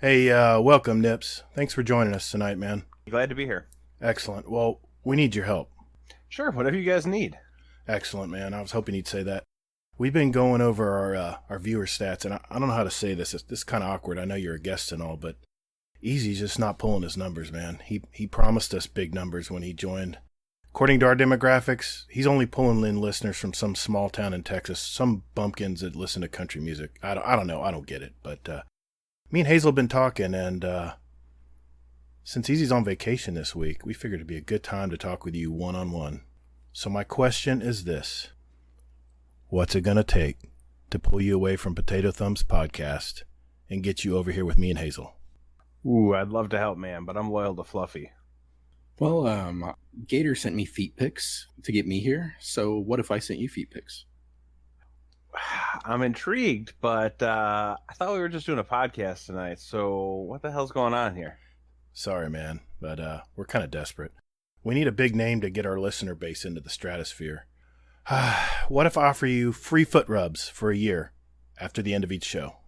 Hey, welcome, Nips. Thanks for joining us tonight, man. Glad to be here. Excellent. Well, we need your help. Sure, whatever you guys need. Excellent, man. I was hoping you'd say that. We've been going over our viewer stats, and I don't know how to say this. This is kind of awkward. I know you're a guest and all, but Easy's just not pulling his numbers, man. He promised us big numbers when he joined. According to our demographics, he's only pulling in listeners from some small town in Texas, some bumpkins that listen to country music. I don't know. I don't get it, but me and Hazel have been talking, and since Easy's on vacation this week, we figured it'd be a good time to talk with you one-on-one. So my question is this. What's it going to take to pull you away from Potato Thumbs podcast and get you over here with me and Hazel? Ooh, I'd love to help, man, but I'm loyal to Fluffy. Well, Gator sent me feet pics to get me here, so what if I sent you feet pics? I'm intrigued, but I thought we were just doing a podcast tonight, so what the hell's going on here? Sorry, man, but we're kind of desperate. We need a big name to get our listener base into the stratosphere. What if I offer you free foot rubs for a year after the end of each show?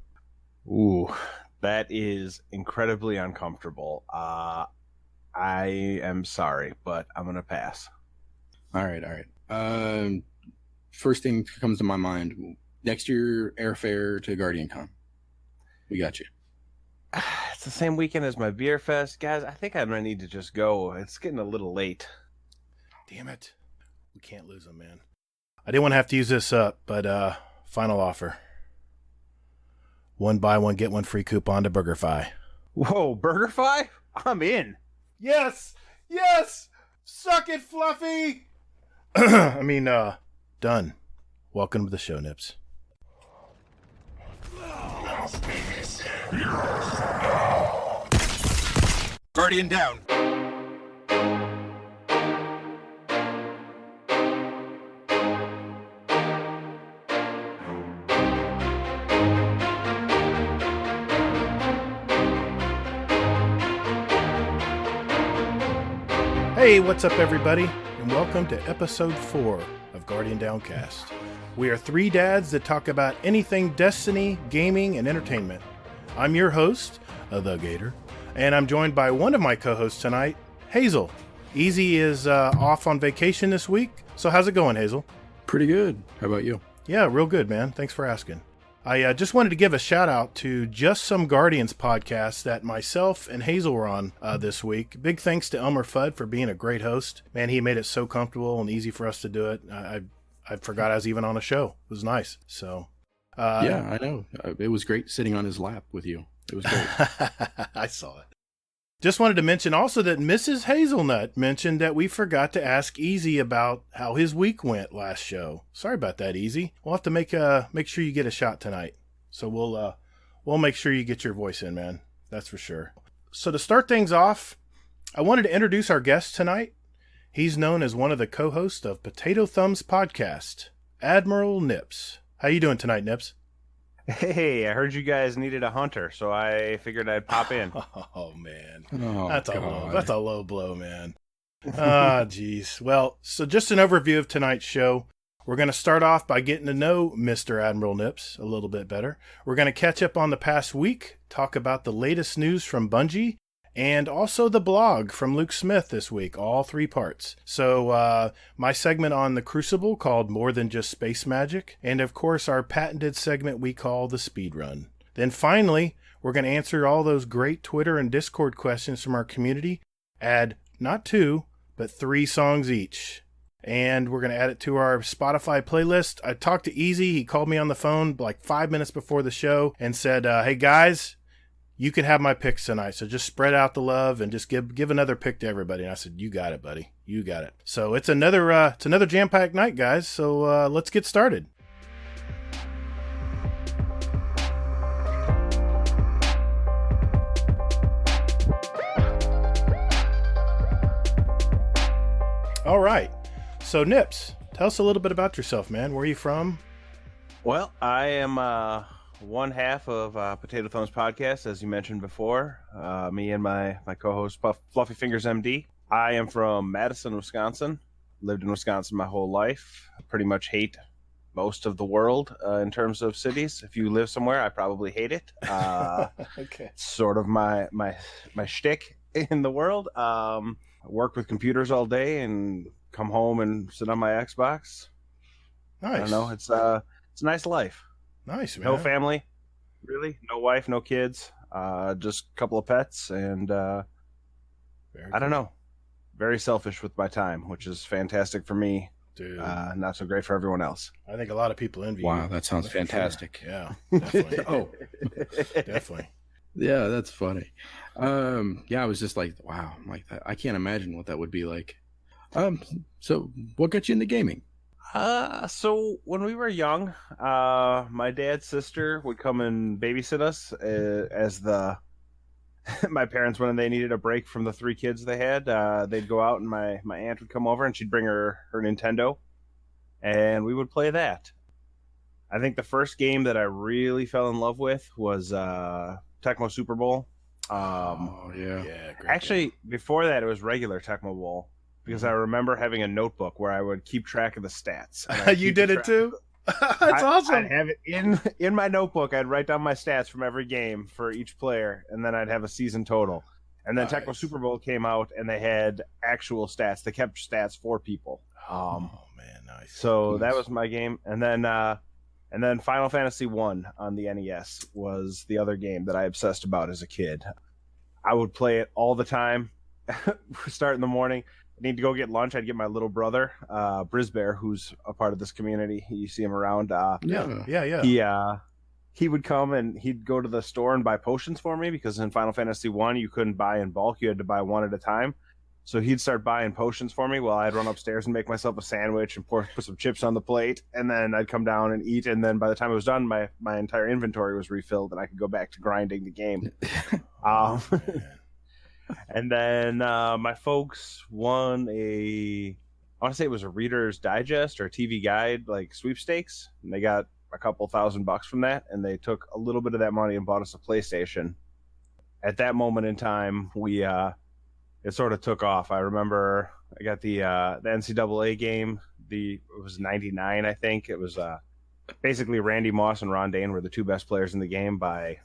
Ooh, that is incredibly uncomfortable. I am sorry, but I'm going to pass. All right. First thing that comes to my mind, next year, airfare to GuardianCon. We got you. It's the same weekend as my beer fest. Guys, I think I'm going to need to just go. It's getting a little late. Damn it. We can't lose them, man. I didn't want to have to use this up, but final offer. 1 buy 1 get 1 free coupon to BurgerFi. Whoa, BurgerFi? I'm in. Yes! Suck it, Fluffy! I mean, done. Welcome to the show, Nips. Guardian down. Hey, what's up, everybody? And welcome to episode 4 of Guardian Downcast. We are 3 dads that talk about anything Destiny, gaming, and entertainment. I'm your host, The Gator, and I'm joined by one of my co-hosts tonight, Hazel. Easy is off on vacation this week, so how's it going, Hazel? Pretty good. How about you? Yeah, real good, man. Thanks for asking. I just wanted to give a shout out to Just Some Guardians podcast that myself and Hazel were on this week. Big thanks to Elmer Fudd for being a great host. Man, he made it so comfortable and easy for us to do it. I forgot I was even on a show. It was nice. So, yeah, I know. It was great sitting on his lap with you. It was great. I saw it. Just wanted to mention also that Mrs. Hazelnut mentioned that we forgot to ask Easy about how his week went last show. Sorry about that, Easy. We'll have to make sure you get a shot tonight. So we'll make sure you get your voice in, man. That's for sure. So to start things off, I wanted to introduce our guest tonight. He's known as one of the co-hosts of Potato Thumbs podcast, Admiral Nips. How you doing tonight, Nips? Hey, I heard you guys needed a hunter, so I figured I'd pop in. Oh, man. Oh, that's God. a low blow, man. Ah, jeez. Well, so just an overview of tonight's show. We're going to start off by getting to know Mr. Admiral Nips a little bit better. We're going to catch up on the past week, talk about the latest news from Bungie, and also the blog from Luke Smith this week, all 3 parts. So my segment on the Crucible called More Than Just Space Magic, and of course our patented segment we call the Speed Run. Then finally, we're going to answer all those great Twitter and Discord questions from our community, add not 2, but 3 songs each. And we're going to add it to our Spotify playlist. I talked to Easy. He called me on the phone like 5 minutes before the show and said, hey guys, you can have my picks tonight. So just spread out the love and just give another pick to everybody. And I said, you got it, buddy. You got it. So it's another jam-packed night, guys. So let's get started. All right. So Nips, tell us a little bit about yourself, man. Where are you from? Well, I am one half of Potato Thumbs podcast, as you mentioned before. Me and my co-host Fluffy Fingers MD. I am from Madison, Wisconsin. Lived in Wisconsin my whole life. Pretty much hate most of the world in terms of cities. If you live somewhere, I probably hate it. Okay. Sort of my shtick in the world. Work with computers all day and come home and sit on my Xbox. Nice. I don't know. It's a nice life. Nice, man. No family, really. No wife, no kids. Just a couple of pets, and I don't know. Very selfish with my time, which is fantastic for me. Dude. Not so great for everyone else. I think a lot of people envy you. Wow, that sounds fantastic. Sure. Yeah, definitely. Oh, Definitely. yeah, that's funny. Yeah, I was just like, wow, like that. I can't imagine what that would be like. So what got you into gaming? So when we were young, my dad's sister would come and babysit us as my parents, when they needed a break from the 3 kids they had, they'd go out and my aunt would come over and she'd bring her Nintendo and we would play that. I think the first game that I really fell in love with was Tecmo Super Bowl. Oh yeah, Great Actually, before that, it was regular Tecmo Bowl because I remember having a notebook where I would keep track of the stats. You did it too? That's awesome. I'd have it in my notebook. I'd write down my stats from every game for each player, and then I'd have a season total. And then Nice. Tecmo Super Bowl came out, and they had actual stats. They kept stats for people. Oh man, nice. So Nice. that was my game, and then Final Fantasy 1 on the NES was the other game that I obsessed about as a kid. I would play it all the time. Start in the morning. I need to go get lunch. I'd get my little brother, Brisbear, who's a part of this community. You see him around. yeah. He would come and he'd go to the store and buy potions for me because in Final Fantasy 1 you couldn't buy in bulk. You had to buy one at a time. So he'd start buying potions for me while I'd run upstairs and make myself a sandwich and put some chips on the plate. And then I'd come down and eat. And then by the time it was done, my entire inventory was refilled and I could go back to grinding the game. And then my folks won I want to say it was a Reader's Digest or a TV Guide, like sweepstakes. And they got a couple $1,000 from that. And they took a little bit of that money and bought us a PlayStation. At that moment in time, it sort of took off. I remember I got the NCAA game. It was 99, I think. It was basically Randy Moss and Ron Dane were the 2 best players in the game by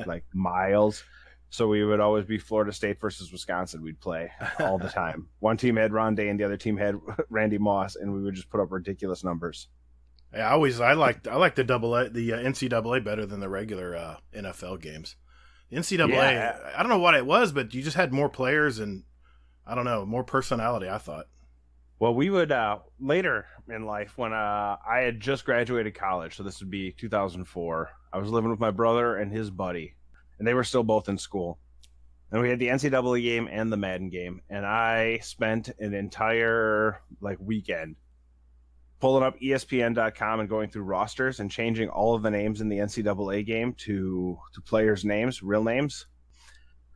like miles. So we would always be Florida State versus Wisconsin. We'd play all the time. One team had Ron Dane, the other team had Randy Moss, and we would just put up ridiculous numbers. Yeah, I like the NCAA better than the regular NFL games. The NCAA, Yeah. I don't know what it was, but you just had more players and I don't know, more personality, I thought. Well, we would later in life when I had just graduated college, so this would be 2004. I was living with my brother and his buddy, and they were still both in school. And we had the NCAA game and the Madden game, and I spent an entire weekend pulling up ESPN.com and going through rosters and changing all of the names in the NCAA game to players' names, real names,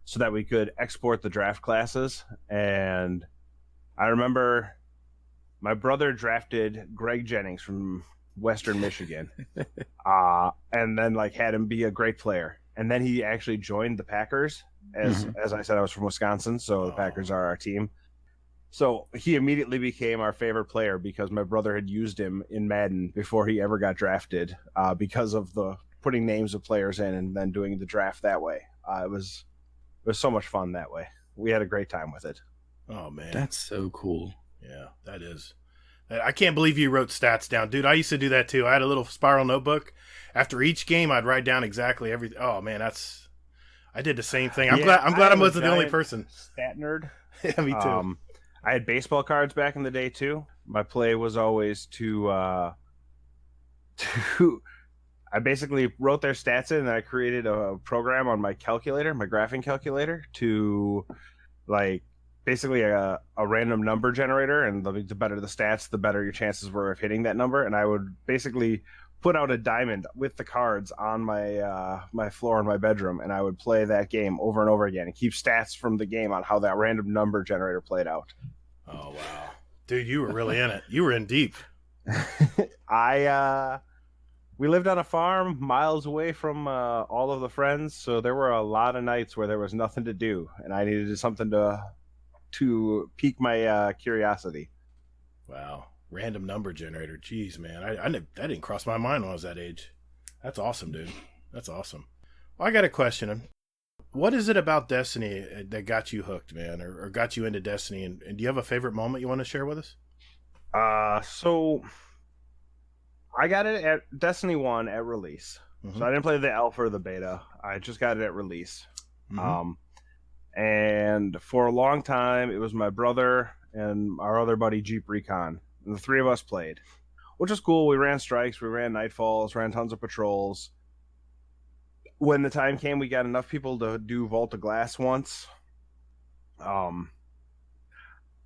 so that we could export the draft classes. And I remember my brother drafted Greg Jennings from Western Michigan, and then had him be a great player. And then he actually joined the Packers. As I said, I was from Wisconsin, so the Packers are our team. So he immediately became our favorite player because my brother had used him in Madden before he ever got drafted, because of the putting names of players in and then doing the draft that way. It was so much fun that way. We had a great time with it. Oh man, That's so cool. yeah, that is. I can't believe you wrote stats down, dude. I used to do that too. I had a little spiral notebook. After each game, I'd write down exactly everything. Oh man, I did the same thing. I'm glad I am wasn't the only person. Stat nerd. Yeah, me too. I had baseball cards back in the day too. My play was always to I basically wrote their stats in and I created a program on my calculator, my graphing calculator, to basically a random number generator, and the better the stats, the better your chances were of hitting that number. And I would basically put out a diamond with the cards on my floor in my bedroom, and I would play that game over and over again and keep stats from the game on how that random number generator played out. Oh wow, dude, you were really in it. You were in deep. We lived on a farm miles away from all of the friends, so there were a lot of nights where there was nothing to do, and I needed something to pique my curiosity. Wow, Random number generator. Jeez, man. That didn't cross my mind when I was that age. That's awesome, dude. That's awesome. Well, I got a question. What is it about Destiny that got you hooked, man, or got you into Destiny? And do you have a favorite moment you want to share with us? So I got it at Destiny 1 at release. Mm-hmm. So I didn't play the alpha or the beta. I just got it at release. Mm-hmm. And for a long time, it was my brother and our other buddy, Jeep Recon. And the three of us played, which was cool. We ran strikes, we ran nightfalls, ran tons of patrols. When the time came, we got enough people to do Vault of Glass once. And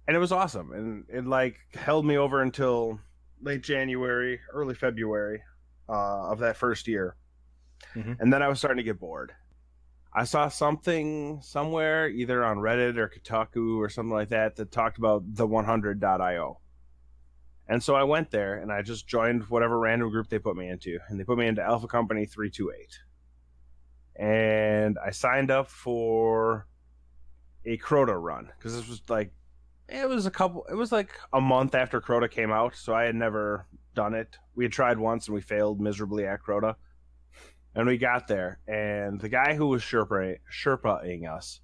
it was awesome. And it like held me over until late January, early February of that first year. Mm-hmm. And then I was starting to get bored. I saw something somewhere, either on Reddit or Kotaku or something like that, that talked about the 100.io. And so I went there and I just joined whatever random group they put me into. And they put me into Alpha Company 328. And I signed up for a Crota run because this was like, it was like a month after Crota came out. So I had never done it. We had tried once and we failed miserably at Crota. And we got there, and the guy who was Sherpa-ing us,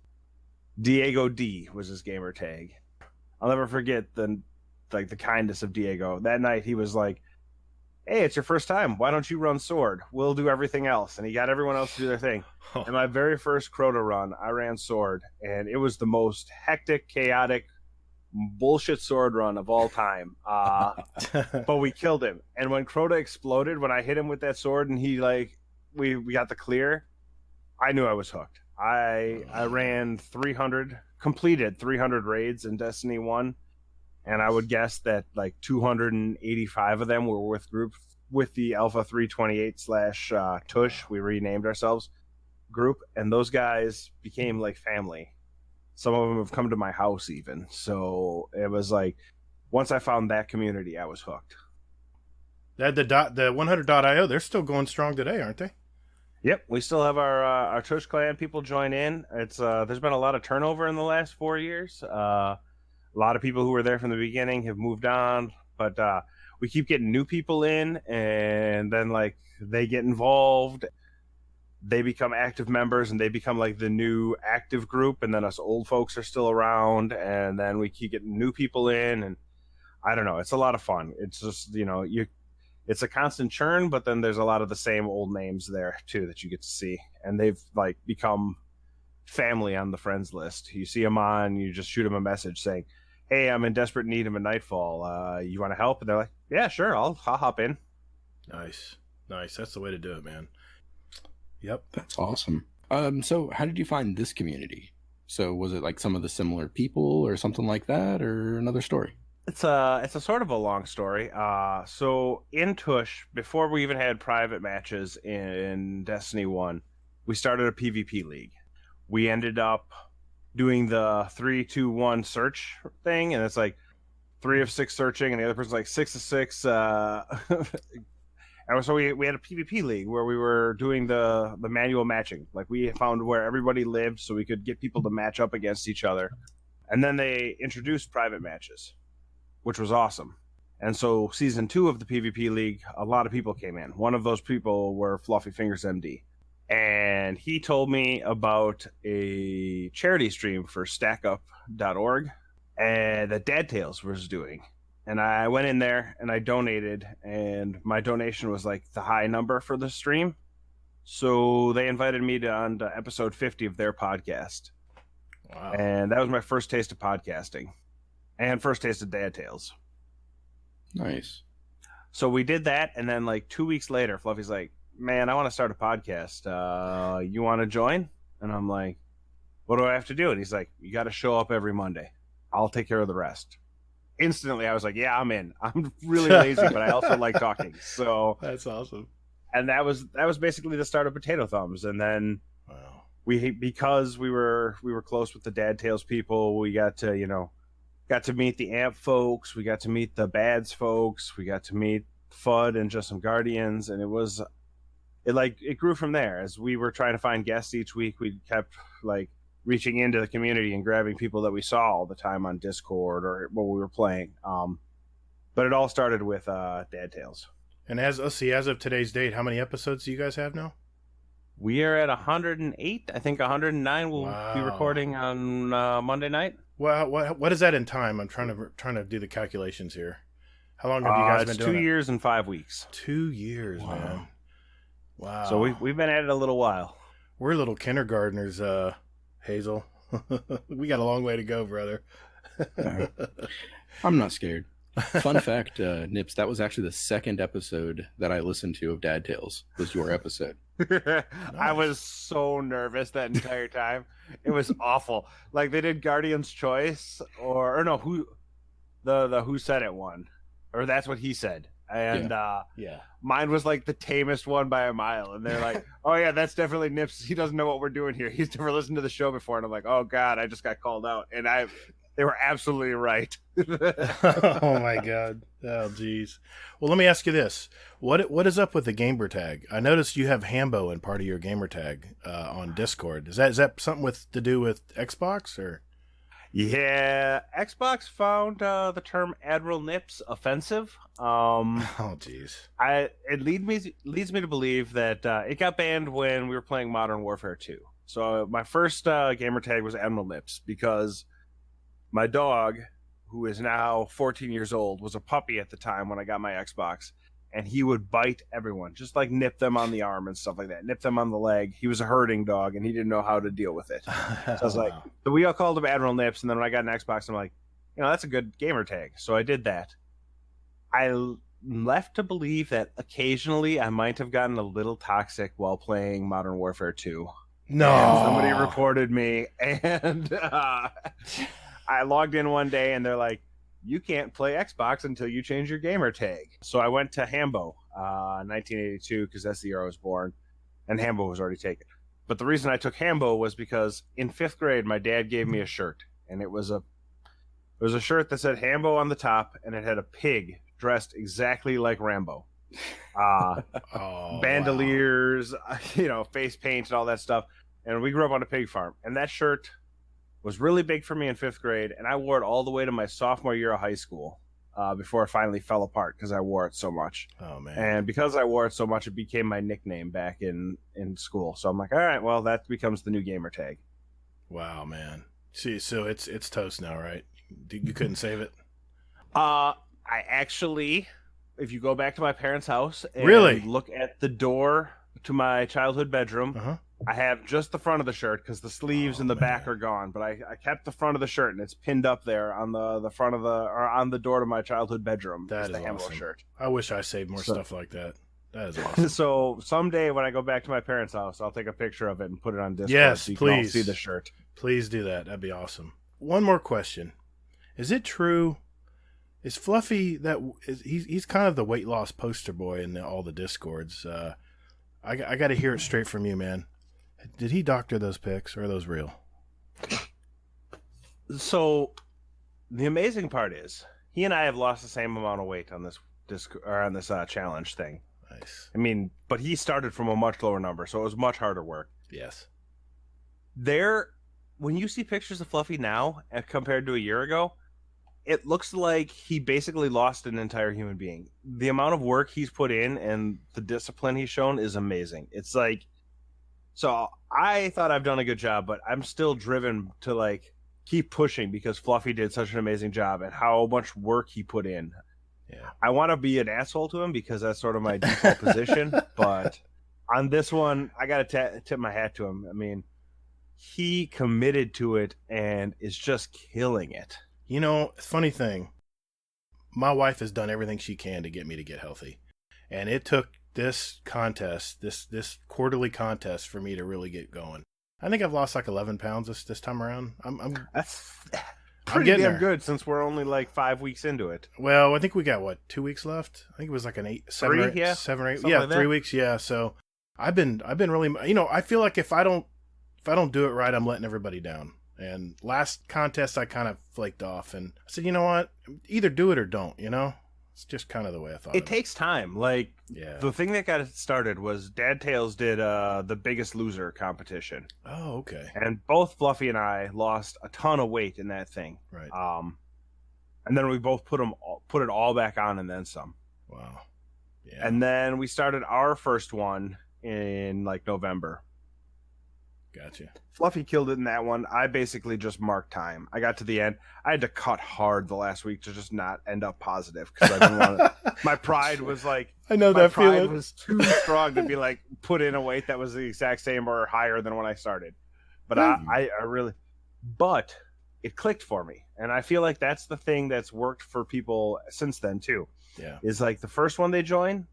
Diego D was his gamer tag. I'll never forget the kindness of Diego. That night he was like, "Hey, it's your first time. Why don't you run Sword? We'll do everything else." And he got everyone else to do their thing. And my very first Crota run, I ran Sword, and it was the most hectic, chaotic, bullshit Sword run of all time. But we killed him. And when Crota exploded, when I hit him with that sword, and he we got the clear, I knew I was hooked. I ran 300, completed 300 raids in Destiny 1, and I would guess that like 285 of them were with the Alpha 328 / Tush, we renamed ourselves, group, and those guys became like family. Some of them have come to my house even. So it was like, once I found that community, I was hooked. The 100.io, they're still going strong today, aren't they? Yep, we still have our Tush clan people join in. It's there's been a lot of turnover in the last 4 years. A lot of people who were there from the beginning have moved on, but we keep getting new people in, and then like they get involved, they become active members, and they become like the new active group, and then us old folks are still around, and then we keep getting new people in, and I don't know, it's a lot of fun. It's just, it's a constant churn, but then there's a lot of the same old names there too that you get to see, and they've like become family on the friends list. You see them on, you just shoot them a message saying, "Hey, I'm in desperate need of a Nightfall. You want to help?" And they're like, "Yeah, sure, I'll hop in." Nice. That's the way to do it, man. Yep, that's awesome. So how did you find this community? So was it like some of the similar people or something like that, or another story? It's a sort of a long story. So in Tush, before we even had private matches in Destiny 1, we started a PvP league. We ended up doing the 3-2-1 search thing, and it's like 3 of 6 searching, and the other person's like 6 of 6. And so we had a PvP league where we were doing the manual matching. Like we found where everybody lived so we could get people to match up against each other. And then they introduced private matches, which was awesome. And so season 2 of the PvP League, a lot of people came in. One of those people were Fluffy Fingers MD. And he told me about a charity stream for stackup.org and that Dad Tales was doing. And I went in there and I donated, and my donation was like the high number for the stream. So they invited me on to episode 50 of their podcast. Wow. And that was my first taste of podcasting. And first taste of Dad Tales. Nice. So we did that, and then like 2 weeks later, Fluffy's like, "Man, I want to start a podcast. You want to join?" And I'm like, "What do I have to do?" And he's like, "You got to show up every Monday. I'll take care of the rest." Instantly, I was like, "Yeah, I'm in." I'm really lazy, but I also like talking. So that's awesome. And that was basically the start of Potato Thumbs. And then wow, because we were close with the Dad Tales people, we got to meet the Amp folks, we got to meet the Bads folks, we got to meet FUD and Just Some Guardians, and it grew from there. As we were trying to find guests each week, we kept like reaching into the community and grabbing people that we saw all the time on Discord or what we were playing. But it all started with Dad Tales. And as of today's date, how many episodes do you guys have now? We are at 108. I think 109 will be recording on Monday night. Well, what is that in time? I'm trying to do the calculations here. How long have you guys been doing it? 2 years and 5 weeks. 2 years, man. Wow. So we've been at it a little while. We're little kindergartners, Hazel. We got a long way to go, brother. I'm not scared. Fun fact, Nips, that was actually the second episode that I listened to of Dad Tales, was your episode. Nice. I was so nervous that entire time. It was awful. Like they did Guardian's Choice or no, the Who Said It one. Or That's What He Said. And mine was like the tamest one by a mile. And they're like, oh yeah, that's definitely Nips. He doesn't know what we're doing here. He's never listened to the show before. And I'm like, oh God, I just got called out. And they were absolutely right. Oh my God. Oh geez. Well, let me ask you this: what is up with the gamer tag? I noticed you have Hambo in part of your gamer tag on Discord. Is that something to do with Xbox or? Yeah, Xbox found the term Admiral Nips offensive. Oh geez. It leads me to believe that it got banned when we were playing Modern Warfare 2. So my first gamer tag was Admiral Nips because my dog, who is now 14 years old, was a puppy at the time when I got my Xbox, and he would bite everyone, just like nip them on the arm and stuff like that, nip them on the leg. He was a herding dog, and he didn't know how to deal with it. So I was like, so we all called him Admiral Nips, and then when I got an Xbox, I'm like, that's a good gamer tag. So I did that. I'm left to believe that occasionally I might have gotten a little toxic while playing Modern Warfare 2. No. And somebody reported me, and I logged in one day and they're like, you can't play Xbox until you change your gamer tag. So I went to Hambo, 1982, because that's the year I was born, and Hambo was already taken. But the reason I took Hambo was because in 5th grade, my dad gave me a shirt, and it was a shirt that said Hambo on the top, and it had a pig dressed exactly like Rambo. Bandoliers, face paint and all that stuff. And we grew up on a pig farm, and that shirt was really big for me in 5th grade, and I wore it all the way to my sophomore year of high school before it finally fell apart because I wore it so much. Oh, man. And because I wore it so much, it became my nickname back in school. So I'm like, all right, well, that becomes the new gamer tag. Wow, man. See, so it's toast now, right? You couldn't save it? I actually, if you go back to my parents' house and really look at the door to my childhood bedroom, I have just the front of the shirt because the sleeves and the back are gone. But I kept the front of the shirt, and it's pinned up there on the front of on the door to my childhood bedroom. That is the Hambo awesome. Shirt. I wish I saved more stuff like that. That is awesome. So someday when I go back to my parents' house, I'll take a picture of it and put it on Discord. Yes, so you please can all see the shirt. Please do that. That'd be awesome. One more question: is it true? Is Fluffy he's kind of the weight loss poster boy in all the Discords? I got to hear it straight from you, man. Did he doctor those pics, or are those real? So, the amazing part is, he and I have lost the same amount of weight on this challenge thing. Nice. I mean, but he started from a much lower number, so it was much harder work. Yes. When you see pictures of Fluffy now compared to a year ago, it looks like he basically lost an entire human being. The amount of work he's put in and the discipline he's shown is amazing. It's like, so I thought I've done a good job, but I'm still driven to keep pushing because Fluffy did such an amazing job and how much work he put in. Yeah. I want to be an asshole to him because that's sort of my default position, but on this one, I got to tip my hat to him. I mean, he committed to it and is just killing it. Funny thing, my wife has done everything she can to get me to get healthy. And it took this contest, this quarterly contest, for me to really get going. I think I've lost 11 pounds this time around. That's pretty damn there. Good since we're only 5 weeks into it. Well, I think we got 2 weeks left. I think it was an 7 or 8. Something Yeah, like 3 weeks. Yeah. So I've been really, I feel like if I don't do it right, I'm letting everybody down. And last contest, I kind of flaked off, and I said, you know what? Either do it or don't. It's just kind of the way I thought. It takes time. Yeah. The thing that got it started was Dad Tales did the Biggest Loser competition. Oh, okay. And both Fluffy and I lost a ton of weight in that thing. Right. And then we both put it all back on and then some. Wow. Yeah. And then we started our first one in like November. Gotcha. Fluffy killed it in that one. I basically just marked time. I got to the end. I had to cut hard the last week to just not end up positive because I didn't want to. My pride was like, I know my that pride feeling. was too strong to be like put in a weight that was the exact same or higher than when I started. But I really, but it clicked for me, and I feel like that's the thing that's worked for people since then too. Yeah. Is like the first one they join,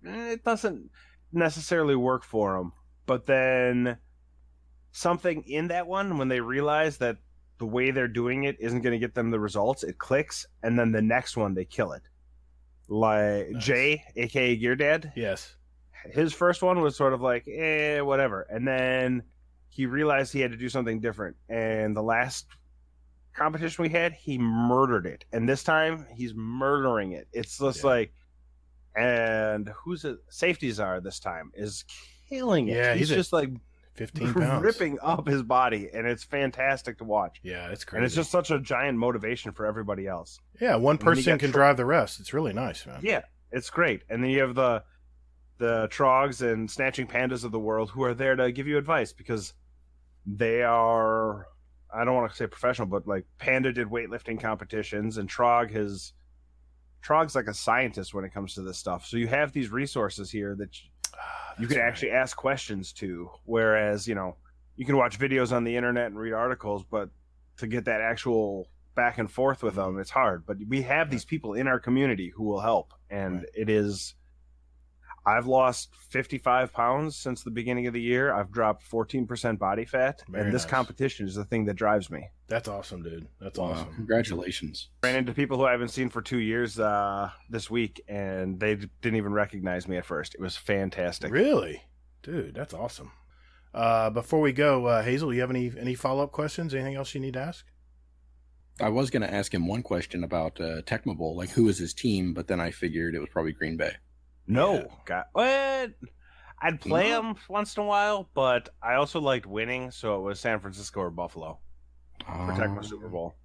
it doesn't necessarily work for them, but then something in that one, when they realize that the way they're doing it isn't going to get them the results, it clicks, and then the next one they kill it. Like Nice. Jay, aka Gear Dad, Yes. his first one was sort of like, whatever, and then he realized he had to do something different, and the last competition we had, he murdered it, and this time he's murdering it. It's just like, and who's it? Safety Czar this time is killing it. Yeah, he's just like 15 pounds. ripping up his body, and it's fantastic to watch. Yeah, it's crazy. And it's just such a giant motivation for everybody else. Yeah, one then you person got can drive the rest. It's really nice, man. Yeah, it's great. And then you have the Trogs and Snatching Pandas of the world who are there to give you advice because they are, I don't want to say professional, but like Panda did weightlifting competitions, and Trog's like a scientist when it comes to this stuff. So you have these resources here that you can actually ask questions to, whereas, you can watch videos on the internet and read articles, but to get that actual back and forth with them, it's hard. But we have these people in our community who will help, and it is... I've lost 55 pounds since the beginning of the year. I've dropped 14% body fat, and this competition is the thing that drives me. That's awesome, dude. That's awesome. Congratulations. Ran into people who I haven't seen for 2 years this week, and they didn't even recognize me at first. It was fantastic. Really? Dude, that's awesome. Before we go, Hazel, you have any follow-up questions? Anything else you need to ask? I was going to ask him one question about Tecmo Bowl, like who was his team, but then I figured it was probably Green Bay. No. Yeah. God, what? I'd play them once in a while, but I also liked winning, so it was San Francisco or Buffalo for Tecmo Super Bowl.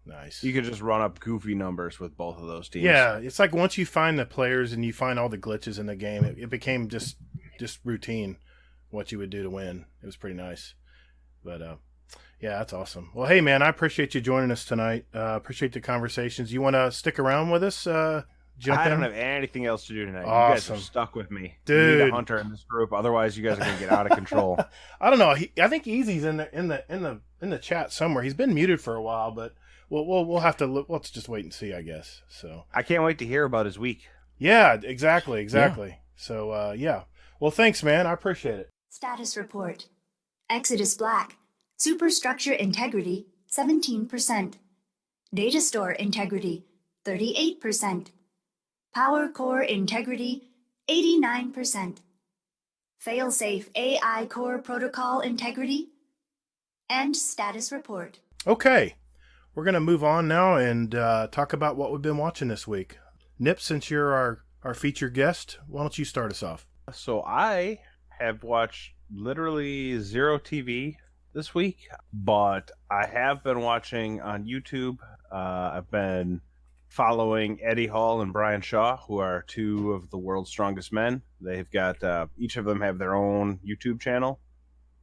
Nice. You could just run up goofy numbers with both of those teams. Yeah, it's like once you find the players and you find all the glitches in the game, it became just routine what you would do to win. It was pretty nice. But yeah, that's awesome. Well, hey man, I appreciate you joining us tonight. Appreciate the conversations. You want to stick around with us? I don't have anything else to do tonight. Awesome. You guys are stuck with me. Dude. You need a hunter in this group, otherwise you guys are gonna get out of control. I don't know. I think Easy's in the chat somewhere. He's been muted for a while, but we'll have to look. Let's just wait and see, I guess. So I can't wait to hear about his week. yeah, exactly. Yeah. So yeah. Well, thanks, man. I appreciate it. Status report. Exodus Black. Superstructure integrity, 17%. Data store integrity, 38%. Power core integrity, 89%. Failsafe AI core protocol integrity, and status report. Okay, we're gonna move on now and talk about what we've been watching this week. Nip, since you're our featured guest, why don't you start us off? So I have watched literally zero TV this week, but I have been watching on YouTube. I've been following Eddie Hall and Brian Shaw, who are two of the world's strongest men. They've got each of them have their own YouTube channel,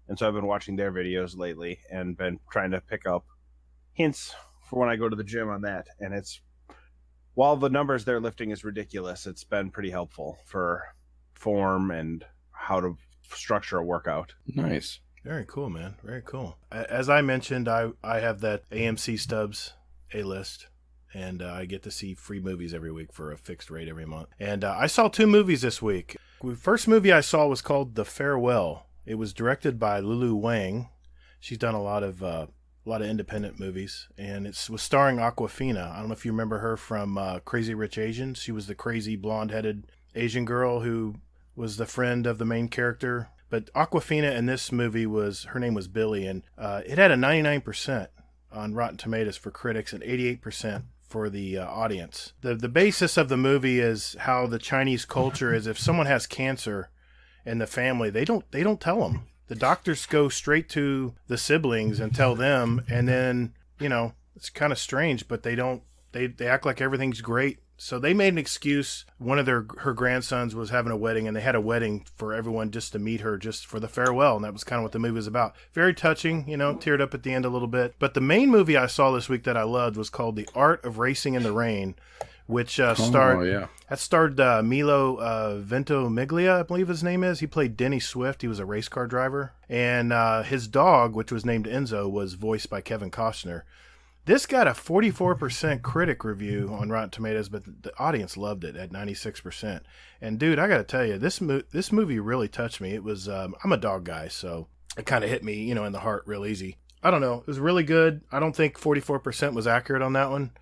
and so I've been watching their videos lately and been trying to pick up hints for when I go to the gym on that. And it's, while the numbers they're lifting is ridiculous, it's been pretty helpful for form and how to structure a workout. Nice. Very cool, man. Very cool. As I mentioned, I have that AMC Stubs A-list, and I get to see free movies every week for a fixed rate every month. And I saw 2 movies this week. The first movie I saw was called The Farewell. It was directed by Lulu Wang. She's done a lot of independent movies, and it was starring Awkwafina. I don't know if you remember her from Crazy Rich Asians. She was the crazy blonde-headed Asian girl who was the friend of the main character. But Awkwafina in this movie her name was Billy, and it had a 99% on Rotten Tomatoes for critics and 88% for the audience. The basis of the movie is how the Chinese culture is, if someone has cancer in the family, they don't tell them. The doctors go straight to the siblings and tell them, and then, it's kind of strange, but they don't They act like everything's great. So they made an excuse. One of her grandsons was having a wedding, and they had a wedding for everyone just to meet her, just for the farewell, and that was kind of what the movie was about. Very touching, teared up at the end a little bit. But the main movie I saw this week that I loved was called The Art of Racing in the Rain, which starred Milo Ventimiglia, I believe his name is. He played Denny Swift. He was a race car driver, and his dog, which was named Enzo, was voiced by Kevin Costner. This got a 44% critic review on Rotten Tomatoes, but the audience loved it at 96%. And dude, I got to tell you, this movie really touched me. It was I'm a dog guy, so it kind of hit me, in the heart real easy. I don't know. It was really good. I don't think 44% was accurate on that one.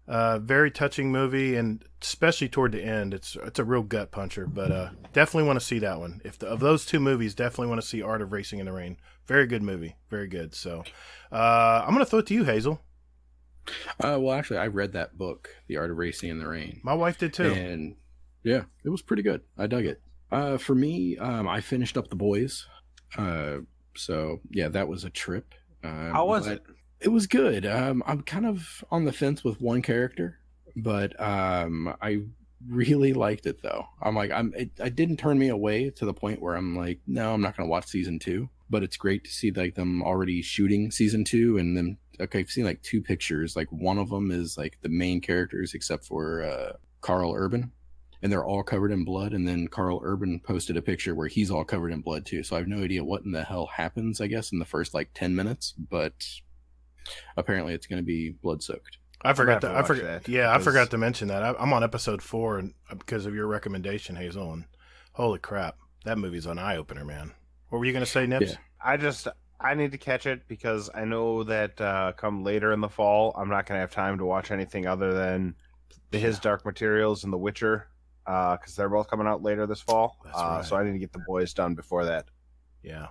Very touching movie, and especially toward the end, it's a real gut puncher. But definitely want to see that one. Of those two movies, definitely want to see Art of Racing in the Rain. Very good movie. Very good. So I'm going to throw it to you, Hazel. Well, actually, I read that book, The Art of Racing in the Rain. My wife did too. And yeah, it was pretty good. I dug it. For me, I finished up The Boys. So yeah, that was a trip. How was it? It was good. I'm kind of on the fence with one character, but I really liked it though. It didn't turn me away to the point where I'm like, no, I'm not going to watch season 2. But it's great to see like them already shooting season 2, and then I've seen like 2 pictures. Like one of them is like the main characters except for Carl Urban, and they're all covered in blood. And then Carl Urban posted a picture where he's all covered in blood too. So I have no idea what in the hell happens, I guess, in the first like 10 minutes. But apparently it's going to be blood soaked. I forgot to mention that. I'm on episode 4 and because of your recommendation, Hazel. And holy crap, that movie's an eye opener, man. What were you going to say, Nips? Yeah. I need to catch it because I know that come later in the fall, I'm not going to have time to watch anything other than His Dark Materials and The Witcher, because they're both coming out later this fall. That's right. So I need to get The Boys done before that. Yeah.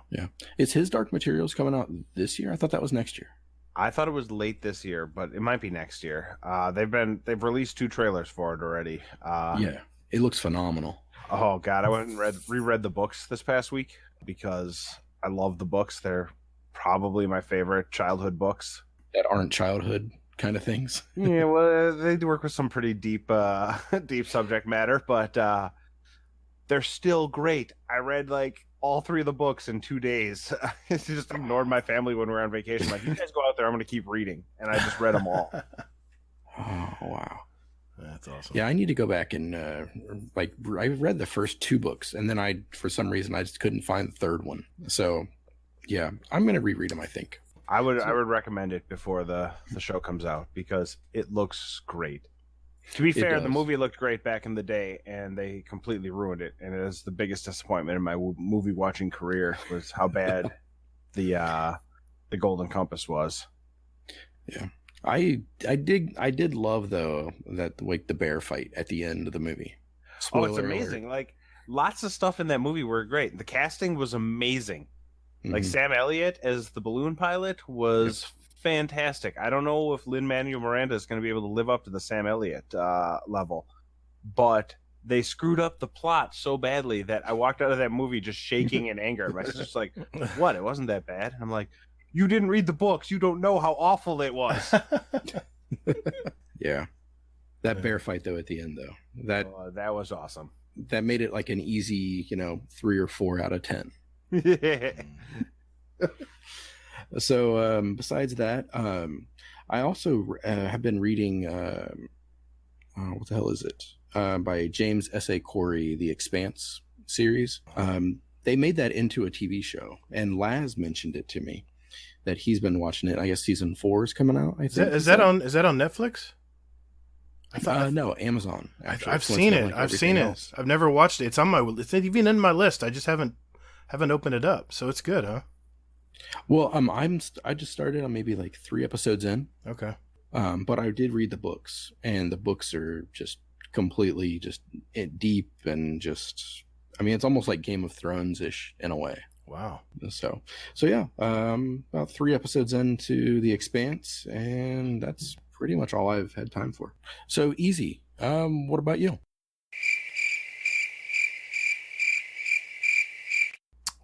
Is His Dark Materials coming out this year? I thought that was next year. I thought it was late this year, but it might be next year. They've released 2 trailers for it already. Yeah, it looks phenomenal. Oh God, I went and reread the books this past week because I love the books. They're probably my favorite childhood books that aren't childhood kind of things. Yeah, well, they do work with some pretty deep subject matter, but they're still great. I read like all 3 of the books in 2 days. I just ignored my family when we were on vacation. Like, you guys go out there, I'm going to keep reading, and I just read them all. Oh wow. That's awesome. Yeah, I need to go back and I read the first 2 books, and then for some reason I just couldn't find the third one. So yeah, I'm gonna reread them, I think. I would recommend it before the show comes out because it looks great. To be fair, the movie looked great back in the day, and they completely ruined it. And it is the biggest disappointment in my movie watching career was how bad the Golden Compass was. Yeah. I did love though that like the bear fight at the end of the movie. Spoiler it's amazing. Alert. Like lots of stuff in that movie were great. The casting was amazing. Mm-hmm. Like Sam Elliott as the balloon pilot was fantastic. I don't know if Lin-Manuel Miranda is going to be able to live up to the Sam Elliott level, but they screwed up the plot so badly that I walked out of that movie just shaking in anger. My sister's like, "What? It wasn't that bad." I'm like, "You didn't read the books. You don't know how awful it was." Yeah. That bear fight though at the end though. That was awesome. That made it like an easy, 3 or 4 out of 10. So besides that, I also have been reading what the hell is it? By James S.A. Corey, The Expanse series. They made that into a TV show, and Laz mentioned it to me that he's been watching it. I guess season 4 is coming out. I think is that on Netflix? No, Amazon. Actually. I've seen it. I've seen it. I've never watched it. It's on my. It's even in my list. I just haven't opened it up. So it's good, huh? Well, I just started. I'm maybe like 3 episodes in. Okay. But I did read the books, and the books are just completely just deep and just. I mean, it's almost like Game of Thrones-ish in a way. Wow. So yeah. About 3 episodes into The Expanse, and that's pretty much all I've had time for. So easy. What about you?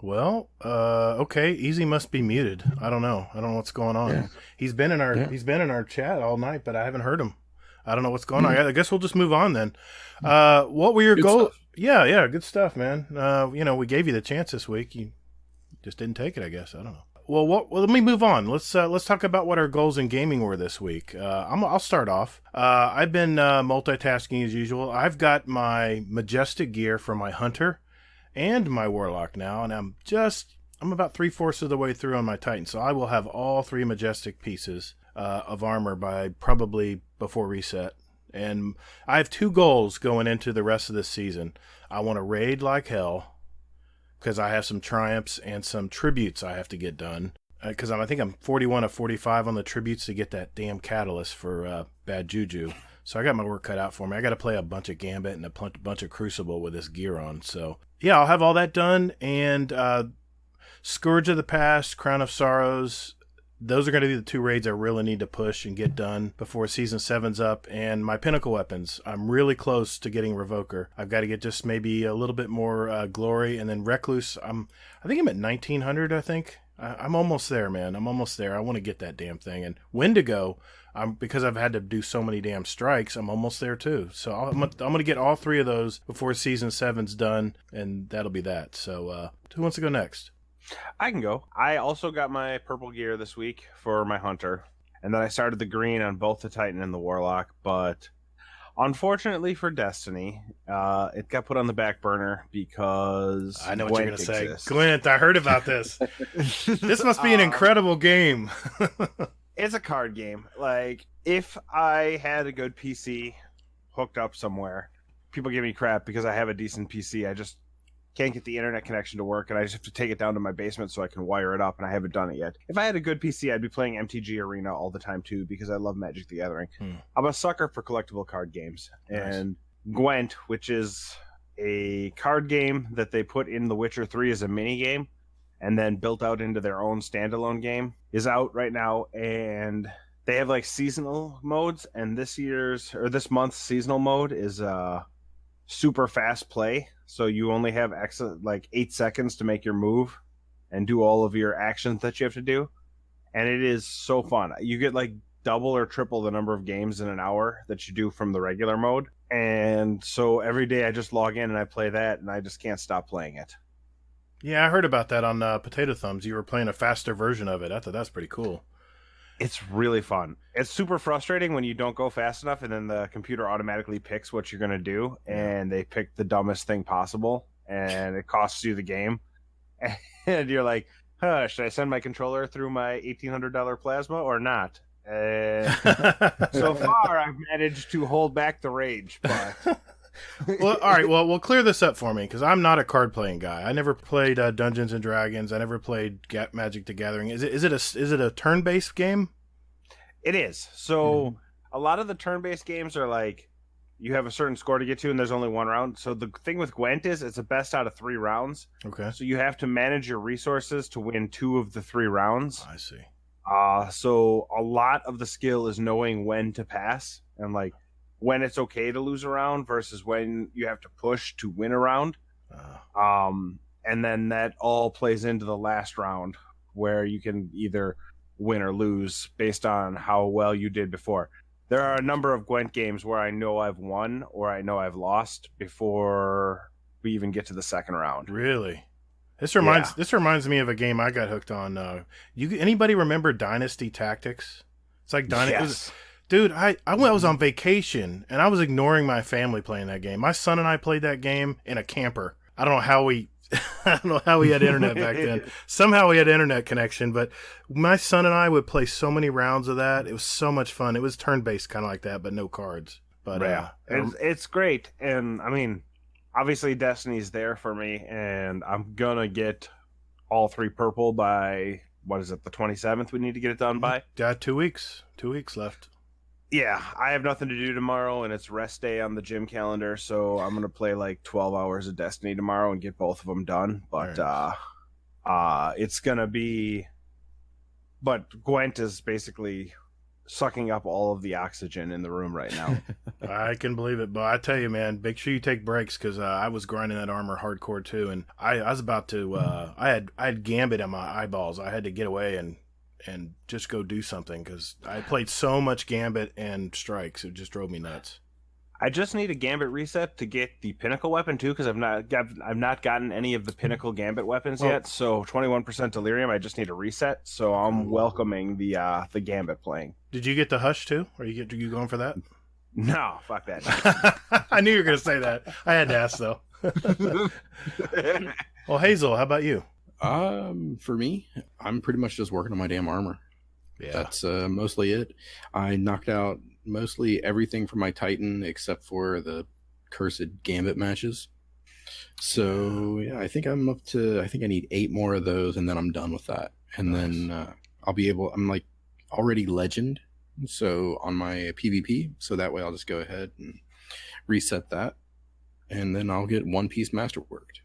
Well, okay. Easy must be muted. I don't know what's going on. Yeah. He's been in our chat all night, but I haven't heard him. I don't know what's going on. I guess we'll just move on then. What were your goals? Yeah, good stuff, man. We gave you the chance this week. You just didn't take it, I guess. I don't know. Well, let me move on. Let's talk about what our goals in gaming were this week. I'll start off. I've been multitasking as usual. I've got my majestic gear for my hunter and my warlock now, and I'm about 3/4 of the way through on my titan, so I will have all 3 majestic pieces of armor by probably before reset. And I have 2 goals going into the rest of this season. I want to raid like hell, because I have some triumphs and some tributes I have to get done. Because I think I'm 41 of 45 on the tributes to get that damn catalyst for Bad Juju. So I got my work cut out for me. I got to play a bunch of Gambit and a bunch of Crucible with this gear on. So yeah, I'll have all that done. And Scourge of the Past, Crown of Sorrows, those are going to be the 2 raids I really need to push and get done before Season 7's up. And my Pinnacle weapons, I'm really close to getting Revoker. I've got to get just maybe a little bit more Glory. And then Recluse, I think I'm at 1900, I think. I'm almost there, man. I'm almost there. I want to get that damn thing. And Wendigo, because I've had to do so many damn strikes, I'm almost there too. So I'm going to get all 3 of those before Season 7's done. And that'll be that. So who wants to go next? I can go. I also got my purple gear this week for my hunter, and then I started the green on both the Titan and the Warlock, but unfortunately for Destiny, it got put on the back burner because I know what you're going to say. Gwent, I heard about this. This must be an incredible game. It's a card game. Like, if I had a good PC hooked up somewhere, people give me crap because I have a decent PC. I just can't get the internet connection to work, and I just have to take it down to my basement so I can wire it up, and I haven't done it yet. If I had a good PC, I'd be playing MTG Arena all the time too, because I love Magic the Gathering. I'm a sucker for collectible card games. Nice. And Gwent, which is a card game that they put in The Witcher 3 as a mini game and then built out into their own standalone game, is out right now, and they have like seasonal modes, and this month's seasonal mode is super fast play. So you only have 8 seconds to make your move and do all of your actions that you have to do. And it is so fun. You get like double or triple the number of games in an hour that you do from the regular mode. And so every day I just log in and I play that, and I just can't stop playing it. Yeah, I heard about that on Potato Thumbs. You were playing a faster version of it. I thought that's pretty cool. It's really fun. It's super frustrating when you don't go fast enough and then the computer automatically picks what you're going to do, and they pick the dumbest thing possible, and it costs you the game. And you're like, should I send my controller through my $1,800 plasma or not? And so far, I've managed to hold back the rage, but... Well, all right. Well, we'll clear this up for me, because I'm not a card playing guy. I never played Dungeons and Dragons. I never played Magic the Gathering. Is it a turn based game? It is. So a lot of the turn based games are like you have a certain score to get to, and there's only one round. So the thing with Gwent is it's a best out of 3 rounds. Okay. So you have to manage your resources to win 2 of the 3 rounds. I see. So a lot of the skill is knowing when to pass and like when it's okay to lose a round versus when you have to push to win a round. And then that all plays into the last round where you can either win or lose based on how well you did before. There are a number of Gwent games where I know I've won or I know I've lost before we even get to the second round. Really? This reminds me of a game I got hooked on. Anybody remember Dynasty Tactics? It's like Dynasty. Yes. Dude, I was on vacation, and I was ignoring my family playing that game. My son and I played that game in a camper. I don't know how we had internet back then. Somehow we had internet connection, but my son and I would play so many rounds of that. It was so much fun. It was turn-based kind of like that, but no cards. But yeah, it's great. And, I mean, obviously Destiny's there for me, and I'm going to get all 3 purple by, what is it, the 27th we need to get it done by? Yeah, 2 weeks. 2 weeks left. Yeah, I have nothing to do tomorrow, and it's rest day on the gym calendar, so I'm going to play like 12 hours of Destiny tomorrow and get both of them done. But it's going to be... But Gwent is basically sucking up all of the oxygen in the room right now. I can believe it, but I tell you, man, make sure you take breaks, because I was grinding that armor hardcore too, and I was about to... I had Gambit on my eyeballs. I had to get away and and just go do something, because I played so much Gambit and Strikes, it just drove me nuts. I just need a Gambit reset to get the Pinnacle weapon too, because I've not gotten any of the Pinnacle Gambit weapons yet. So 21% Delirium, I just need a reset. So I'm welcoming the Gambit playing. Did you get the Hush too? Are you going for that? No, fuck that. I knew you were going to say that. I had to ask though. Well, Hazel, how about you? For me, I'm pretty much just working on my damn armor. Yeah, that's mostly it. I knocked out mostly everything from my Titan except for the cursed Gambit matches. So yeah, I think I need 8 more of those, and then I'm done with that. And then I'm like already legend, so on my PvP. So that way I'll just go ahead and reset that, and then I'll get One Piece masterworked.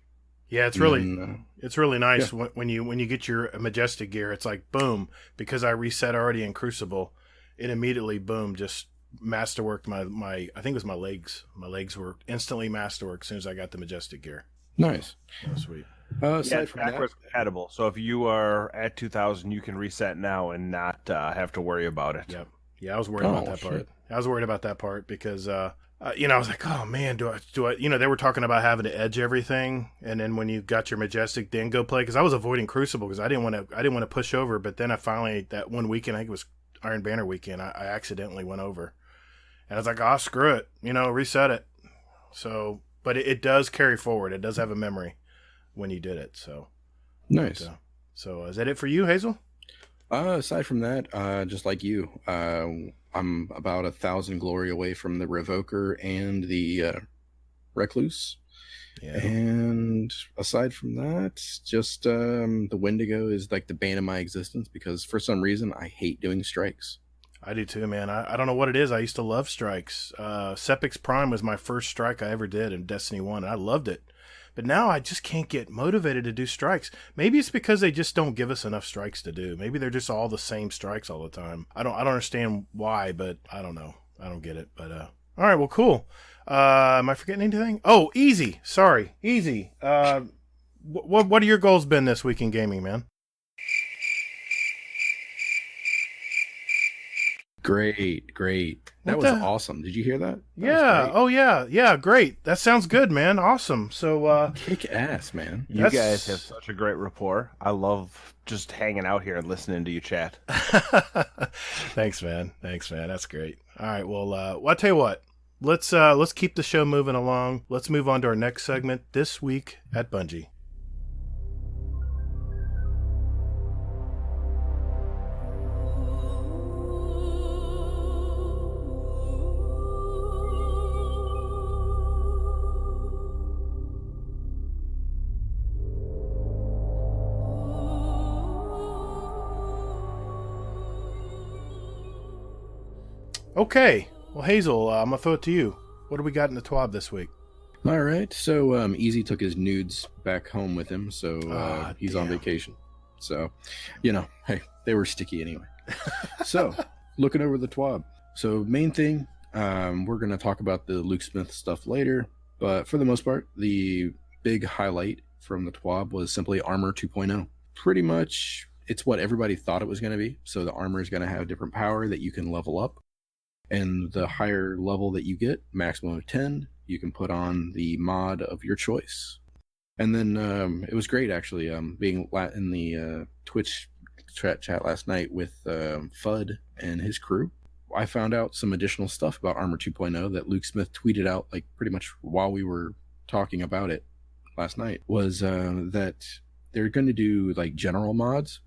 Yeah, it's really nice when you get your Majestic gear. It's like boom, because I reset already in Crucible, it immediately boom just masterworked my I think it was my legs. My legs were instantly masterworked as soon as I got the Majestic gear. Nice. Oh, sweet. It's backwards compatible. So if you are at 2000, you can reset now and not have to worry about it. Yep. Yeah, I was worried about that part. I was worried about that part because I was like, oh man, do I? They were talking about having to edge everything, and then when you got your Majestic, then go play. Because I was avoiding Crucible because I didn't want to push over. But then I finally, that one weekend, I think it was Iron Banner weekend, I accidentally went over, and I was like, screw it, reset it. So, but it does carry forward. It does have a memory when you did it. So nice. So is that it for you, Hazel? Aside from that, just like you, I'm about 1,000 glory away from the Revoker and the Recluse. Yeah. And aside from that, just the Wendigo is like the bane of my existence, because for some reason I hate doing strikes. I do too, man. I don't know what it is. I used to love strikes. Sepix Prime was my first strike I ever did in Destiny 1, and I loved it. But now I just can't get motivated to do strikes. Maybe it's because they just don't give us enough strikes to do. Maybe they're just all the same strikes all the time. I don't understand why, but I don't know. I don't get it. But all right, well, cool. Am I forgetting anything? Oh, easy. Sorry, easy. What are your goals been this week in gaming, man? Great. That was awesome. Did you hear that? Yeah. Oh, yeah. Yeah, great. That sounds good, man. Awesome. So, kick ass, man. You guys have such a great rapport. I love just hanging out here and listening to you chat. Thanks, man. That's great. All right. Well, I'll tell you what. Let's keep the show moving along. Let's move on to our next segment, This Week at Bungie. Okay. Well, Hazel, I'm going to throw it to you. What do we got in the TWAB this week? All right. So, Easy took his nudes back home with him, so he's on vacation. So, hey, they were sticky anyway. So, looking over the TWAB. So, main thing, we're going to talk about the Luke Smith stuff later, but for the most part, the big highlight from the TWAB was simply Armor 2.0. Pretty much, it's what everybody thought it was going to be. So, the armor is going to have different power that you can level up. And the higher level that you get, maximum of 10, you can put on the mod of your choice. And then it was great, actually, being in the Twitch chat last night with Fudd and his crew. I found out some additional stuff about Armor 2.0 that Luke Smith tweeted out, like, pretty much while we were talking about it last night, was that they're going to do, like, general mods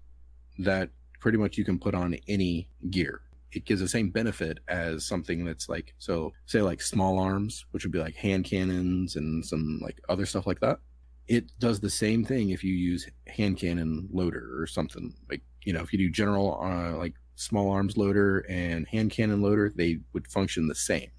that pretty much you can put on any gear. It gives the same benefit as something that's like, so say like small arms, which would be like hand cannons and some like other stuff like that. It does the same thing if you use hand cannon loader or something like, if you do general like small arms loader and hand cannon loader, they would function the same,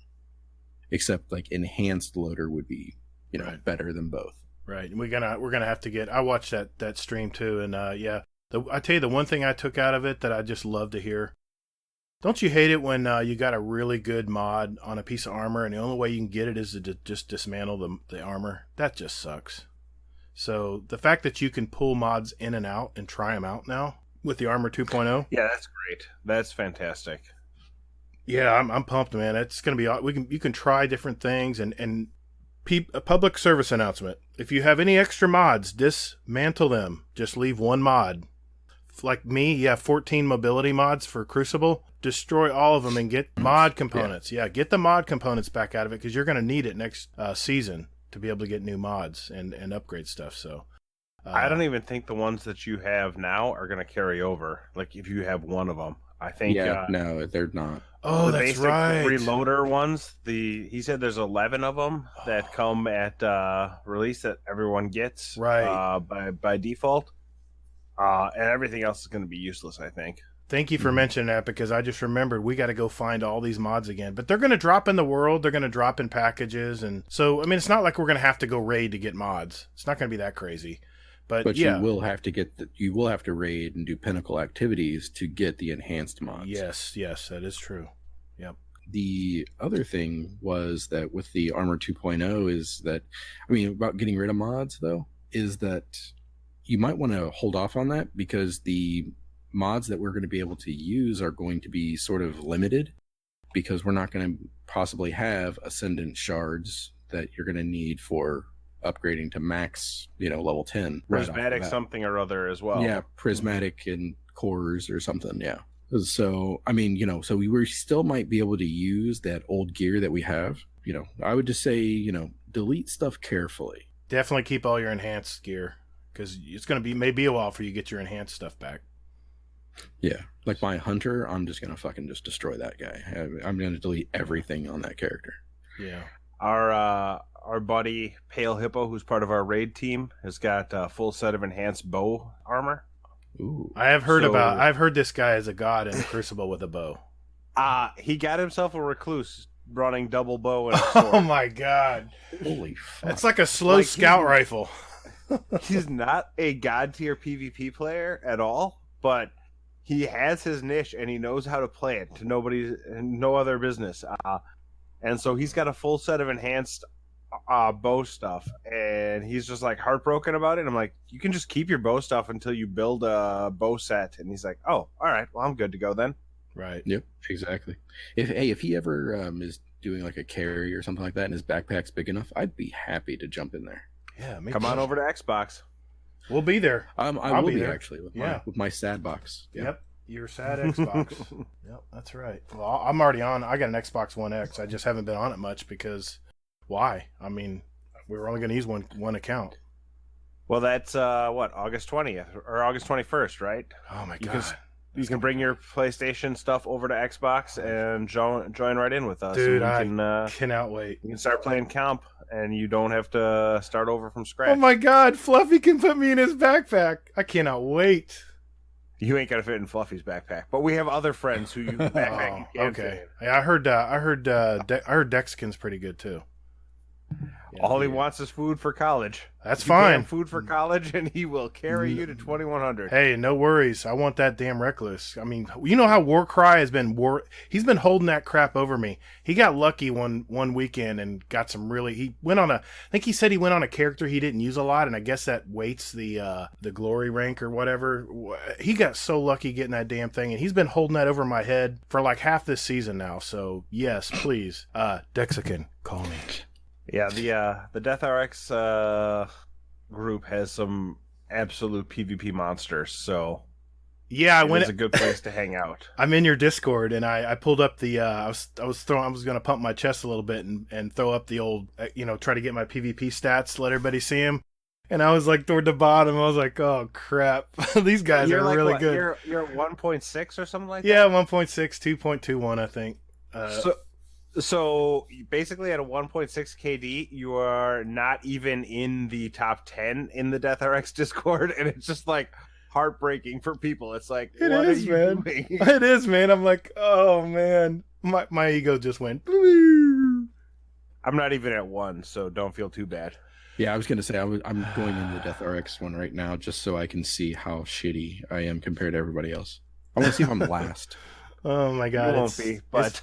except like enhanced loader would be, right, better than both. Right. We're gonna have to get. I watched that stream too, and yeah, I tell you the one thing I took out of it that I just love to hear. Don't you hate it when you got a really good mod on a piece of armor and the only way you can get it is to just dismantle the armor? That just sucks. So the fact that you can pull mods in and out and try them out now, with the Armor 2.0. Yeah, that's great. That's fantastic. Yeah, I'm pumped, man. It's gonna be you can try different things and a public service announcement. If you have any extra mods, dismantle them. Just leave one mod. Like me, you have 14 mobility mods for Crucible. Destroy all of them and get mod components. Yeah, get the mod components back out of it because you're going to need it next season to be able to get new mods and upgrade stuff. So I don't even think the ones that you have now are going to carry over. Like if you have one of them, I think. No, they're not. Oh, the that's basic right. Reloader ones. He said there's 11 of them that come at release that everyone gets right by default. And everything else is going to be useless, I think. Thank you for mentioning that because I just remembered we got to go find all these mods again. But they're going to drop in the world. They're going to drop in packages. And so, I mean, it's not like we're going to have to go raid to get mods. It's not going to be that crazy. But yeah. You will have to raid and do pinnacle activities to get the enhanced mods. Yes, that is true. Yep. The other thing was that with the Armor 2.0 is that, I mean, about getting rid of mods, though, is that you might want to hold off on that because the mods that we're going to be able to use are going to be sort of limited because we're not going to possibly have Ascendant shards that you're going to need for upgrading to max, level 10. Prismatic something or other as well. Yeah, prismatic and cores or something, yeah. So, I mean, so we still might be able to use that old gear that we have. I would just say, delete stuff carefully. Definitely keep all your enhanced gear because it's going to be maybe a while for you to get your enhanced stuff back. Yeah, like my hunter, I'm just going to fucking just destroy that guy. I'm going to delete everything on that character. Yeah. Our buddy Pale Hippo, who's part of our raid team, has got a full set of enhanced bow armor. Ooh. I've heard this guy is a god in Crucible with a bow. He got himself a recluse running double bow and a sword. Oh my god. Holy fuck. It's like a slow scout rifle. He's not a god tier PvP player at all, but he has his niche and he knows how to play it to no other business. And so he's got a full set of enhanced bow stuff, and he's just like heartbroken about it. I'm like, you can just keep your bow stuff until you build a bow set. And he's like, oh, all right, well, I'm good to go then. Right. Yep, exactly. If he ever is doing like a carry or something like that and his backpack's big enough, I'd be happy to jump in there. Yeah, come on over to Xbox. We'll be there. I will be there actually with my sad box. Yeah. Yep. Your sad Xbox. Yep, that's right. Well, I'm already on. I got an Xbox One X. I just haven't been on it much because why? I mean, we were only going to use one account. Well, that's August 20th or August 21st, right? Oh my god. You can bring your PlayStation stuff over to Xbox and join right in with us. Dude, I cannot wait. You can start playing comp, and you don't have to start over from scratch. Oh my god, Fluffy can put me in his backpack. I cannot wait. You ain't gonna fit in Fluffy's backpack, but we have other friends who you backpack. Okay, I heard Dexican's pretty good too. Yeah, all he wants is food for college. That's fine. Food for college, and he will carry you to 2100. Hey, no worries. I want that damn Recluse. I mean, you know how Warcry has been he's been holding that crap over me. He got lucky one weekend and got some really. He went on I think he said he went on a character he didn't use a lot, and I guess that weights the glory rank or whatever. He got so lucky getting that damn thing, and he's been holding that over my head for like half this season now. So yes, please, Dexican, call me. Yeah, the Death RX group has some absolute PvP monsters, so yeah, it's a good place to hang out. I'm in your Discord, and I pulled up the I was going to pump my chest a little bit and throw up the old try to get my PvP stats, let everybody see them. And I was like toward the bottom. I was like, oh crap, these guys are like, really good. You're at 1.6 or something like that. Yeah, 1.6, 2.21, I think. So basically at a 1.6 KD, you are not even in the top 10 in the Death RX Discord, and it's just like heartbreaking for people. It's like, what are you doing? It is, man. I'm like, oh man, my ego just went. I'm not even at 1, so don't feel too bad. Yeah, I was gonna say I'm going into the Death RX one right now just so I can see how shitty I am compared to everybody else. I want to see if I'm last. Oh my god, it won't be, but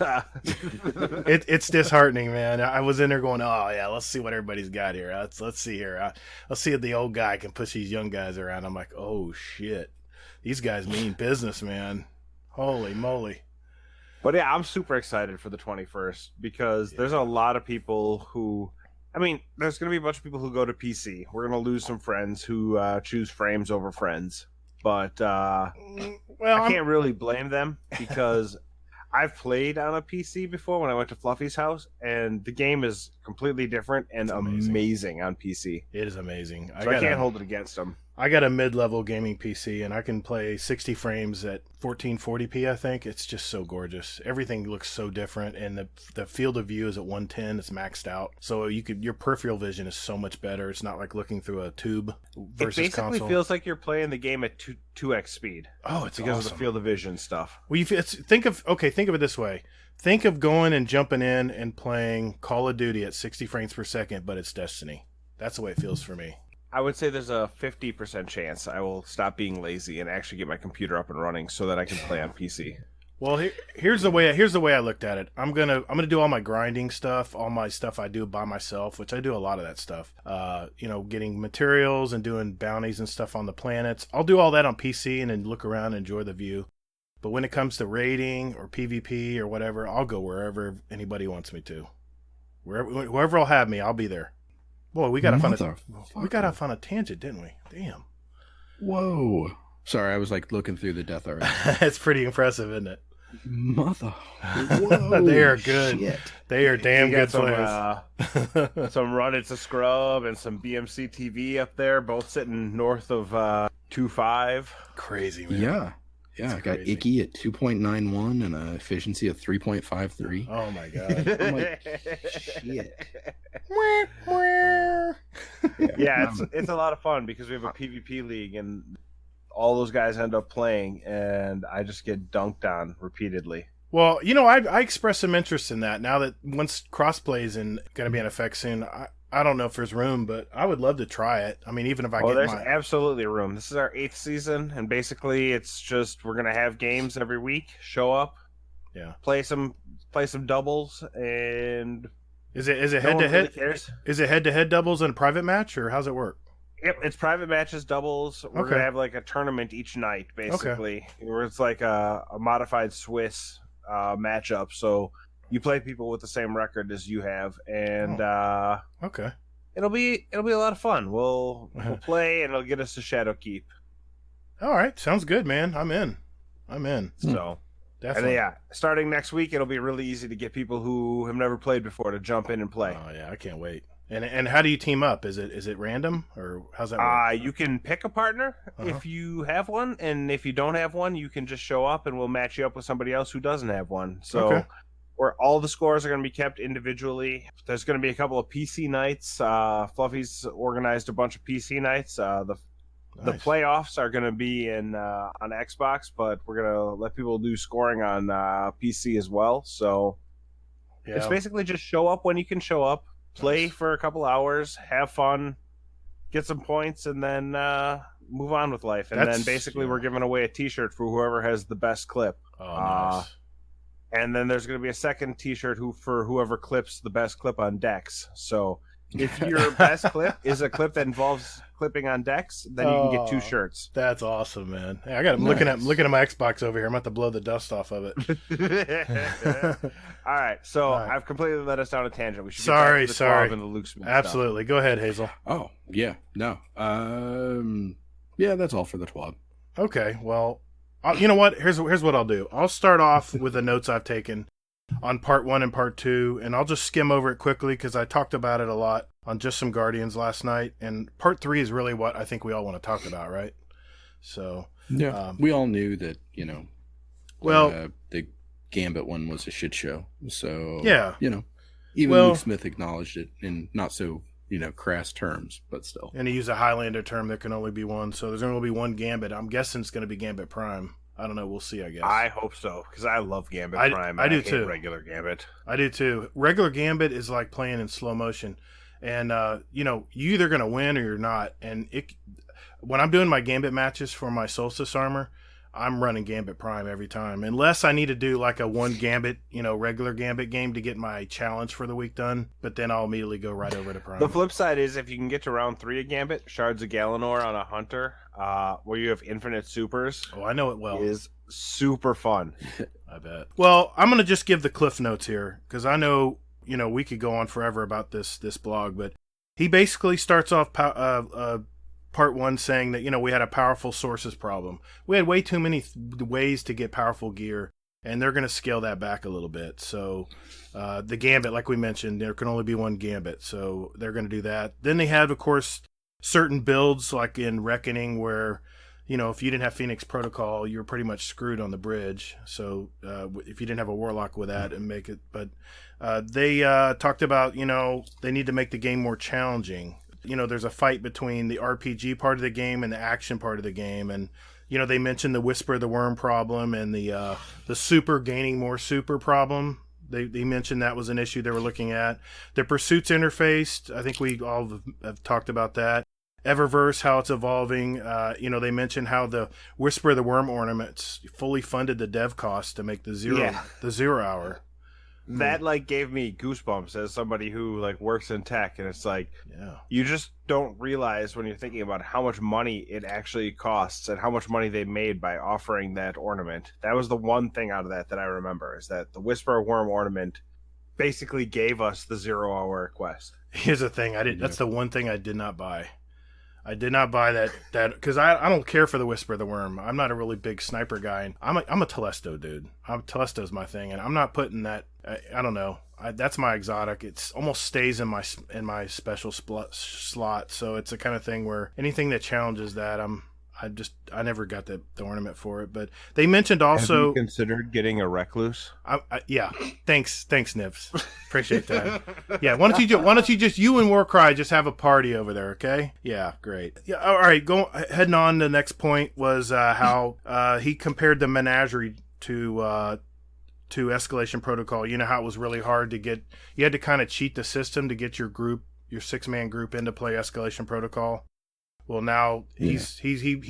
it's disheartening, man. I was in there going, oh yeah, let's see what everybody's got here. Let's see here. Let's see if the old guy can push these young guys around. I'm like, oh shit, These guys mean business, man. Holy moly. But yeah, I'm super excited for the 21st because there's a lot of people who, I mean, there's going to be a bunch of people who go to PC. We're going to lose some friends who choose frames over friends. But I can't really blame them because I've played on a PC before when I went to Fluffy's house, and the game is completely different and amazing on PC. It is amazing. So I can't hold it against them. I got a mid-level gaming PC, and I can play 60 frames at 1440p, I think. It's just so gorgeous. Everything looks so different, and the field of view is at 110. It's maxed out. So your peripheral vision is so much better. It's not like looking through a tube versus It basically console. feels like you're playing the game at 2x speed. Oh, it's because awesome. of the field of vision stuff. Well, think of it this way. Think of going and jumping in and playing Call of Duty at 60 frames per second, but it's Destiny. That's the way it feels for me. I would say there's a 50% chance I will stop being lazy and actually get my computer up and running so that I can play on PC. Well, here's the way I looked at it. I'm gonna do all my grinding stuff, all my stuff I do by myself, which I do a lot of that stuff. Getting materials and doing bounties and stuff on the planets. I'll do all that on PC and then look around and enjoy the view. But when it comes to raiding or PvP or whatever, I'll go wherever anybody wants me to. Whoever will have me, I'll be there. Boy, we got off on a tangent, didn't we? Damn. Whoa. Sorry, I was like looking through the death already. It's pretty impressive, isn't it? Mother. Whoa, they are good. Shit. They are damn good players. Some Run It's a Scrub and some BMC TV up there, both sitting north of 2.5. Crazy, man. Yeah. Yeah, I got crazy. Icky at 2.91 and an efficiency of 3.53. Oh my god. I'm like, shit. Yeah, it's a lot of fun because we have a PvP league and all those guys end up playing and I just get dunked on repeatedly. Well, I expressed some interest in that now that once crossplay is going to be in effect soon. I don't know if there's room, but I would love to try it. I mean, even if there's absolutely room. This is our 8th season, and basically it's just we're gonna have games every week. Show up, play some doubles, and is it head to head? Is it head to head doubles in a private match, or how's it work? Yep, it's private matches, doubles. We're gonna have like a tournament each night, basically, where it's like a modified Swiss matchup. So you play people with the same record as you have, and it'll be a lot of fun. We'll play, and it'll get us to Shadowkeep. All right, sounds good, man. I'm in. So definitely, and starting next week, it'll be really easy to get people who have never played before to jump in and play. Oh yeah, I can't wait. And how do you team up? Is it random or how's that work? You can pick a partner if you have one, and if you don't have one, you can just show up and we'll match you up with somebody else who doesn't have one. So where all the scores are going to be kept individually. There's going to be a couple of PC nights. Fluffy's organized a bunch of PC nights. The playoffs are going to be on Xbox, but we're going to let people do scoring on PC as well. So it's basically just show up when you can show up. Play for a couple hours, have fun, get some points, and then move on with life. And then basically we're giving away a T-shirt for whoever has the best clip. Oh, nice. And then there's going to be a second T-shirt for whoever clips the best clip on Dex. So if your best clip is a clip that involves clipping on Dex, then you can get 2 shirts. That's awesome, man. Hey, I got looking at my Xbox over here. I'm about to blow the dust off of it. All right, so I've completely let us down a tangent. We should sorry. And the Luke Smith Absolutely. stuff. Go ahead, Hazel. Oh, yeah. No. Yeah, that's all for the TWAB. Okay, well, you know what? Here's what I'll do. I'll start off with the notes I've taken on part 1 and part 2, and I'll just skim over it quickly because I talked about it a lot on Just Some Guardians last night, and part 3 is really what I think we all want to talk about, right? So yeah, we all knew that the Gambit one was a shit show. So even Luke Smith acknowledged it in not so crass terms, but still. And he used a Highlander term. There can only be one, so there's only going to be one Gambit. I'm guessing it's going to be Gambit Prime. I don't know. We'll see, I guess. I hope so, because I love Gambit Prime. I do too. Regular Gambit. I do too. Regular Gambit is like playing in slow motion. And, you're either going to win or you're not. And when I'm doing my Gambit matches for my Solstice armor, I'm running Gambit Prime every time, unless I need to do like a one Gambit, regular Gambit game to get my challenge for the week done. But then I'll immediately go right over to Prime. The flip side is if you can get to round 3 of Gambit, Shards of Galanor on a Hunter, where you have infinite supers. Oh, I know it well. Is super fun. I bet. Well, I'm going to just give the cliff notes here because I know, we could go on forever about this blog, but he basically starts off part 1 saying that, we had a powerful sources problem. We had way too many ways to get powerful gear, and they're going to scale that back a little bit. So the Gambit, like we mentioned, there can only be one Gambit, so they're going to do that. Then they have, of course, certain builds like in Reckoning where, if you didn't have Phoenix Protocol, you were pretty much screwed on the bridge. So if you didn't have a Warlock with that and make it, but they talked about, they need to make the game more challenging. There's a fight between the RPG part of the game and the action part of the game. And, they mentioned the Whisper of the Worm problem and the super gaining more super problem. They mentioned that was an issue they were looking at. The Pursuits interface, I think we all have talked about that. Eververse, how it's evolving. They mentioned how the Whisper of the Worm ornaments fully funded the dev cost to make the zero hour. That gave me goosebumps as somebody who works in tech, and it's yeah, you just don't realize when you're thinking about how much money it actually costs and how much money they made by offering that ornament. That was the one thing out of that I remember, is that the Whisper of Worm ornament basically gave us the 0 hour quest. Here's the thing, that's the one thing I did not buy. I did not buy that because I don't care for the Whisper of the Worm. I'm not a really big sniper guy. And I'm a Telesto dude. Telesto's my thing, and I'm not putting that. I don't know. That's my exotic. It's almost stays in my special slot. So it's the kind of thing where anything that challenges that, I never got the ornament for it. But they mentioned also. Have you considered getting a Recluse? Yeah. Thanks, Nips. Appreciate that. Yeah. Why don't you just you and Warcry just have a party over there, okay? Yeah. Great. Yeah. All right. Heading on. The next point was how he compared the Menagerie to Escalation Protocol. You know how it was really hard to get. You had to kind of cheat the system to get your 6-man group into play Escalation Protocol. Well, now he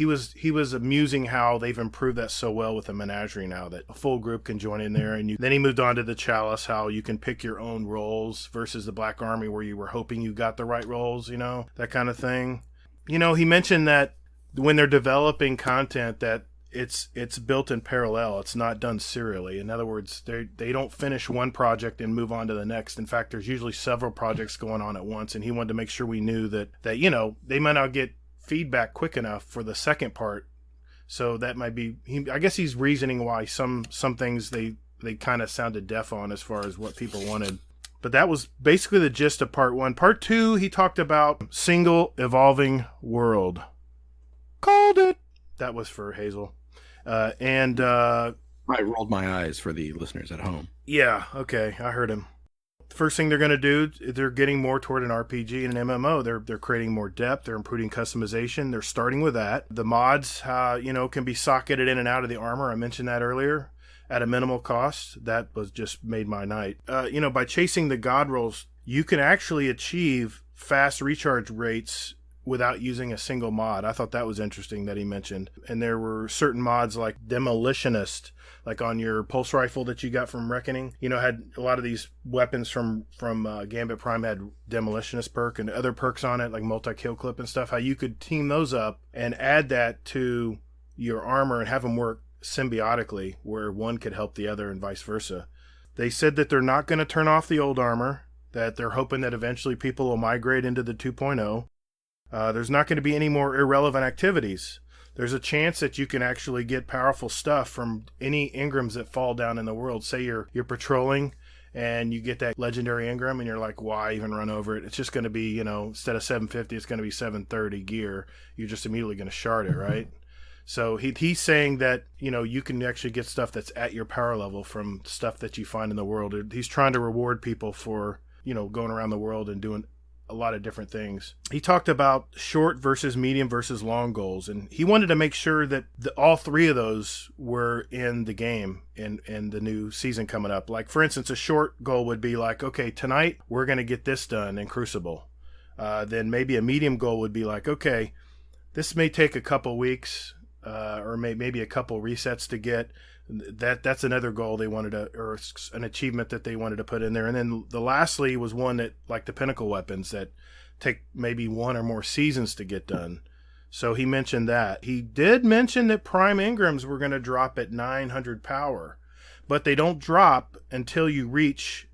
was amusing how they've improved that so well with the Menagerie now that a full group can join in there. And then he moved on to the Chalice, how you can pick your own roles versus the Black Army where you were hoping you got the right roles, that kind of thing. He mentioned that when they're developing content that it's built in parallel. It's not done serially. In other words, they don't finish one project and move on to the next. In fact, there's usually several projects going on at once. And he wanted to make sure we knew that they might not get feedback quick enough for the second part, so that might be I guess he's reasoning why some things they kind of sounded deaf on as far as what people wanted. But that was basically the gist of part 1. Part 2, he talked about single evolving world. Called it. That was for Hazel. I rolled my eyes for the listeners at home. Yeah, okay, I heard him. First thing they're going to do, they're getting more toward an RPG and an MMO. They're creating more depth. They're improving customization. They're starting with that. The mods, can be socketed in and out of the armor. I mentioned that earlier at a minimal cost. That was just made my night. By chasing the god rolls, you can actually achieve fast recharge rates without using a single mod. I thought that was interesting that he mentioned. And there were certain mods like Demolitionist, like on your pulse rifle that you got from Reckoning. Had a lot of these weapons from Gambit Prime had Demolitionist perk and other perks on it, like multi-kill clip and stuff, how you could team those up and add that to your armor and have them work symbiotically, where one could help the other and vice versa. They said that they're not going to turn off the old armor, that they're hoping that eventually people will migrate into the 2.0. There's not going to be any more irrelevant activities. There's a chance that you can actually get powerful stuff from any Ingrams that fall down in the world. Say you're patrolling and you get that legendary Ingram and you're like, why even run over it? It's just going to be, instead of 750, it's going to be 730 gear. You're just immediately going to shard it, right? So he's saying that, you can actually get stuff that's at your power level from stuff that you find in the world. He's trying to reward people for, going around the world and doing a lot of different things. He talked about short versus medium versus long goals, and he wanted to make sure that all three of those were in the game in the new season coming up. Like, for instance, a short goal would be like, okay, tonight we're going to get this done in Crucible. Then maybe a medium goal would be like, okay, this may take a couple weeks, or maybe a couple resets to get. That's another goal they wanted to, or an achievement that they wanted to put in there. And then the lastly was one that, like the pinnacle weapons, that take maybe one or more seasons to get done. So he mentioned that. He did mention that Prime Ingrams were going to drop at 900 power, but they don't drop until you reach.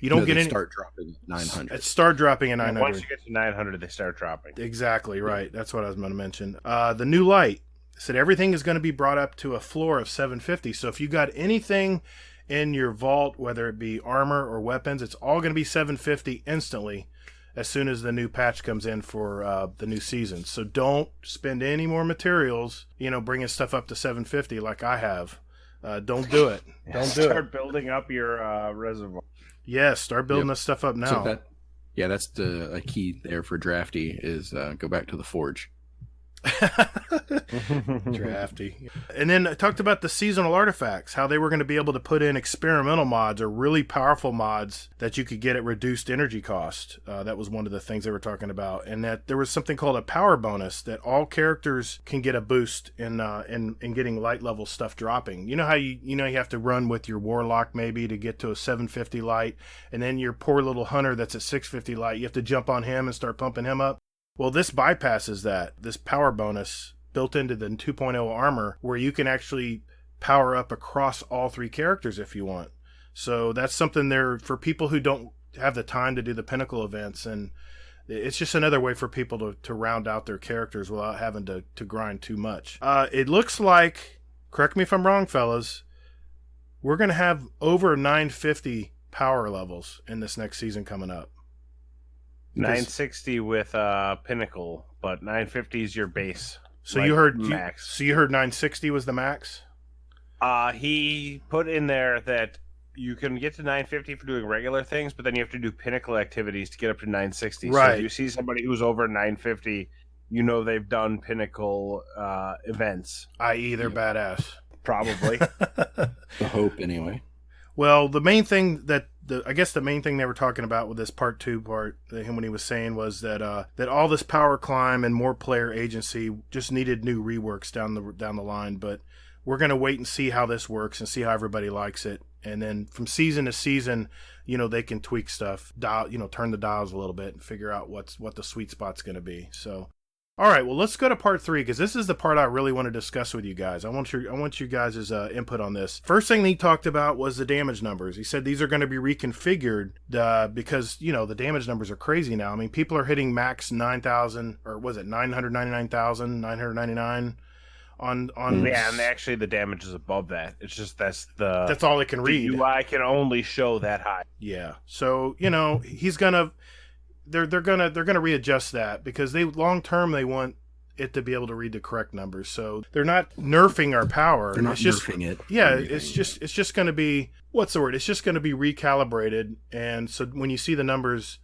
You don't get any. Start dropping at 900. Start dropping at 900. Once you get to 900, they start dropping. Exactly right. That's what I was going to mention. The new light said everything is going to be brought up to a floor of 750. So if you got anything in your vault, whether it be armor or weapons, it's all going to be 750 instantly as soon as the new patch comes in for the new season. So don't spend any more materials, bringing stuff up to 750 like I have. Don't do it. Don't do it. Start building up your reservoir. Yes, start building this stuff up now. So that's a key there for Drafty is go back to the forge. Drafty. And then I talked about the seasonal artifacts, how they were going to be able to put in experimental mods or really powerful mods that you could get at reduced energy cost. That was one of the things they were talking about. And that there was something called a power bonus that all characters can get a boost in getting light level stuff dropping. You know how you have to run with your warlock maybe to get to a 750 light, and then your poor little hunter that's at 650 light, you have to jump on him and start pumping him up. Well, this bypasses that. This power bonus built into the 2.0 armor, where you can actually power up across all three characters if you want. So that's something there for people who don't have the time to do the pinnacle events, and it's just another way for people to round out their characters without having to grind too much. It looks like, correct me if I'm wrong, fellas, we're going to have over 950 power levels in this next season coming up. 960 with pinnacle, but 950 is your base. So like you heard max. So you heard 960 was the max? He put in there that you can get to 950 for doing regular things, but then you have to do pinnacle activities to get up to 960. Right. So if you see somebody who's over 950, they've done pinnacle events. I.e. they're badass. Probably. The hope, anyway. Well, the main thing I guess the main thing they were talking about with this part 2 part, when he was saying was that all this power climb and more player agency just needed new reworks down the line. But we're going to wait and see how this works and see how everybody likes it. And then from season to season, they can tweak stuff, turn the dials a little bit and figure out what the sweet spot's going to be. So, all right, well, let's go to part 3, because this is the part I really want to discuss with you guys. I want you guys' input on this. First thing he talked about was the damage numbers. He said these are going to be reconfigured because, the damage numbers are crazy now. I mean, people are hitting max 9,000, or was it 999,999 on Yeah, and actually the damage is above that. It's just that's all it can read. The UI can only show that high. Yeah. So, he's going to... They're gonna readjust that, because long term they want it to be able to read the correct numbers. So they're not nerfing our power. They're not nerfing it. Yeah, it's just going to be, what's the word? It's just going to be recalibrated. And so when you see the numbers,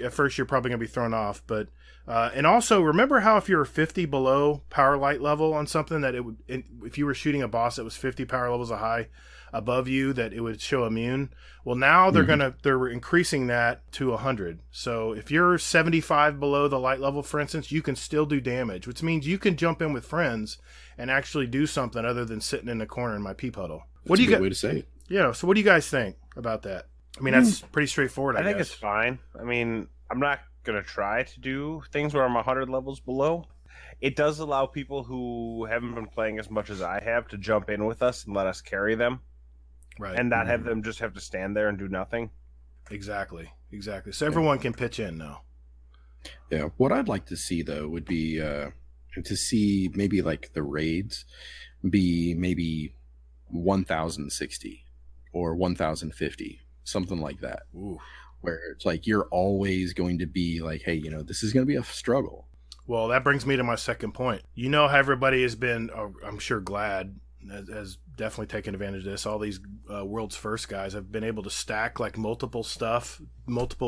at first you're probably going to be thrown off. But and also remember how if you're 50 below power light level on something, that if you were shooting a boss that was 50 power levels high above you, that it would show immune. Well, now they're increasing that to 100. So if you're 75 below the light level, for instance, you can still do damage, which means you can jump in with friends and actually do something other than sitting in the corner in my pee puddle. What do you way to say it? Yeah. So what do you guys think about that? I mean, that's pretty straightforward. I think guess it's fine. I mean, I'm not gonna try to do things where I'm 100 levels below. It does allow people who haven't been playing as much as I have to jump in with us and let us carry them. Right. And not have them just have to stand there and do nothing. Exactly. So everyone can pitch in now. Yeah. What I'd like to see, though, would be to see maybe like the raids be maybe 1,060 or 1,050, something like that. Ooh. Where it's like you're always going to be like, hey, this is going to be a struggle. Well, that brings me to my second point. How everybody has been, I'm sure, glad, has definitely taken advantage of this. All these world's first guys have been able to stack like multiple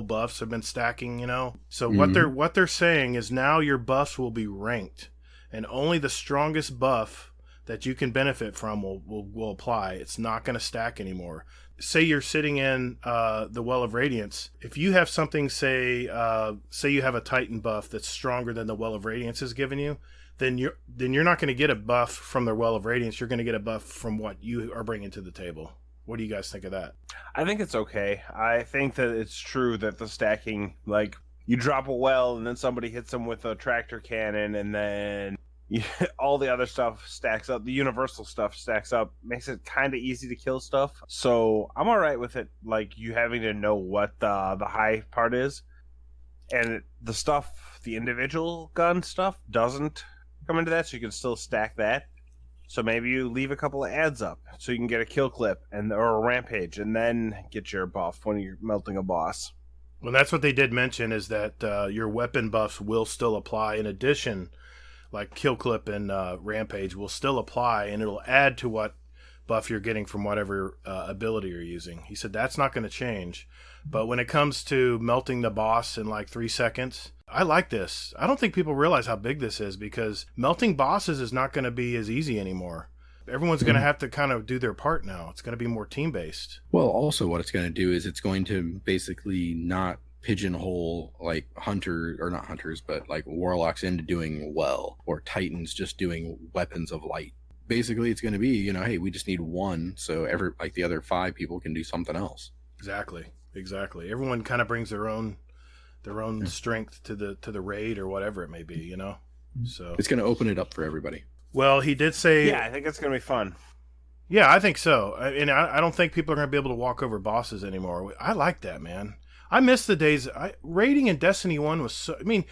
buffs have been stacking, So what they're saying is now your buffs will be ranked, and only the strongest buff that you can benefit from will apply. It's not going to stack anymore. Say you're sitting in the Well of Radiance. If you have something, say you have a Titan buff that's stronger than the Well of Radiance has given you, then you're not going to get a buff from their Well of Radiance. You're going to get a buff from what you are bringing to the table. What do you guys think of that? I think it's okay. I think that it's true that the stacking, like, you drop a well and then somebody hits them with a tractor cannon, and then all the other stuff stacks up. The universal stuff stacks up, makes it kind of easy to kill stuff. So I'm all right with it, like, you having to know what the high part is. And the stuff, the individual gun stuff, doesn't come into that, so you can still stack that. So maybe you leave a couple of ads up so you can get a kill clip or a rampage, and then get your buff when you're melting a boss. Well, that's what they did mention, is that your weapon buffs will still apply. In addition, like kill clip and rampage will still apply, and it'll add to what buff you're getting from whatever ability you're using. He said that's not going to change. But when it comes to melting the boss in like 3 seconds, I like this. I don't think people realize how big this is, because melting bosses is not going to be as easy anymore. Everyone's going to have to kind of do their part now. It's going to be more team-based. Well, also what it's going to do is it's going to basically not pigeonhole like not hunters, but like warlocks into doing well, or titans just doing weapons of light. Basically, it's going to be, hey, we just need one, so the other 5 people can do something else. Exactly. Everyone kind of brings their own strength to the raid or whatever it may be, So it's going to open it up for everybody. Well, he did say, yeah, I think it's going to be fun. Yeah, I think so. And I don't think people are going to be able to walk over bosses anymore. I like that, man. I miss the days. Raiding in Destiny 1 was so... I mean,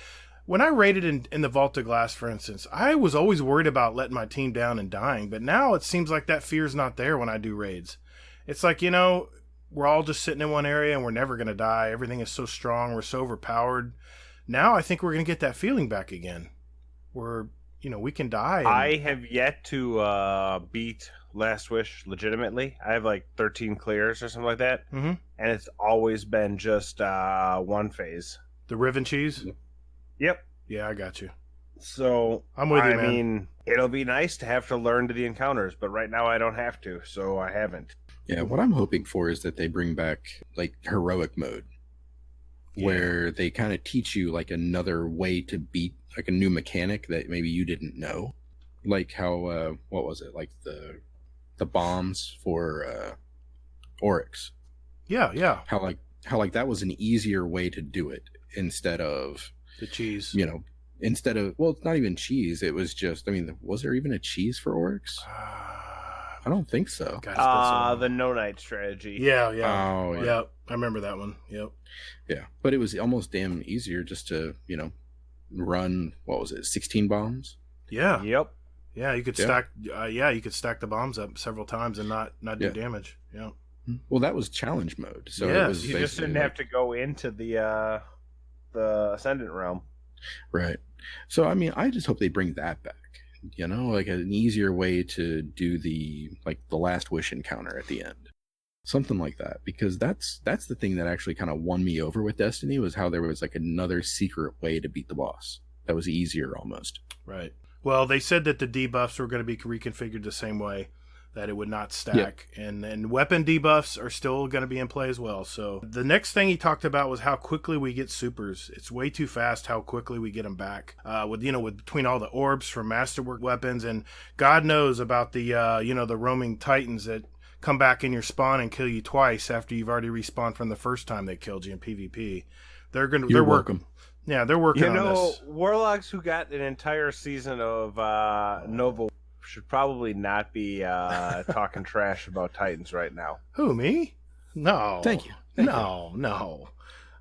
when I raided in the Vault of Glass, for instance, I was always worried about letting my team down and dying. But now it seems like that fear's not there when I do raids. It's like, we're all just sitting in one area and we're never going to die. Everything is so strong. We're so overpowered. Now I think we're going to get that feeling back again. Where, we can die. I have yet to beat Last Wish legitimately. I have like 13 clears or something like that. Mm-hmm. And it's always been just one phase. The Riven Cheese? Yep. Yeah, I got you. So, I'm with you, man. I mean, it'll be nice to have to learn to the encounters, but right now I don't have to, so I haven't. Yeah, what I'm hoping for is that they bring back like heroic mode, where they kind of teach you like another way to beat, like a new mechanic that maybe you didn't know, like how what was it, like the bombs for Oryx. Yeah. How that was an easier way to do it instead of the cheese. Well, it's not even cheese. It was just, was there even a cheese for Oryx? I don't think so. The no night strategy. Yeah. Oh, yeah. Yep. I remember that one. Yep. Yeah, but it was almost damn easier just to, run, 16 bombs? Yeah. Yep. Yeah, you could stack. You could stack the bombs up several times and not do damage. Yeah. Well, that was challenge mode, so yes, it was you just didn't have to go into the Ascendant realm. Right. So I just hope they bring that back. Like an easier way to do the Last Wish encounter at the end. Something like that, because that's the thing that actually kind of won me over with Destiny, was how there was like another secret way to beat the boss that was easier almost. Right. Well, they said that the debuffs were going to be reconfigured the same way, that it would not stack. Yep. And weapon debuffs are still going to be in play as well. So the next thing he talked about was how quickly we get supers. It's way too fast how quickly we get them back. With between all the orbs from masterwork weapons, and God knows about the the roaming titans that come back in your spawn and kill you twice after you've already respawned from the first time they killed you in PvP. They're welcome. Yeah, they're working on this. Warlocks who got an entire season of Nova should probably not be talking trash about Titans right now. Who, me? No. Thank you. No.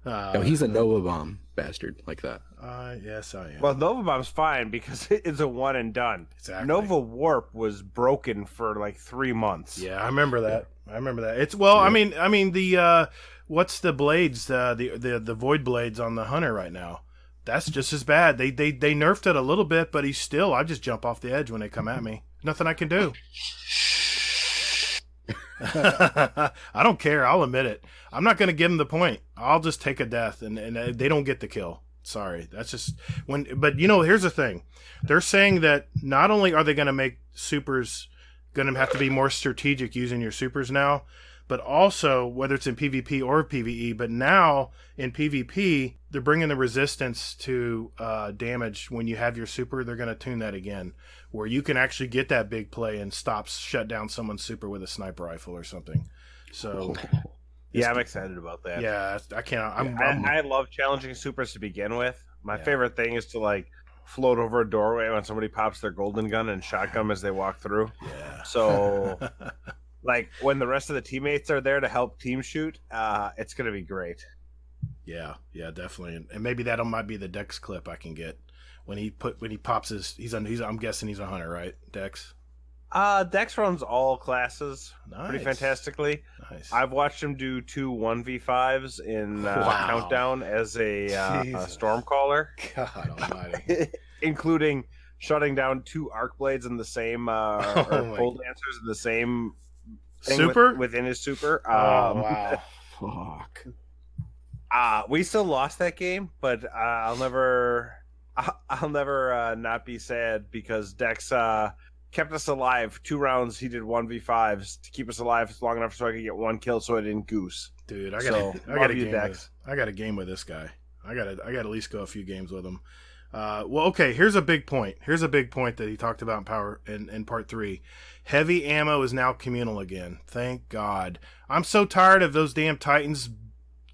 No, he's a Nova Bomb bastard like that. Yes, I am. Well, Nova Bomb's fine because it's a one and done. Exactly. Nova Warp was broken for like 3 months. Yeah, I remember that. It's yeah. I mean the what's the blades? The void blades on the hunter right now. That's just as bad. They nerfed it a little bit, but I just jump off the edge when they come at me. Nothing I can do. I don't care. I'll admit it. I'm not going to give them the point. I'll just take a death, and they don't get the kill. Sorry. That's just when. But here's the thing. They're saying that not only are they going to make supers going to have to be more strategic using your supers now. But also, whether it's in PvP or PvE, but now in PvP, they're bringing the resistance to damage when you have your super. They're going to tune that again, where you can actually get that big play and shut down someone's super with a sniper rifle or something. So, yeah, I'm excited about that. Yeah, I can't. I love challenging supers to begin with. My favorite thing is to like float over a doorway when somebody pops their golden gun and shotgun as they walk through. Yeah. So. Like, when the rest of the teammates are there to help team shoot, it's going to be great. Yeah, definitely. And maybe that might be the Dex clip I can get when he pops his I'm guessing he's a hunter, right? Dex? Dex runs all classes pretty fantastically. Nice. I've watched him do 2 1v5s in Countdown as a Stormcaller. God almighty. Including shutting down 2 arc blades in the same or Cold Lancers in the same super within his super. Wow. Fuck. We still lost that game, but I'll never not be sad because Dex kept us alive 2 rounds. He did 1v5s to keep us alive long enough so I could get 1 kill so I didn't goose. Dude, I got a game with this guy. I got at least go a few games with him. Well, okay, here's a big point. Here's a big point that he talked about in Power in part 3. Heavy ammo is now communal again. Thank God. I'm so tired of those damn Titans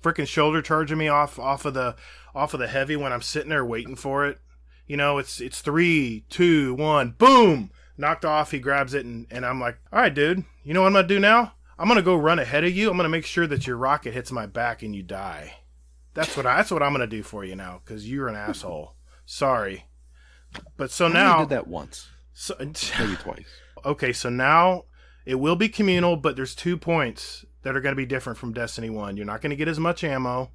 freaking shoulder charging me off of the heavy when I'm sitting there waiting for it. You know, it's 3, 2, 1, boom! Knocked off, he grabs it, and I'm like, all right, dude, you know what I'm going to do now? I'm going to go run ahead of you. I'm going to make sure that your rocket hits my back and you die. That's what I'm going to do for you now, because you're an asshole. Sorry. But so now... I did that once. Maybe twice. Okay, so now it will be communal, but there's 2 points that are going to be different from Destiny 1. You're not going to get as much ammo,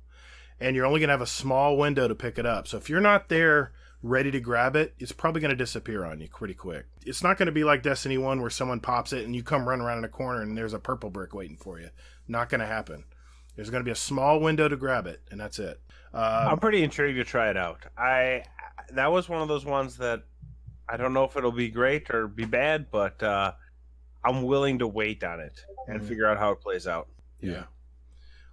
and you're only going to have a small window to pick it up. So if you're not there ready to grab it, it's probably going to disappear on you pretty quick. It's not going to be like Destiny 1 where someone pops it and you come running around in a corner and there's a purple brick waiting for you. Not going to happen. There's going to be a small window to grab it, and that's it. I'm pretty intrigued to try it out. That was one of those ones that I don't know if it'll be great or be bad, but I'm willing to wait on it and figure out how it plays out. Yeah.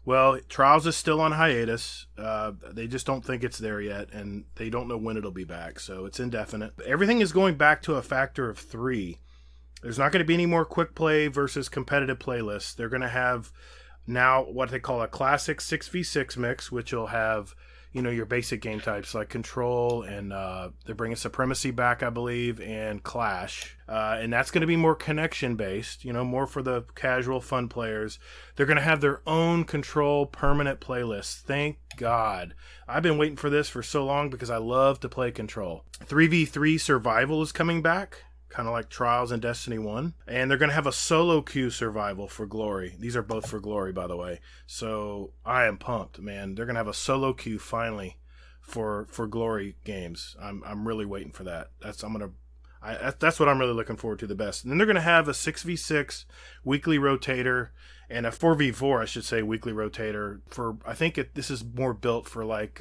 Well, Trials is still on hiatus. They just don't think it's there yet, and they don't know when it'll be back, so it's indefinite. Everything is going back to a factor of 3. There's not going to be any more quick play versus competitive playlists. They're going to have now what they call a classic 6v6 mix, which will have, you know, your basic game types like Control, and they're bringing Supremacy back, I believe, and Clash. And that's going to be more connection-based, you know, more for the casual fun players. They're going to have their own Control permanent playlist. Thank God. I've been waiting for this for so long because I love to play Control. 3v3 Survival is coming back, kind of like Trials and Destiny 1. And they're going to have a solo queue survival for Glory. These are both for Glory, by the way. So I am pumped, man. They're going to have a solo queue finally for Glory games. I'm really waiting for that. That's what I'm really looking forward to the best. And then they're going to have a 6v6 weekly rotator and a 4v4, I should say, weekly rotator for, I think this is more built for like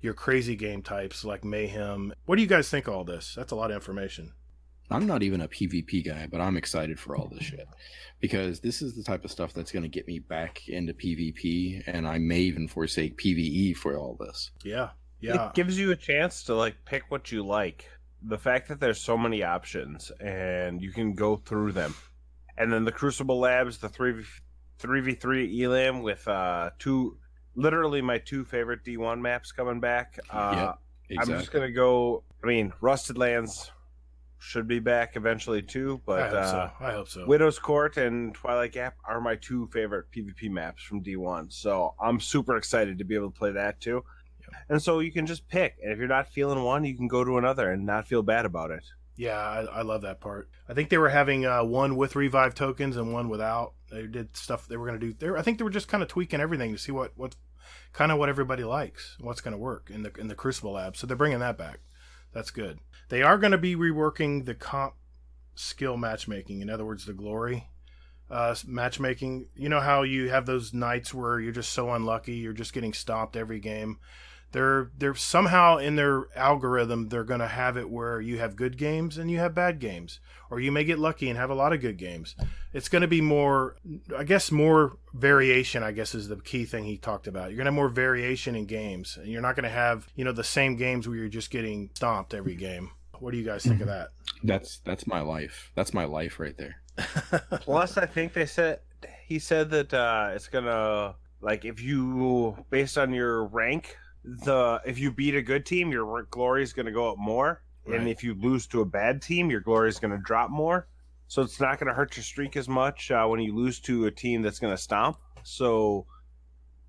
your crazy game types like Mayhem. What do you guys think of all this? That's a lot of information. I'm not even a PvP guy, but I'm excited for all this shit because this is the type of stuff that's going to get me back into PvP, and I may even forsake PvE for all this. Yeah. It gives you a chance to like pick what you like. The fact that there's so many options and you can go through them, and then the Crucible Labs, the 3v3 Elam with literally my 2 favorite D1 maps coming back. Yep, exactly. I'm just gonna go. I mean, Rusted Lands should be back eventually too, but I hope so. Widow's Court and Twilight Gap are my 2 favorite PvP maps from D1, so I'm super excited to be able to play that too. Yep. And so you can just pick, and if you're not feeling one, you can go to another and not feel bad about it. Yeah, I love that part. I think they were having one with revive tokens and one without. They did stuff they were going to do. I think they were just kind of tweaking everything to see what everybody likes, what's going to work in the Crucible Lab. So they're bringing that back. That's good. They are going to be reworking the comp skill matchmaking. In other words, the Glory matchmaking. You know how you have those nights where you're just so unlucky, you're just getting stomped every game. they're somehow in their algorithm, they're going to have it where you have good games and you have bad games, or you may get lucky and have a lot of good games. It's going to be more, I guess, more variation, I guess, is the key thing he talked about. You're going to have more variation in games, and you're not going to have, the same games where you're just getting stomped every game. What do you guys think of that? That's my life. That's my life right there. Plus, I think he said that it's gonna, like, if you, based on your rank, if you beat a good team, your glory is gonna go up more, Right. and if you lose to a bad team, your glory is gonna drop more. So it's not gonna hurt your streak as much when you lose to a team that's gonna stomp. So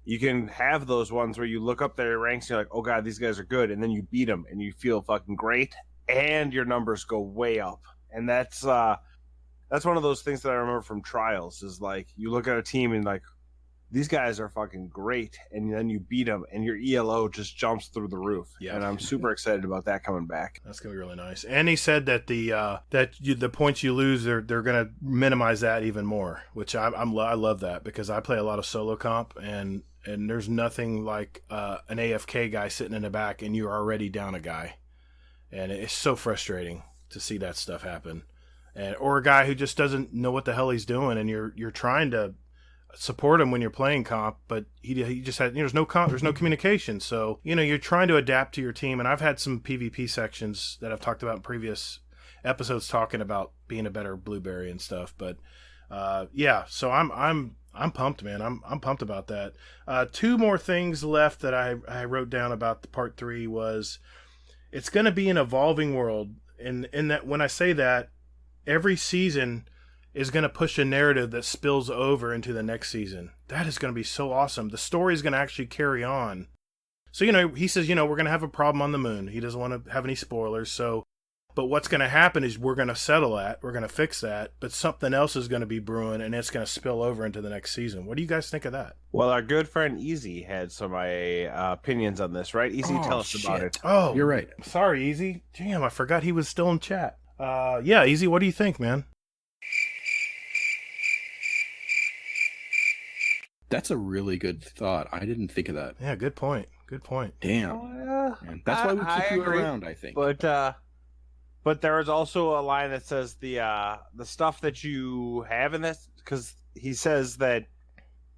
you can have those ones where you look up their ranks and you're like, oh god, these guys are good, and then you beat them and you feel fucking great, and your numbers go way up. And that's one of those things that I remember from Trials, is like, you look at a team and like, these guys are fucking great, and then you beat them and your ELO just jumps through the roof. Yeah. And I'm super excited about that coming back. That's gonna be really nice. And he said that the points you lose, they're gonna minimize that even more, which I love that, because I play a lot of solo comp, and there's nothing like an AFK guy sitting in the back and you're already down a guy, and it's so frustrating to see that stuff happen. Or a guy who just doesn't know what the hell he's doing, and you're trying to support him when you're playing comp, but he just had, there's no communication. So you're trying to adapt to your team. And I've had some PvP sections that I've talked about in previous episodes talking about being a better blueberry and stuff. But so I'm pumped, man. I'm pumped about that. Two more things left that I wrote down about the part 3 was, it's going to be an evolving world, in that when I say that, every season is going to push a narrative that spills over into the next season. That is going to be so awesome. The story is going to actually carry on. So, he says, we're going to have a problem on the moon. He doesn't want to have any spoilers. But what's going to happen is we're going to settle that. We're going to fix that. But something else is going to be brewing, and it's going to spill over into the next season. What do you guys think of that? Well, our good friend Easy had some opinions on this, right? Easy, tell us about it. Oh, You're right. Sorry, Easy. Damn, I forgot he was still in chat. Yeah, Easy, what do you think, man? That's a really good thought. I didn't think of that. Yeah, good point. Damn. Man, that's why we keep you agree. around, I think. But there is also a line that says the stuff that you have in this, because he says that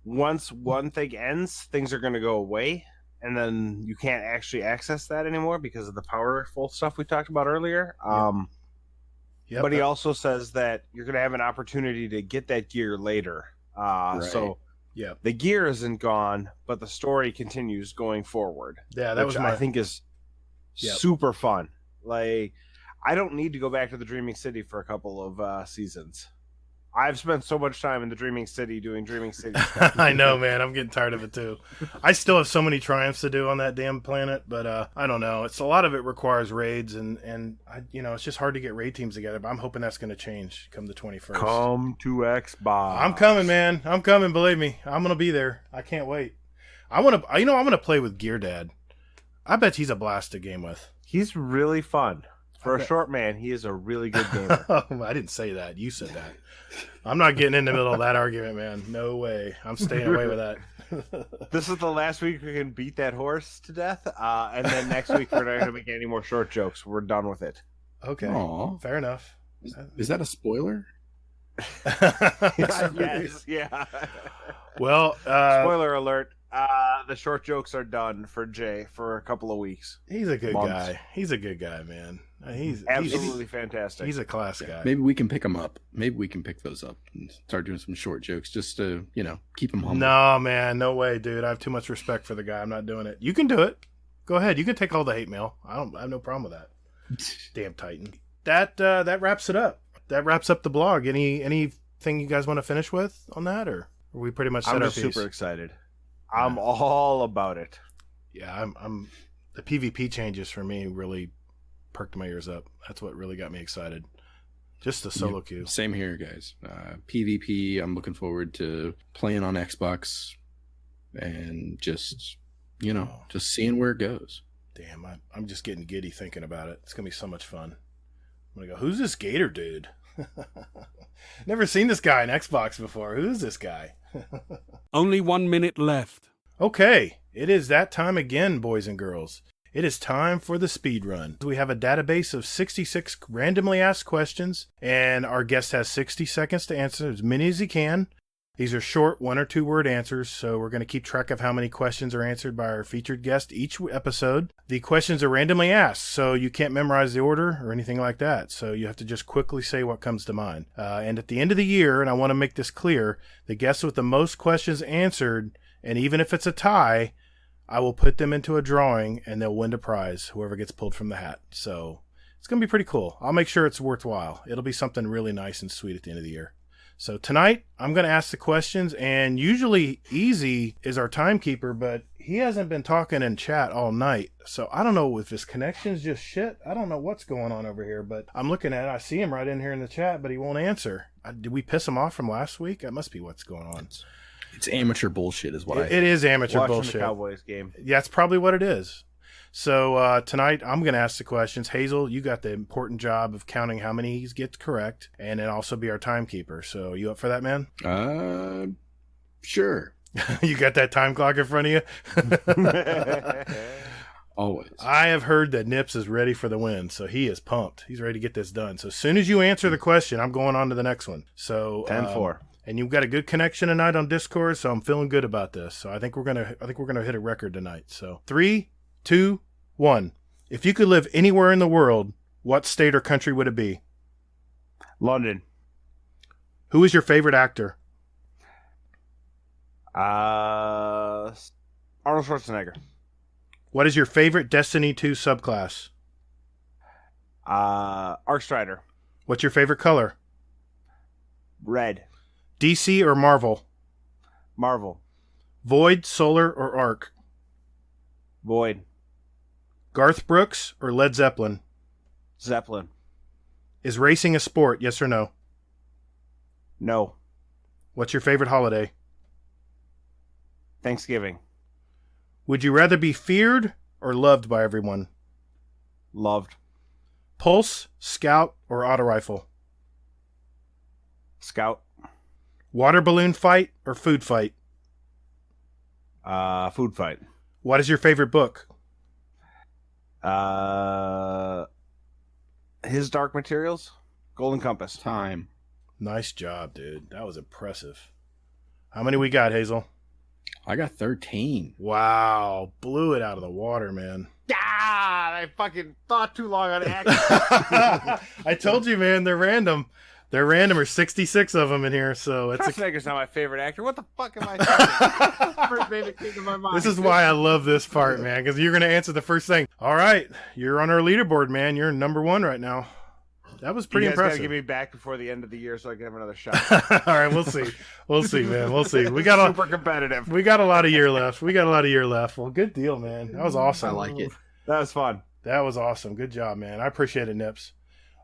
once one thing ends, things are going to go away, and then you can't actually access that anymore because of the powerful stuff we talked about earlier. Yep. But he also says that you're going to have an opportunity to get that gear later. Right. So Yeah, the gear isn't gone, but the story continues going forward. Yeah, that which was my... I think is Yep. super fun. Like, I don't need to go back to the Dreaming City for a couple of seasons. I've spent so much time in the Dreaming City doing Dreaming City stuff. I know, man. I'm getting tired of it too. I still have so many triumphs to do on that damn planet, but I don't know. It's a lot of it requires raids, and it's just hard to get raid teams together. But I'm hoping that's going to change come the 21st. Come to Xbox. I'm coming, man. I'm coming. Believe me, I'm going to be there. I can't wait. I want to. I'm going to play with Gear Dad. I bet he's a blast to game with. He's really fun. For a short man, he is a really good gamer. I didn't say that. You said that. I'm not getting in the middle of that argument, man. No way. I'm staying away with that. This is the last week we can beat that horse to death, and then next week we're not going to make any more short jokes. We're done with it. Okay. Aw. Fair enough. Is that a spoiler? Yes, yeah. Well, Spoiler alert. The short jokes are done for Jay for a couple of weeks. he's a good Months. guy. He's a good guy, man. He's Absolutely fantastic. He's a class guy. Maybe we can pick them up. Maybe we can pick those up and start doing some short jokes just to, keep them humble. No, man. No way, dude. I have too much respect for the guy. I'm not doing it. You can do it. Go ahead. You can take all the hate mail. I have no problem with that. Damn Titan. That wraps it up. That wraps up the blog. Anything you guys want to finish with on that, or are we pretty much set I'm our just piece? super excited. I'm all about it. Yeah, I'm the PvP changes for me really perked my ears up. That's what really got me excited. Just the solo queue. Same here, guys. PvP, I'm looking forward to playing on Xbox and just seeing where it goes. Damn, I'm just getting giddy thinking about it. It's going to be so much fun. I'm going to go, who's this Gator dude? Never seen this guy in Xbox before. Who's this guy? Only 1 minute left. Okay, It is that time again, boys and girls. It is time for the speed run. We have a database of 66 randomly asked questions, and our guest has 60 seconds to answer as many as he can. These are short 1 or 2 word answers, so we're going to keep track of how many questions are answered by our featured guest each episode. The questions are randomly asked, so you can't memorize the order or anything like that, so you have to just quickly say what comes to mind. And at the end of the year, and I want to make this clear, the guest with the most questions answered, and even if it's a tie, I will put them into a drawing and they'll win a prize, whoever gets pulled from the hat. So it's going to be pretty cool. I'll make sure it's worthwhile. It'll be something really nice and sweet at the end of the year. So tonight, I'm going to ask the questions, and usually Easy is our timekeeper, but he hasn't been talking in chat all night. So I don't know if his connection's just shit. I don't know what's going on over here, but I'm looking at it. I see him right in here in the chat, but he won't answer. Did we piss him off from last week? That must be what's going on. It's amateur bullshit is what It is amateur Watching bullshit. the Cowboys game. Yeah, that's probably what it is. So tonight, I'm going to ask the questions. Hazel, you got the important job of counting how many he gets correct, and then also be our timekeeper. So you up for that, man? Sure. You got that time clock in front of you? Always. I have heard that Nips is ready for the win, so he is pumped. He's ready to get this done. So as soon as you answer the question, I'm going on to the next one. So 10-4. And you've got a good connection tonight on Discord, so I'm feeling good about this. So I think we're gonna hit a record tonight. So 3, 2, 1. If you could live anywhere in the world, what state or country would it be? London. Who is your favorite actor? Arnold Schwarzenegger. What is your favorite Destiny 2 subclass? Arc Strider. What's your favorite color? Red. DC or Marvel? Marvel. Void, Solar, or Arc? Void. Garth Brooks or Led Zeppelin? Zeppelin. Is racing a sport, yes or no? No. What's your favorite holiday? Thanksgiving. Would you rather be feared or loved by everyone? Loved. Pulse, Scout, or Auto Rifle? Scout. Water balloon fight or food fight? Food fight. What is your favorite book? His Dark Materials. Golden Compass. Time. Nice job, dude. That was impressive. How many we got, Hazel? I got 13. Wow. Blew it out of the water, man. I fucking thought too long on action. I told you, man, they're random. They're random. There's 66 of them in here, so it's Schwarzenegger's not my favorite actor. What the fuck am I talking? First name that came to my mind. This is why I love this part, man, because you're going to answer the first thing. All right, you're on our leaderboard, man. You're number 1 right now. That was pretty you guys impressive. Gotta get me back before the end of the year so I can have another shot. All right, we'll see. We'll see, man. We'll see. We got super competitive. We got a lot of year left. Well, good deal, man. That was awesome. I like it. That was fun. That was awesome. Good job, man. I appreciate it, Nips.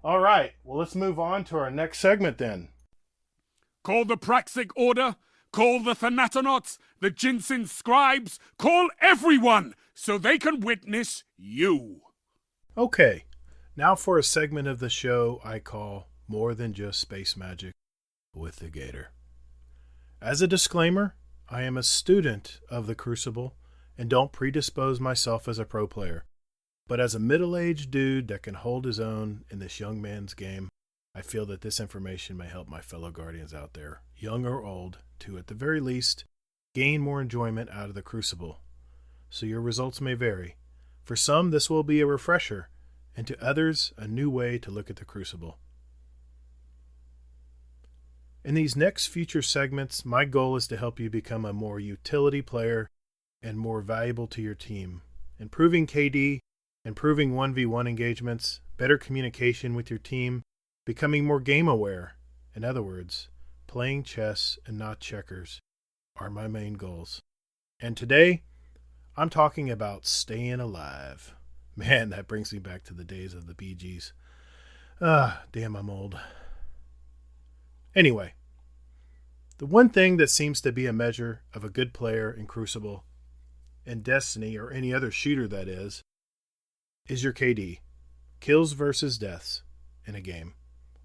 All right, well, let's move on to our next segment then. Call the Praxic Order, call the Thanatonauts, the Jinsen Scribes, call everyone so they can witness you. Okay, now for a segment of the show I call More Than Just Space Magic with the Gator. As a disclaimer, I am a student of the Crucible and don't predispose myself as a pro player. But as a middle-aged dude that can hold his own in this young man's game, I feel that this information may help my fellow Guardians out there, young or old, to, at the very least, gain more enjoyment out of the Crucible. So your results may vary. For some, this will be a refresher, and to others, a new way to look at the Crucible. In these next future segments, my goal is to help you become a more utility player and more valuable to your team, improving KD, improving 1v1 engagements, better communication with your team, becoming more game aware. In other words, playing chess and not checkers are my main goals. And today, I'm talking about staying alive. Man, that brings me back to the days of the Bee Gees. Damn, I'm old. Anyway, the one thing that seems to be a measure of a good player in Crucible, in Destiny, or any other shooter that is your KD. Kills versus deaths in a game.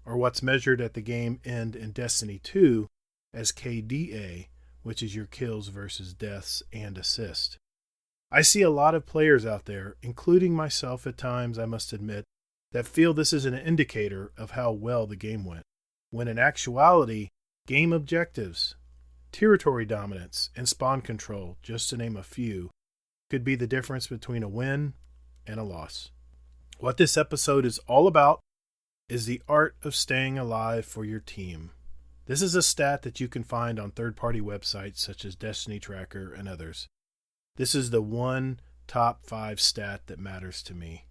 Or what's measured at the game end in Destiny 2 as KDA, which is your kills versus deaths and assist. I see a lot of players out there, including myself at times, I must admit, that feel this is an indicator of how well the game went, when in actuality, game objectives, territory dominance, and spawn control, just to name a few, could be the difference between a win and a loss. What this episode is all about is the art of staying alive for your team. This is a stat that you can find on third-party websites such as Destiny Tracker and others. This is the one top 5 stat that matters to me.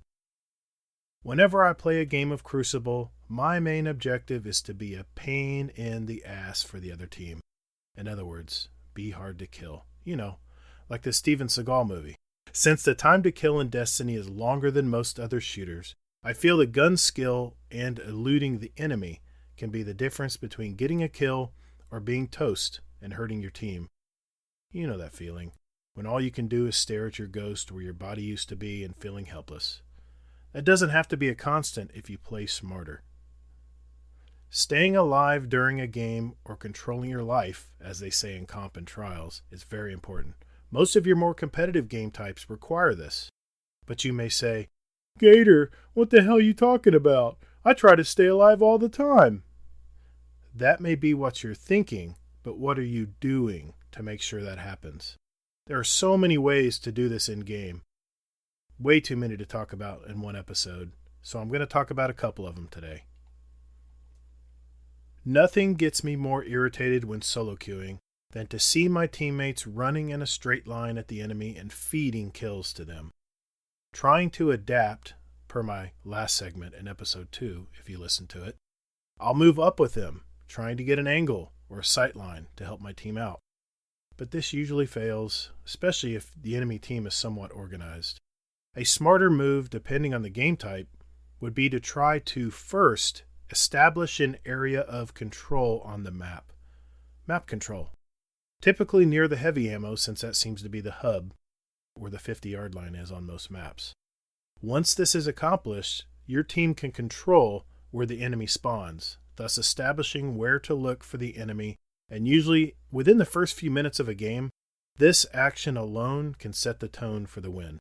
Whenever I play a game of Crucible, my main objective is to be a pain in the ass for the other team. In other words, be hard to kill. You know, like the Steven Seagal movie. Since the time to kill in Destiny is longer than most other shooters, I feel the gun skill and eluding the enemy can be the difference between getting a kill or being toast and hurting your team. You know that feeling, when all you can do is stare at your ghost where your body used to be and feeling helpless. That doesn't have to be a constant if you play smarter. Staying alive during a game or controlling your life, as they say in comp and trials, is very important. Most of your more competitive game types require this. But you may say, Gator, what the hell are you talking about? I try to stay alive all the time. That may be what you're thinking, but what are you doing to make sure that happens? There are so many ways to do this in game. Way too many to talk about in one episode, so I'm going to talk about a couple of them today. Nothing gets me more irritated when solo queuing than to see my teammates running in a straight line at the enemy and feeding kills to them. Trying to adapt, per my last segment in episode 2, if you listen to it, I'll move up with them, trying to get an angle or a sight line to help my team out. But this usually fails, especially if the enemy team is somewhat organized. A smarter move, depending on the game type, would be to try to first establish an area of control on the map. Map control. Typically near the heavy ammo, since that seems to be the hub, where the 50-yard line is on most maps. Once this is accomplished, your team can control where the enemy spawns, thus establishing where to look for the enemy, and usually within the first few minutes of a game, this action alone can set the tone for the win.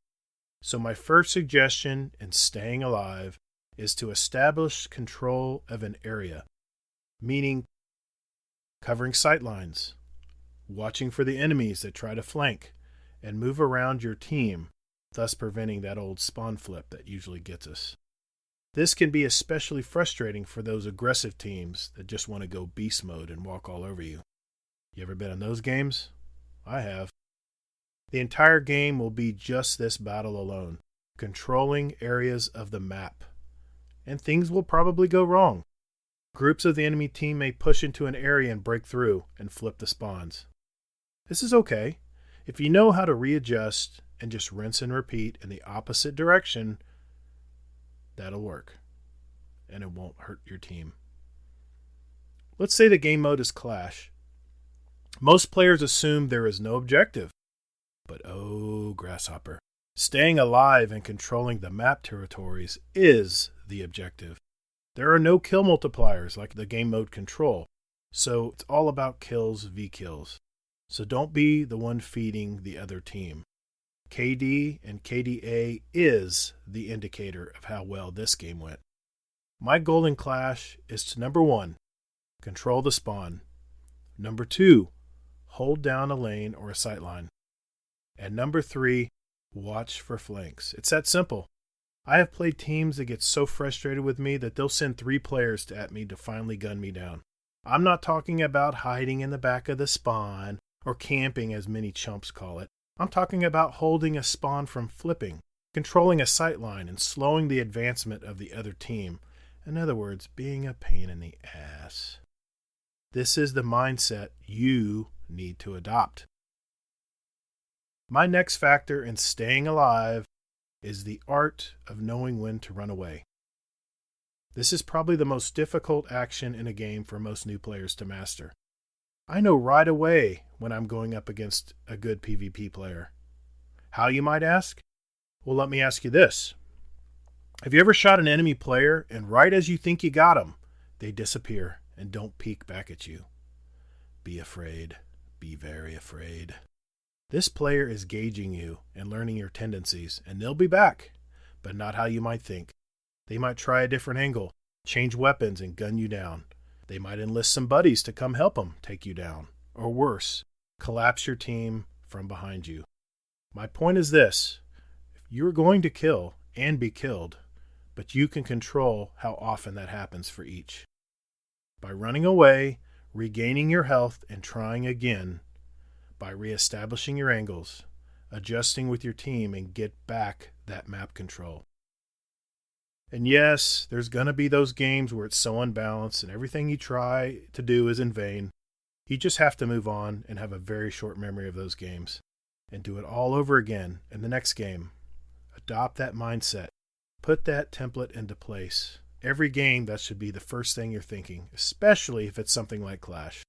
So my first suggestion in staying alive is to establish control of an area, meaning covering sight lines, watching for the enemies that try to flank, and move around your team, thus preventing that old spawn flip that usually gets us. This can be especially frustrating for those aggressive teams that just want to go beast mode and walk all over you. You ever been in those games? I have. The entire game will be just this battle alone, controlling areas of the map. And things will probably go wrong. Groups of the enemy team may push into an area and break through and flip the spawns. This is okay. If you know how to readjust and just rinse and repeat in the opposite direction, that'll work. And it won't hurt your team. Let's say the game mode is Clash. Most players assume there is no objective. But oh, Grasshopper. Staying alive and controlling the map territories is the objective. There are no kill multipliers like the game mode Control, so it's all about kills v kills. So don't be the one feeding the other team. KD and KDA is the indicator of how well this game went. My goal in Clash is to, number 1, control the spawn. Number 2, hold down a lane or a sight line. And number 3, watch for flanks. It's that simple. I have played teams that get so frustrated with me that they'll send 3 players at me to finally gun me down. I'm not talking about hiding in the back of the spawn or camping as many chumps call it. I'm talking about holding a spawn from flipping, controlling a sight line, and slowing the advancement of the other team. In other words, being a pain in the ass. This is the mindset you need to adopt. My next factor in staying alive is the art of knowing when to run away. This is probably the most difficult action in a game for most new players to master. I know right away when I'm going up against a good PvP player. How, you might ask? Well, let me ask you this. Have you ever shot an enemy player and right as you think you got them, they disappear and don't peek back at you? Be afraid. Be very afraid. This player is gauging you and learning your tendencies, and they'll be back, but not how you might think. They might try a different angle, change weapons, and gun you down. They might enlist some buddies to come help them take you down. Or worse, collapse your team from behind you. My point is this: if you're going to kill and be killed, but you can control how often that happens for each. By running away, regaining your health, and trying again, by reestablishing your angles, adjusting with your team, and get back that map control. And yes, there's going to be those games where it's so unbalanced and everything you try to do is in vain. You just have to move on and have a very short memory of those games and do it all over again in the next game. Adopt that mindset. Put that template into place. Every game, that should be the first thing you're thinking, especially if it's something like Clash.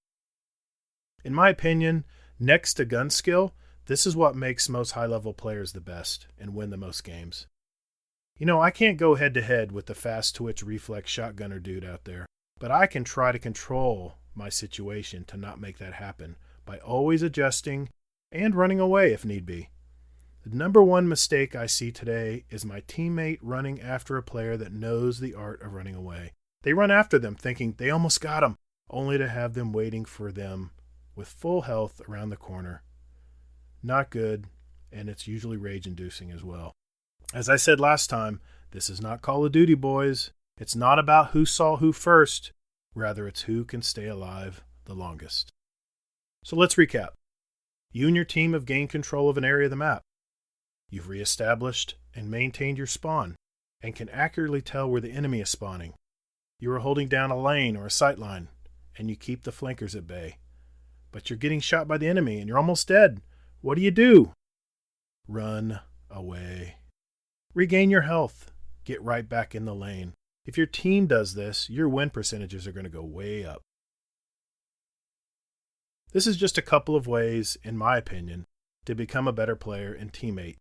In my opinion, next to gun skill, this is what makes most high-level players the best and win the most games. You know, I can't go head-to-head with the fast twitch reflex shotgunner dude out there, but I can try to control my situation to not make that happen by always adjusting and running away if need be. The number one mistake I see today is my teammate running after a player that knows the art of running away. They run after them thinking they almost got him, only to have them waiting for them with full health around the corner. Not good, and it's usually rage-inducing as well. As I said last time, this is not Call of Duty, boys. It's not about who saw who first. Rather, it's who can stay alive the longest. So let's recap. You and your team have gained control of an area of the map. You've reestablished and maintained your spawn, and can accurately tell where the enemy is spawning. You are holding down a lane or a sight line, and you keep the flankers at bay. But you're getting shot by the enemy, and you're almost dead. What do? Run away. Regain your health. Get right back in the lane. If your team does this, your win percentages are going to go way up. This is just a couple of ways, in my opinion, to become a better player and teammate.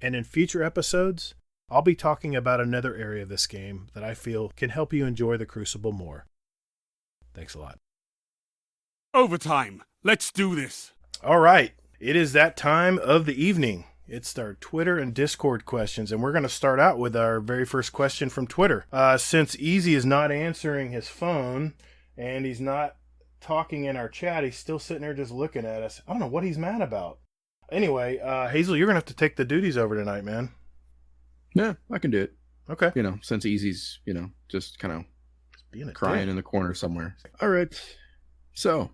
And in future episodes, I'll be talking about another area of this game that I feel can help you enjoy the Crucible more. Thanks a lot. Overtime. Let's do this. All right. It is that time of the evening. It's our Twitter and Discord questions, and we're going to start out with our very first question from Twitter. Since Easy is not answering his phone, and he's not talking in our chat, he's still sitting there just looking at us. I don't know what he's mad about. Anyway, Hazel, you're going to have to take the duties over tonight, man. Yeah, I can do it. Okay. Since Easy's, just kind of crying dick in the corner somewhere. All right. So,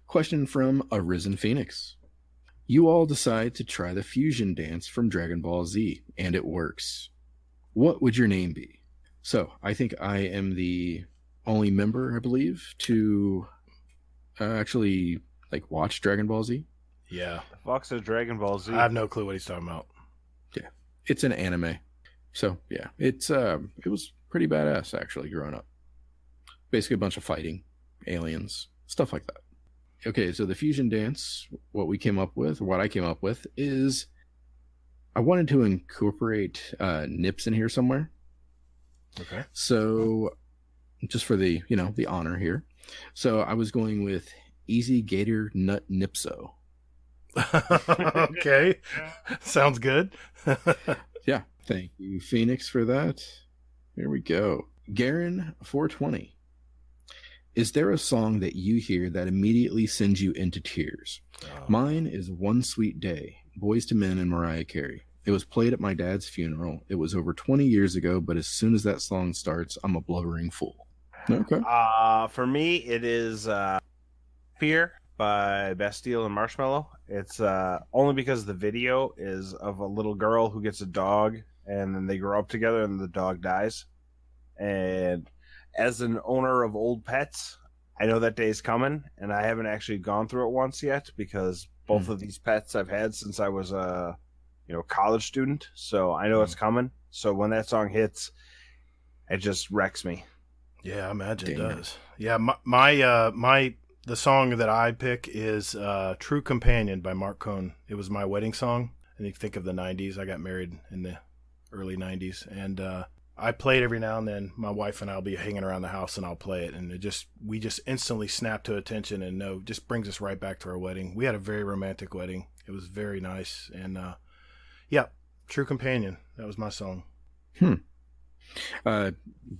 question from Arisen Phoenix. You all decide to try the fusion dance from Dragon Ball Z, and it works. What would your name be? So, I think I am the only member, I believe, to actually watch Dragon Ball Z. Yeah. The fuck's a Dragon Ball Z? I have no clue what he's talking about. Yeah. It's an anime. So, yeah. It was pretty badass, actually, growing up. Basically a bunch of fighting, aliens, stuff like that. Okay, so the fusion dance, what I came up with is I wanted to incorporate Nips in here somewhere. Okay. So, just for the, the honor here. So, I was going with Easy Gator Nut Nipso. Okay. Sounds good. Yeah. Thank you, Phoenix, for that. Here we go. Garen 420. Is there a song that you hear that immediately sends you into tears? Oh. Mine is One Sweet Day, Boys to Men and Mariah Carey. It was played at my dad's funeral. It was over 20 years ago, but as soon as that song starts, I'm a blubbering fool. Okay. For me, it is Fear by Bastille and Marshmallow. It's only because the video is of a little girl who gets a dog, and then they grow up together, and the dog dies. And as an owner of old pets, I know that day is coming, and I haven't actually gone through it once yet because both of these pets I've had since I was a college student, so I know it's coming. So when that song hits, it just wrecks me. Yeah, I imagine Damn. it does. Yeah, the song that I pick is True Companion by Mark Cohn. It was my wedding song. And you think of the 90s. I got married in the early 90s, and I play it every now and then. My wife and I'll be hanging around the house and I'll play it, and we just instantly snap to attention and just brings us right back to our wedding. We had a very romantic wedding. It was very nice, and yeah, True Companion. That was my song.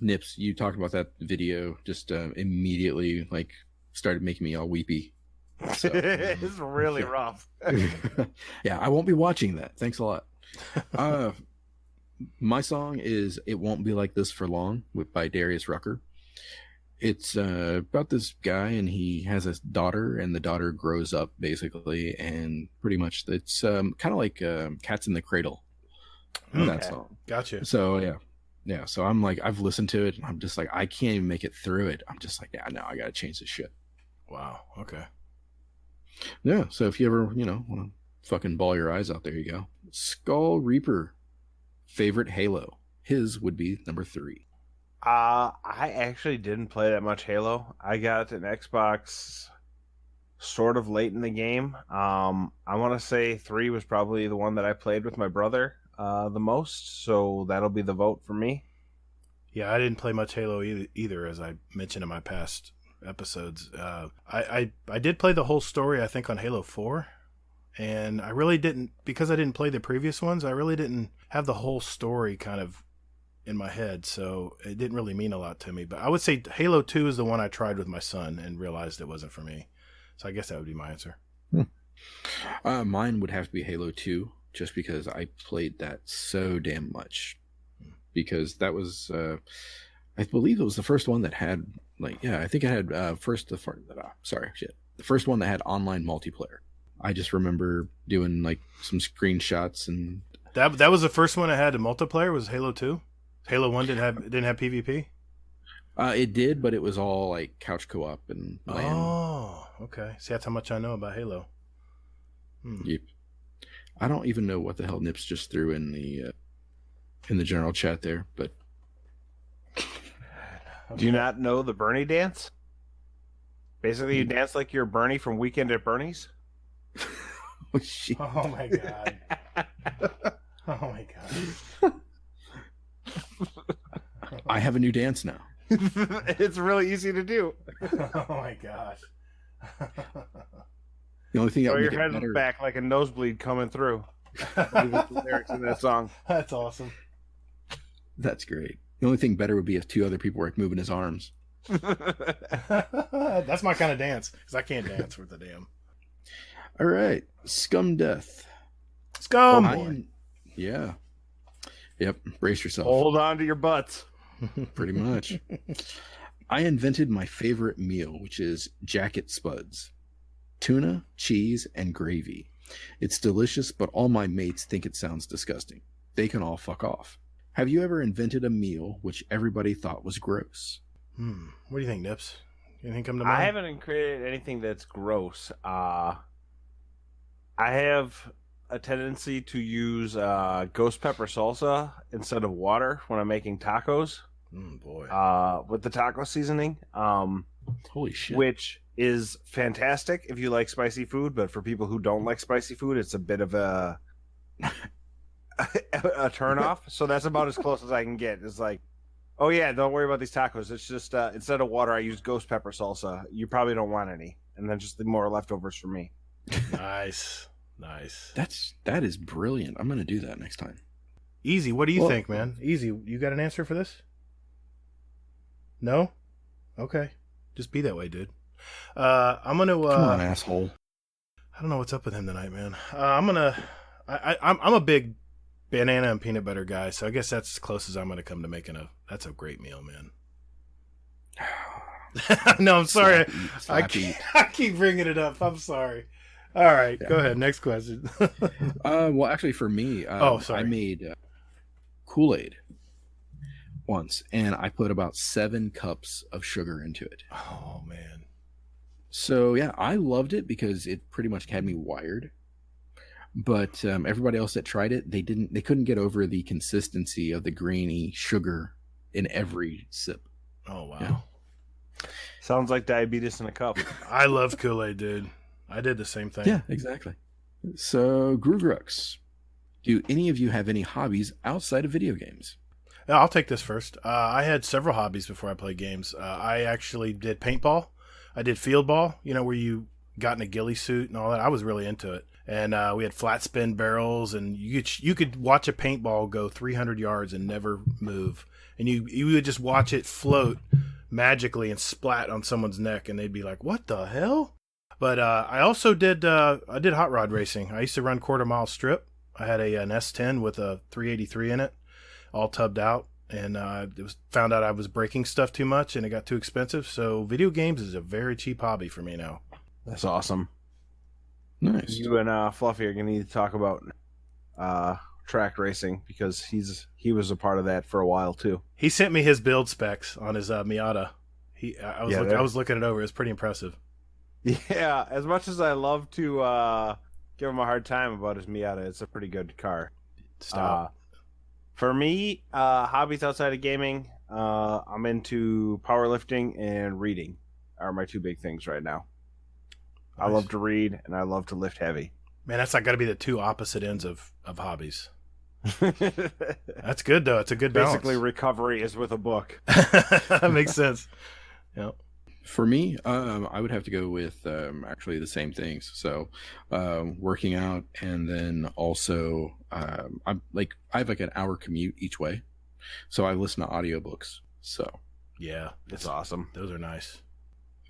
Nips, you talked about that video, just immediately like started making me all weepy. So, it's really rough. yeah, I won't be watching that. Thanks a lot. My song is "It Won't Be Like This for Long" by Darius Rucker. It's about this guy, and he has a daughter, and the daughter grows up basically, and pretty much it's kind of like Cats in the Cradle. That song. Gotcha. So yeah. So I'm like, I've listened to it, and I'm just like, I can't even make it through it. I'm just like, yeah, no, I gotta change this shit. Wow. Okay. Yeah. So if you ever want to fucking bawl your eyes out, there you go. Skull Reaper, favorite Halo. His would be number 3. I actually didn't play that much Halo. I got an Xbox sort of late in the game. I want to say 3 was probably the one that I played with my brother the most, so that'll be the vote for me. Yeah, I didn't play much Halo either, as I mentioned in my past episodes. I did play the whole story, I think, on Halo 4, and I really didn't, because I didn't play the previous ones, I really didn't have the whole story kind of in my head, so it didn't really mean a lot to me. But I would say Halo 2 is the one I tried with my son and realized it wasn't for me. So I guess that would be my answer. Mine would have to be Halo 2, just because I played that so damn much. Because that was, I believe it was the first one that had, I think it had the first one that had online multiplayer. I just remember doing some screenshots, and that was the first one that had a multiplayer. Was Halo 2? Halo 1 didn't have PvP? It did, but it was all couch co-op and LAN. Oh, okay. See, that's how much I know about Halo. Yep. I don't even know what the hell Nips just threw in the general chat there, but do you not know the Bernie dance? Basically, you dance like you're Bernie from Weekend at Bernie's. Oh shit! Oh my god! Oh my god! I have a new dance now. It's really easy to do. Oh my gosh! The only thing that would your make it head better, back like a nosebleed coming through. The lyrics in that song. That's awesome. That's great. The only thing better would be if 2 other people were moving his arms. That's my kind of dance, because I can't dance with the damn. All right, Scum Death. Scum boy. Yeah. Yep. Brace yourself. Hold on to your butts. Pretty much. I invented my favorite meal, which is jacket spuds. Tuna, cheese, and gravy. It's delicious, but all my mates think it sounds disgusting. They can all fuck off. Have you ever invented a meal which everybody thought was gross? What do you think, Nips? Anything come to mind? I haven't created anything that's gross. I have a tendency to use ghost pepper salsa instead of water when I'm making tacos. Boy. With the taco seasoning. Holy shit. Which is fantastic if you like spicy food, but for people who don't like spicy food, it's a bit of a turnoff. So that's about as close as I can get. It's like, oh yeah, don't worry about these tacos. It's just instead of water, I use ghost pepper salsa. You probably don't want any, and then just the more leftovers for me. Nice. That is brilliant. I'm gonna do that next time. Easy. What do you think, man? Easy. You got an answer for this? No? Okay. Just be that way, dude. I'm gonna. Come on, asshole. I don't know what's up with him tonight, man. I'm a big banana and peanut butter guy, so I guess that's as close as I'm gonna come to making that's a great meal, man. No, I'm sorry. I keep bringing it up. I'm sorry. All right, Go ahead. Next question. Well, actually, for me, I made Kool-Aid once, and I put about 7 cups of sugar into it. Oh man. So yeah, I loved it because it pretty much had me wired. But everybody else that tried it, they couldn't get over the consistency of the grainy sugar in every sip. Oh wow. Yeah. Sounds like diabetes in a cup. I love Kool-Aid, dude. I did the same thing. Yeah, exactly. So, Grugrux, do any of you have any hobbies outside of video games? Yeah, I'll take this first. I had several hobbies before I played games. I actually did paintball. I did field ball, where you got in a ghillie suit and all that. I was really into it. And we had flat spin barrels, and you could watch a paintball go 300 yards and never move. And you would just watch it float magically and splat on someone's neck, and they'd be like, "What the hell?" But I also did hot rod racing. I used to run quarter-mile strip. I had an S10 with a 383 in it, all tubbed out. And found out I was breaking stuff too much, and it got too expensive. So video games is a very cheap hobby for me now. That's awesome. Nice. You and Fluffy are going to need to talk about track racing, because he was a part of that for a while too. He sent me his build specs on his Miata. I was looking it over. It was pretty impressive. Yeah, as much as I love to give him a hard time about his Miata, it's a pretty good car. Stop. For me, hobbies outside of gaming, I'm into powerlifting and reading are my two big things right now. Nice. I love to read, and I love to lift heavy. Man, that's not got to be the two opposite ends of hobbies. That's good, though. It's a good balance. Basically, recovery is with a book. That makes sense. Yeah. For me, I would have to go with actually the same things. So, working out, and then also I have like an hour commute each way, so I listen to audiobooks. So, yeah, that's awesome. Those are nice.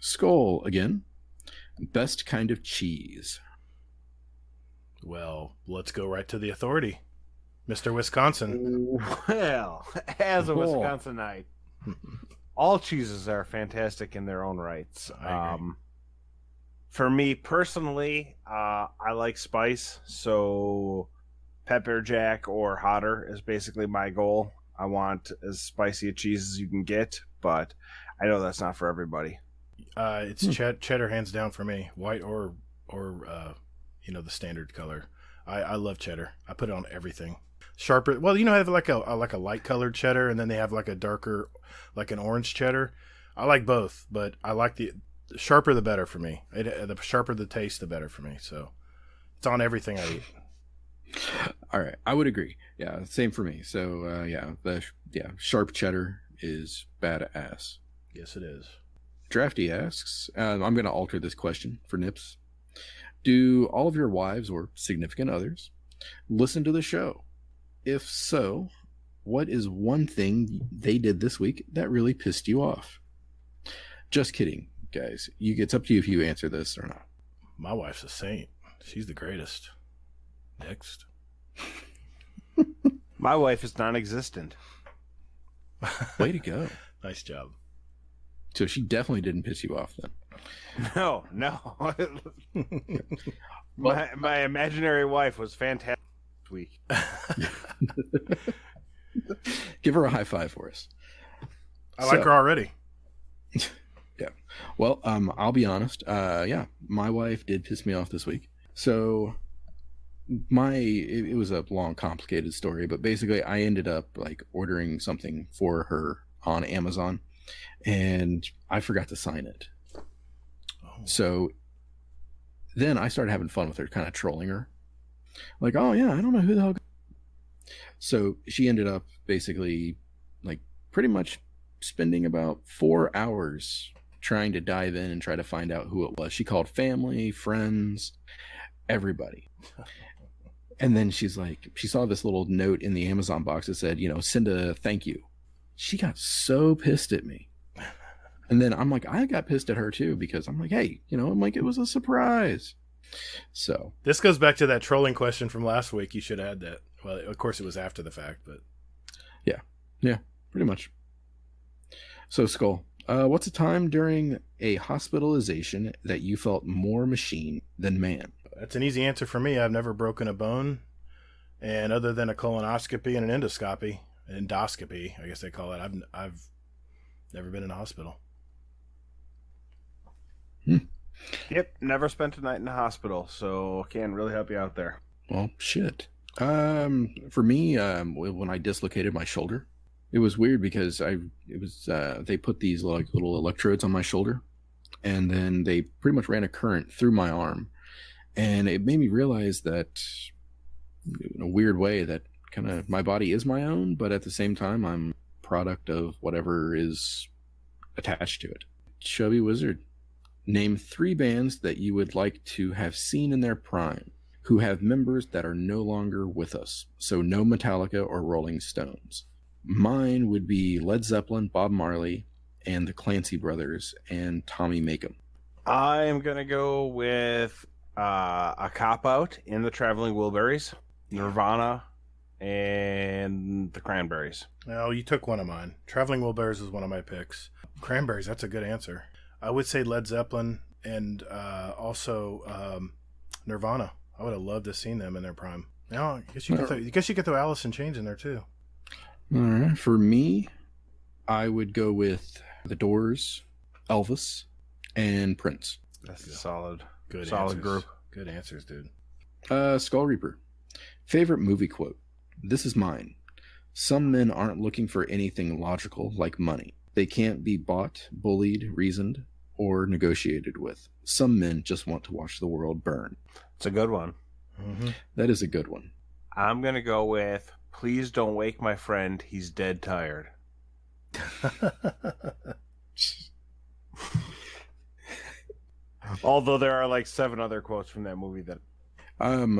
Skull again. Best kind of cheese. Well, let's go right to the authority, Mr. Wisconsin. Well, as a Wisconsinite. All cheeses are fantastic in their own rights. For me personally, I like spice, so pepper jack or hotter is basically my goal. I want as spicy a cheese as you can get, but I know that's not for everybody. It's cheddar hands down for me, white or the standard color. I love cheddar. I put it on everything. Sharper. Well, I have like a light colored cheddar, and then they have like a darker, like an orange cheddar. I like both, but I like the sharper the better for me. The sharper the taste, the better for me. So it's on everything I eat. All right, I would agree. Yeah, same for me. So sharp cheddar is badass. Yes, it is. Drafty asks, I'm going to alter this question for Nips. Do all of your wives or significant others listen to the show? If so, what is one thing they did this week that really pissed you off? Just kidding, guys. It's up to you if you answer this or not. My wife's a saint. She's the greatest. Next. My wife is non-existent. Way to go. Nice job. So she definitely didn't piss you off then. No. my imaginary wife was fantastic this week. Give her a high five for us. I like her already. Yeah. Well, I'll be honest. My wife did piss me off this week. So it was a long, complicated story, but basically I ended up like ordering something for her on Amazon, and I forgot to sign it. Oh. So then I started having fun with her, kind of trolling her. Like, oh yeah, I don't know who the hell. So she ended up basically like pretty much spending about 4 hours trying to dive in and try to find out who it was. She called family, friends, everybody. And then she saw this little note in the Amazon box that said, send a thank you. She got so pissed at me. And then I'm like, I got pissed at her too, because I'm like, hey, I'm like, it was a surprise. So this goes back to that trolling question from last week. You should have had that. Well, of course it was after the fact, but yeah, pretty much. So Skull, what's a time during a hospitalization that you felt more machine than man? That's an easy answer for me. I've never broken a bone, and other than a colonoscopy and an endoscopy, I guess they call it, I've never been in a hospital. Yep, never spent a night in the hospital, so can't really help you out there. Well, shit. For me, when I dislocated my shoulder, it was weird because they put these little electrodes on my shoulder, and then they pretty much ran a current through my arm, and it made me realize that in a weird way that kind of, my body is my own, but at the same time, I'm product of whatever is attached to it. Chubby Wizard, name 3 bands that you would like to have seen in their prime, who have members that are no longer with us. So no Metallica or Rolling Stones. Mine would be Led Zeppelin, Bob Marley, and the Clancy Brothers, and Tommy Makem. I am going to go with a cop-out in the Traveling Wilburys, Nirvana, and the Cranberries. Oh, you took one of mine. Traveling Wilburys is one of my picks. Cranberries, that's a good answer. I would say Led Zeppelin and also Nirvana. I would have loved to have seen them in their prime. No, I guess you could throw Alice in Chains in there too. All right. For me, I would go with The Doors, Elvis, and Prince. That's a solid answers. group. Good answers, dude. Skull Reaper. Favorite movie quote. This is mine. Some men aren't looking for anything logical like money. They can't be bought, bullied, reasoned, or negotiated with. Some men just want to watch the world burn. It's a good one. Mm-hmm. That is a good one. I'm going to go with, please don't wake my friend. He's dead tired. Although there are like 7 other quotes from that movie that...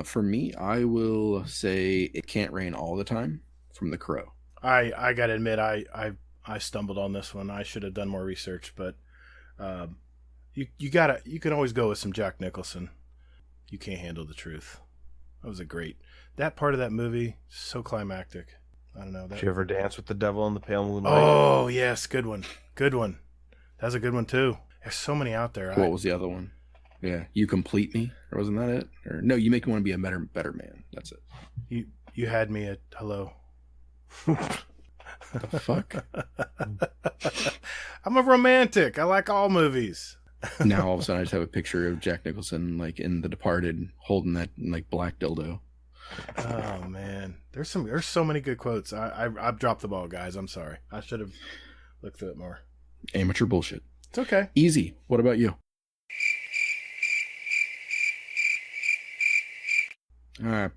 For me, I will say It Can't Rain All the Time from The Crow. I gotta admit, I stumbled on this one. I should have done more research, but you can always go with some Jack Nicholson. You Can't Handle the Truth. That part of that movie, so climactic. I don't know. Did you ever dance with the devil in the pale moonlight? Oh yes, good one. That's a good one too. There's so many out there. What was the other one? Yeah, You Complete Me, or wasn't that it? Or no, You Make Me Want to Be a Better Man. That's it. You had me at hello. The fuck? I'm a romantic. I like all movies. Now all of a sudden I just have a picture of Jack Nicholson like in The Departed holding that like black dildo. Oh man, there's so many good quotes. I've dropped the ball, guys. I'm sorry. I should have looked through it more. Amateur bullshit. It's okay. Easy. What about you?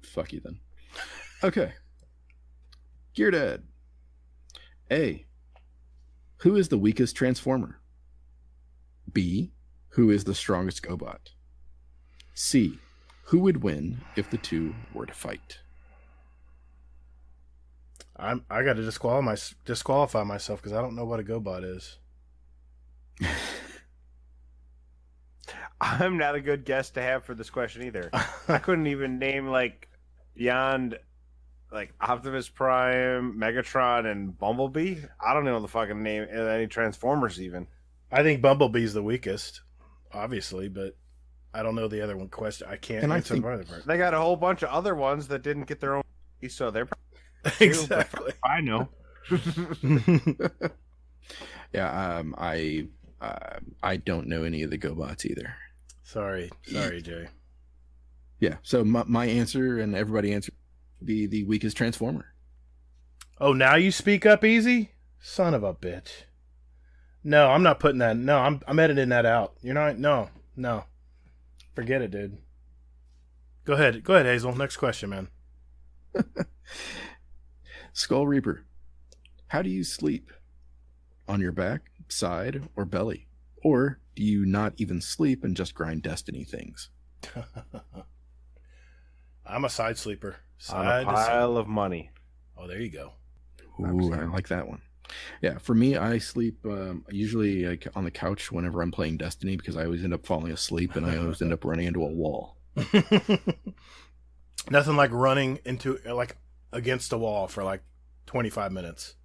Fuck you then. Okay. Gear Dad. A. Who is the weakest Transformer? B. Who is the strongest GoBot? C. Who would win if the two were to fight? I got to disqualify myself because I don't know what a GoBot is. I'm not a good guest to have for this question either. I couldn't even name like beyond like Optimus Prime, Megatron, and Bumblebee. I don't know the fucking name of any Transformers even. I think Bumblebee's the weakest, obviously, but I don't know the other one. Question I can't answer the other part. They got a whole bunch of other ones that didn't get their own, so they're exactly. I know. Yeah, I don't know any of the GoBots either. Sorry, Jay. Yeah, so my answer and everybody answer would be the weakest Transformer. Oh, now you speak up easy? Son of a bitch. No, I'm not putting that. No, I'm editing that out. You're not. No. Forget it, dude. Go ahead, Hazel. Next question, man. Skull Reaper. How do you sleep? On your back, side, or belly? Or do you not even sleep and just grind Destiny things? I'm a side sleeper. On a pile of money. Oh, there you go. Ooh, I like that one. Yeah, for me, I sleep usually like on the couch whenever I'm playing Destiny because I always end up falling asleep and I always end up running into a wall. Nothing like running into like against a wall for like 25 minutes.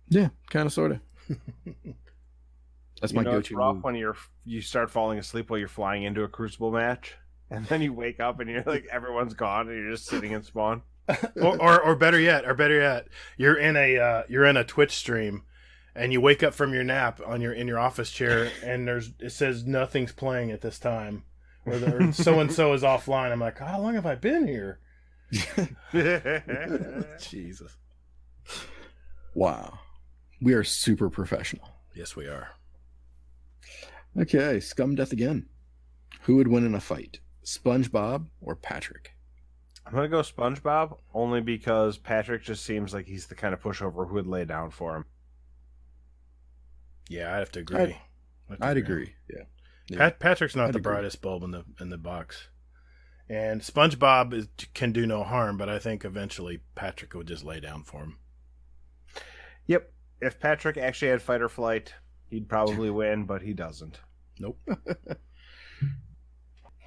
Yeah, kind of, sort of. That's my go-to. It's rough when you start falling asleep while you're flying into a Crucible match, and then you wake up and you're like everyone's gone and you're just sitting in spawn. or better yet, you're in a Twitch stream, and you wake up from your nap in your office chair, and it says nothing's playing at this time, or so and so is offline. I'm like, how long have I been here? Jesus. Wow, we are super professional. Yes, we are. Okay, Scum Death again. Who would win in a fight, SpongeBob or Patrick? I'm gonna go SpongeBob only because Patrick just seems like he's the kind of pushover who would lay down for him. Yeah, I have to agree. I'd agree. Yeah. Patrick's not I'd the agree. brightest bulb in the box, and SpongeBob can do no harm. But I think eventually Patrick would just lay down for him. Yep. If Patrick actually had fight or flight, he'd probably win, but he doesn't. Nope.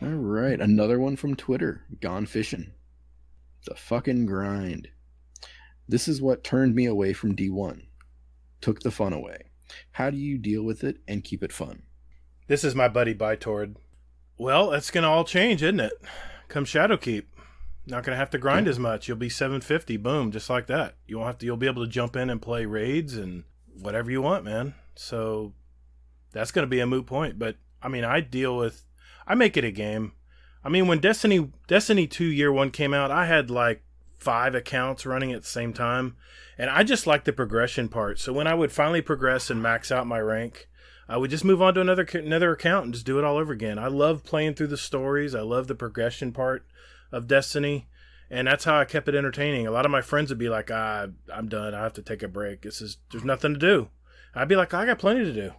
All right, another one from Twitter. Gone fishing. The fucking grind. This is what turned me away from D1. Took the fun away. How do you deal with it and keep it fun? This is my buddy Bytord. Well, that's gonna all change, isn't it? Come Shadowkeep. Not gonna have to grind as much. You'll be 750, boom, just like that. You won't have to. You'll be able to jump in and play raids and whatever you want, man. So that's gonna be a moot point. But I mean, I make it a game. I mean, when Destiny 2 Year 1 came out, I had like 5 accounts running at the same time, and I just like the progression part. So when I would finally progress and max out my rank, I would just move on to another account and just do it all over again. I love playing through the stories. I love the progression part of Destiny, and that's how I kept it entertaining. A lot of my friends would be like, I'm done. I have to take a break. There's nothing to do. I'd be like, I got plenty to do.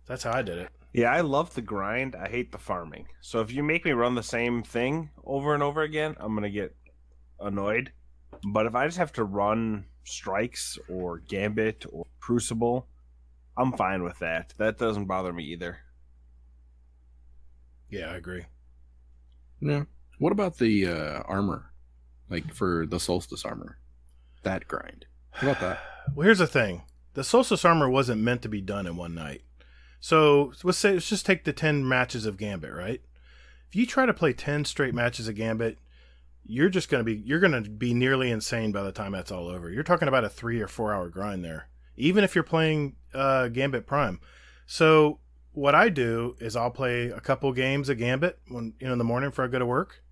That's how I did it. Yeah, I love the grind. I hate the farming. So if you make me run the same thing over and over again, I'm going to get annoyed. But if I just have to run Strikes or Gambit or Crucible, I'm fine with that. That doesn't bother me either. Yeah, I agree. Yeah. What about the armor? Like for the Solstice armor? That grind. What about that? Well, here's the thing. The Solstice armor wasn't meant to be done in one night. So let's just take the 10 matches of Gambit, right? If you try to play 10 straight matches of Gambit, you're going to be nearly insane by the time that's all over. You're talking about a 3 or 4 hour grind there, even if you're playing Gambit Prime. So what I do is I'll play a couple games of Gambit when in the morning before I go to work,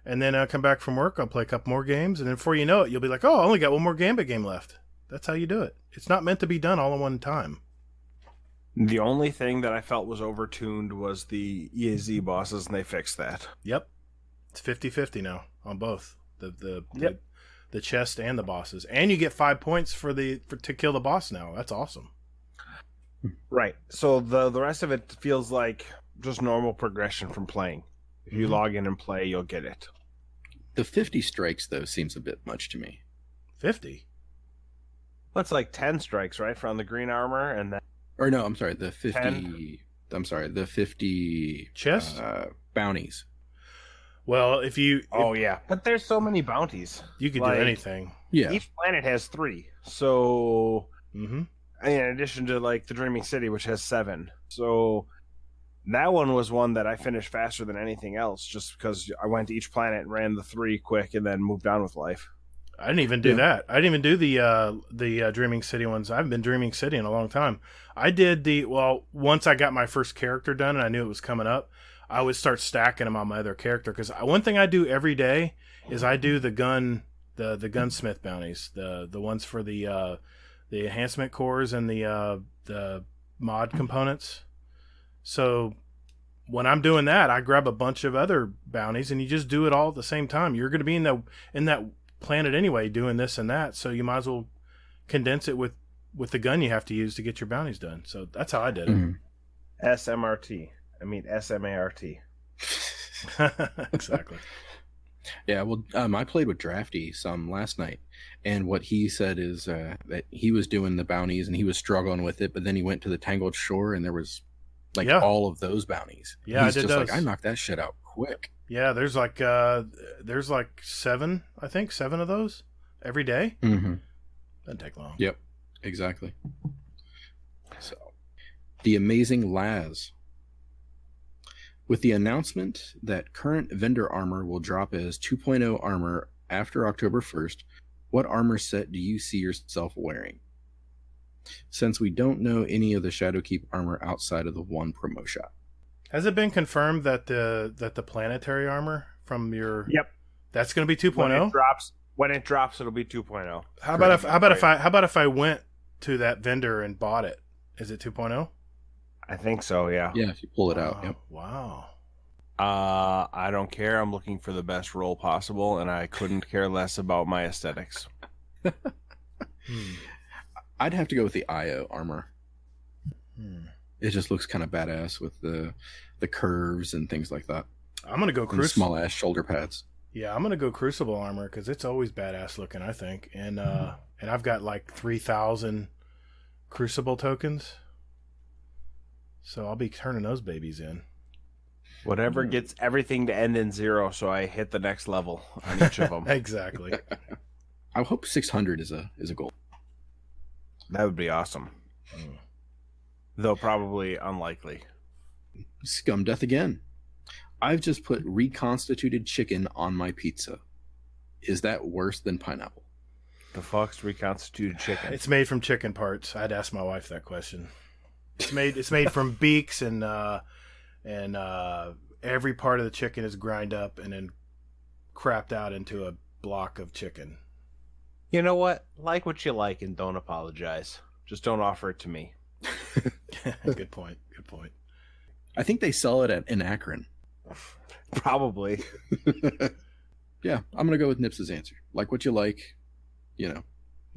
and then I come back from work. I'll play a couple more games, and then before you know it, you'll be like, "Oh, I only got one more Gambit game left." That's how you do it. It's not meant to be done all in one time. The only thing that I felt was overtuned was the EAZ bosses, and they fixed that. Yep. It's 50-50 now on both the chest and the bosses, and you get 5 points to kill the boss now. That's awesome. Right. So the rest of it feels like just normal progression from playing. If you log in and play, you'll get it. The 50 strikes, though, seems a bit much to me. 50. Well, it's like 10 strikes, right, for on the green armor, and then Or no, I'm sorry, the 50... 10. I'm sorry, the 50... Chest? Bounties. Well, oh yeah, but there's so many bounties. you could Like, do anything. Yeah. Each planet has 3, so Mm-hmm. in addition to like the Dreaming City, which has 7. So that one was one that I finished faster than anything else, just because I went to each planet and ran the 3 quick, and then moved on with life. I didn't even do that. I didn't even do the Dreaming City ones. I haven't been Dreaming City in a long time. I did once I got my first character done and I knew it was coming up, I would start stacking them on my other character. Because one thing I do every day is I do the gunsmith bounties, the ones for the enhancement cores and the mod components. So when I'm doing that, I grab a bunch of other bounties and you just do it all at the same time. You're going to be in that planet anyway doing this and that, so you might as well condense it with the gun you have to use to get your bounties done. So that's how I did it. Mm-hmm. SMRT. I mean SMART. Exactly. Yeah, well, I played with Drafty some last night, and what he said is that he was doing the bounties and he was struggling with it, but then he went to the Tangled Shore and there was all of those bounties. Yeah, He's I did just those. like, I knocked that shit out quick. Yeah, there's like 7, I think 7 of those every day. Mm-hmm. Doesn't take long. Yep, exactly. So, the amazing Laz. With the announcement that current vendor armor will drop as 2.0 armor after October 1st, what armor set do you see yourself wearing? Since we don't know any of the Shadowkeep armor outside of the one promo shop. Has it been confirmed that the planetary armor from your that's going to be 2.0? When it drops, it'll be 2.0. How about if I went to that vendor and bought it? Is it 2.0? I think so, yeah. Yeah, if you pull it out. Yep. Wow. I don't care. I'm looking for the best role possible, and I couldn't care less about my aesthetics. I'd have to go with the IO armor. Hmm. It just looks kind of badass with the curves and things like that. I'm gonna go And Crucible. small ass shoulder pads. Yeah, I'm gonna go Crucible armor because it's always badass looking. I think, and I've got like 3,000 Crucible tokens, so I'll be turning those babies in. Whatever gets everything to end in 0, so I hit the next level on each of them. Exactly. I hope 600 is a goal. That would be awesome. Though probably unlikely. Scum death again. I've just put reconstituted chicken on my pizza. Is that worse than pineapple? The fuck's reconstituted chicken? It's made from chicken parts. I'd ask my wife that question. It's made from beaks and every part of the chicken is grind up and then crapped out into a block of chicken. You know what? Like what you like and don't apologize. Just don't offer it to me. Good point. Good point. I think they sell it in Akron. Probably. Yeah, I'm going to go with Nips's answer. Like what you like, Yeah.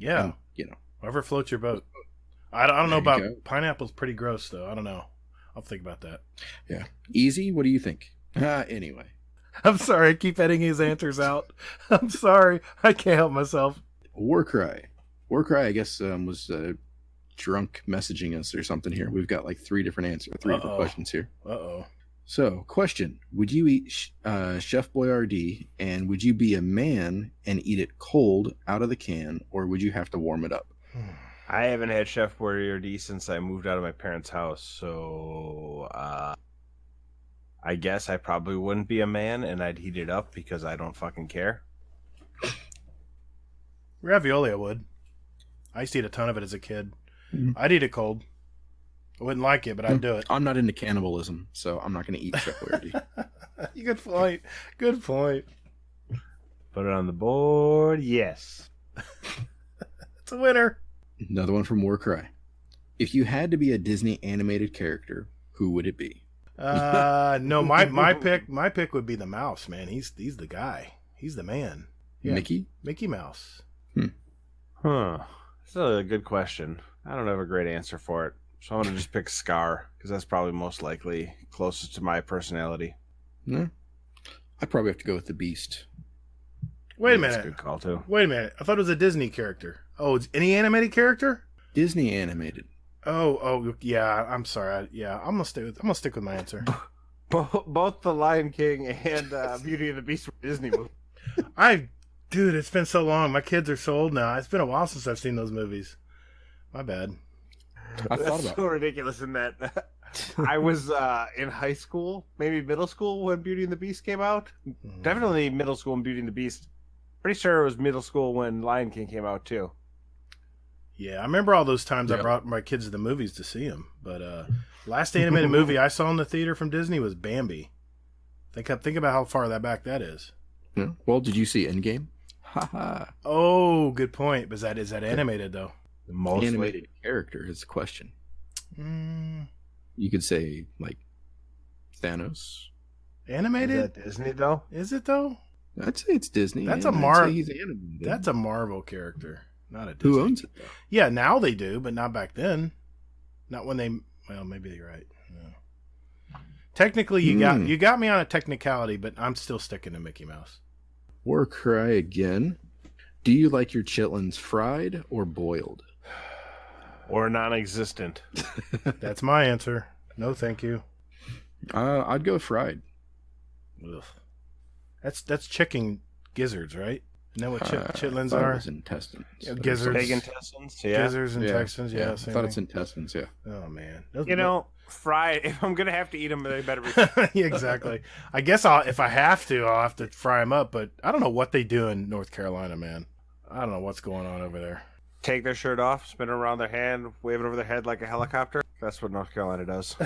and, Whoever floats your boat. I don't know There you about go. pineapple's pretty gross though. I don't know. I'll think about that. Yeah. Easy, what do you think? Anyway. I'm sorry. I keep editing his answers out. I'm sorry. I can't help myself. Warcry. Warcry, I guess, was drunk messaging us or something here. We've got like three different questions here. Uh-oh. So, question. Would you eat Chef Boyardee, and would you be a man and eat it cold out of the can, or would you have to warm it up? I haven't had Chef Boyardee since I moved out of my parents' house, so I guess I probably wouldn't be a man, and I'd heat it up because I don't fucking care. Ravioli I would. I used to eat a ton of it as a kid. Mhm. I'd eat it cold. I wouldn't like it, but I'd do it. I'm not into cannibalism, so I'm not going to eat Chef Boyardee. Good point. Good point. Put it on the board, yes. It's a winner. Another one from Warcry. If you had to be a Disney animated character, who would it be? No, my pick would be the mouse, man. He's the guy. He's the man. Yeah. Mickey Mouse. Huh. That's a good question. I don't have a great answer for it. So I'm going to just pick Scar, because that's probably most likely closest to my personality. No, I'd probably have to go with the Beast. Wait a That's minute. a good call, too. Wait a minute. I thought it was a Disney character. Oh, it's any animated character? Disney animated. Oh, yeah. I'm sorry. I'm gonna stick with my answer. Both The Lion King and Beauty and the Beast were Disney movies. Dude, it's been so long. My kids are so old now. It's been a while since I've seen those movies. My bad. I thought That's about so ridiculous in that I was in high school, maybe middle school when Beauty and the Beast came out. Definitely middle school when Beauty and the Beast. Pretty sure it was middle school when Lion King came out too. Yeah, I remember all those times I Yep. brought my kids to the movies to see them. But last animated movie I saw in the theater from Disney was Bambi. Think about how far back that is. Yeah. Well, did you see Endgame? Haha. Oh, good point. But is that animated though? Mostly. Animated character is the question. Mm, You could say like Thanos. Is animated? that Disney though? Is it though? I'd say it's Disney. That's and a I'd Mar- say he's animated. That's a Marvel character, not a Disney. Who owns it though? Yeah, now they do, but not back then. Not when they. Well, maybe you're right. Yeah. Technically, you got me on a technicality, but I'm still sticking to Mickey Mouse. Warcry again. Do you like your chitlins fried or boiled? Or non-existent? That's my answer. No, thank you. I'd go fried. Ugh. That's chicken gizzards, right? Isn't that what chitlins I thought it are? was intestines. Yeah, gizzards. Pig intestines? Yeah. Gizzards and Texans, yeah. I Same thought it's thing. intestines. Yeah. Oh man, You know, fried. If I'm gonna have to eat them, they better be. Yeah, exactly. I guess if I have to, I'll have to fry them up. But I don't know what they do in North Carolina, man. I don't know what's going on over there. Take their shirt off, spin it around their hand, wave it over their head like a helicopter. That's what North Carolina does,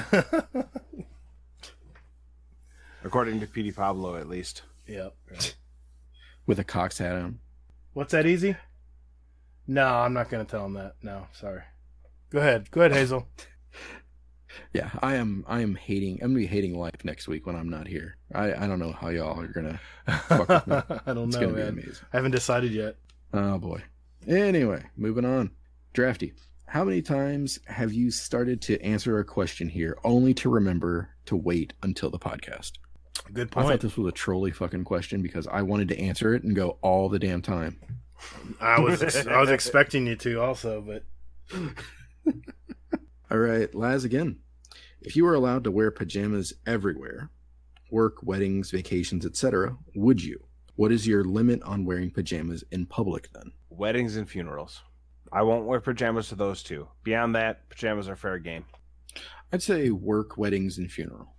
according to Petey Pablo, at least. Yep. With a Cox hat on. What's that easy? No, I'm not going to tell him that. No, sorry. Go ahead, Hazel. Yeah, I am hating. I'm gonna be hating life next week when I'm not here. I don't know how y'all are gonna fuck with me. I don't It's know, gonna be man. amazing. I haven't decided yet. Oh boy. Anyway, moving on. Drafty, how many times have you started to answer a question here only to remember to wait until the podcast? Good I thought point. this was a trolley fucking question because I wanted to answer it and go all the damn time. I was expecting you to also, but All right, Laz again. If you were allowed to wear pajamas everywhere, work, weddings, vacations, etc., would you? What is your limit on wearing pajamas in public then? Weddings and funerals. I won't wear pajamas to those two. Beyond that, pajamas are fair game. I'd say work, weddings, and funeral.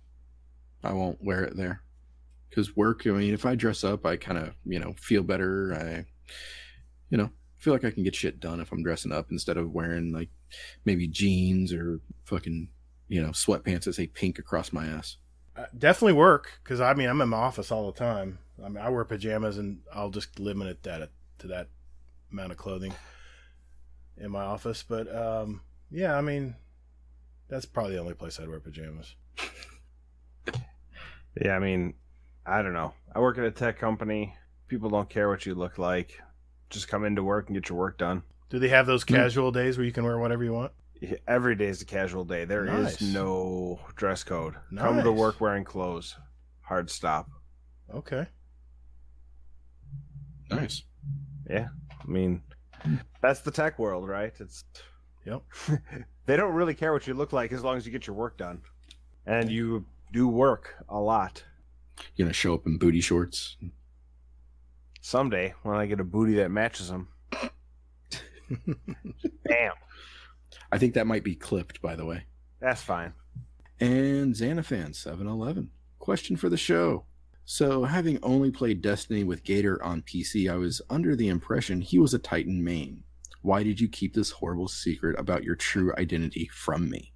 I won't wear it there. Because work, I mean, if I dress up, I kind of, feel better. I, feel like I can get shit done if I'm dressing up instead of wearing, like, maybe jeans or fucking, sweatpants that say pink across my ass. definitely work, because I'm in my office all the time. I wear pajamas, and I'll just limit that to that amount of clothing in my office. But yeah, that's probably the only place I'd wear pajamas. Yeah, I don't know. I work at a tech company. People don't care what you look like. Just come into work and get your work done. Do they have those casual days where you can wear whatever you want? Every day is a casual day. There Nice. is no dress code. Come to Nice. work wearing clothes. Hard stop. Okay. Nice. Yeah. That's the tech world, right? It's Yep. They don't really care what you look like as long as you get your work done. And you do work a lot. You're going to show up in booty shorts. Someday, when I get a booty that matches them. Damn. I think that might be clipped, by the way. That's fine. And Xanafan711. Question for the show. So, having only played Destiny with Gator on PC, I was under the impression he was a Titan main. Why did you keep this horrible secret about your true identity from me?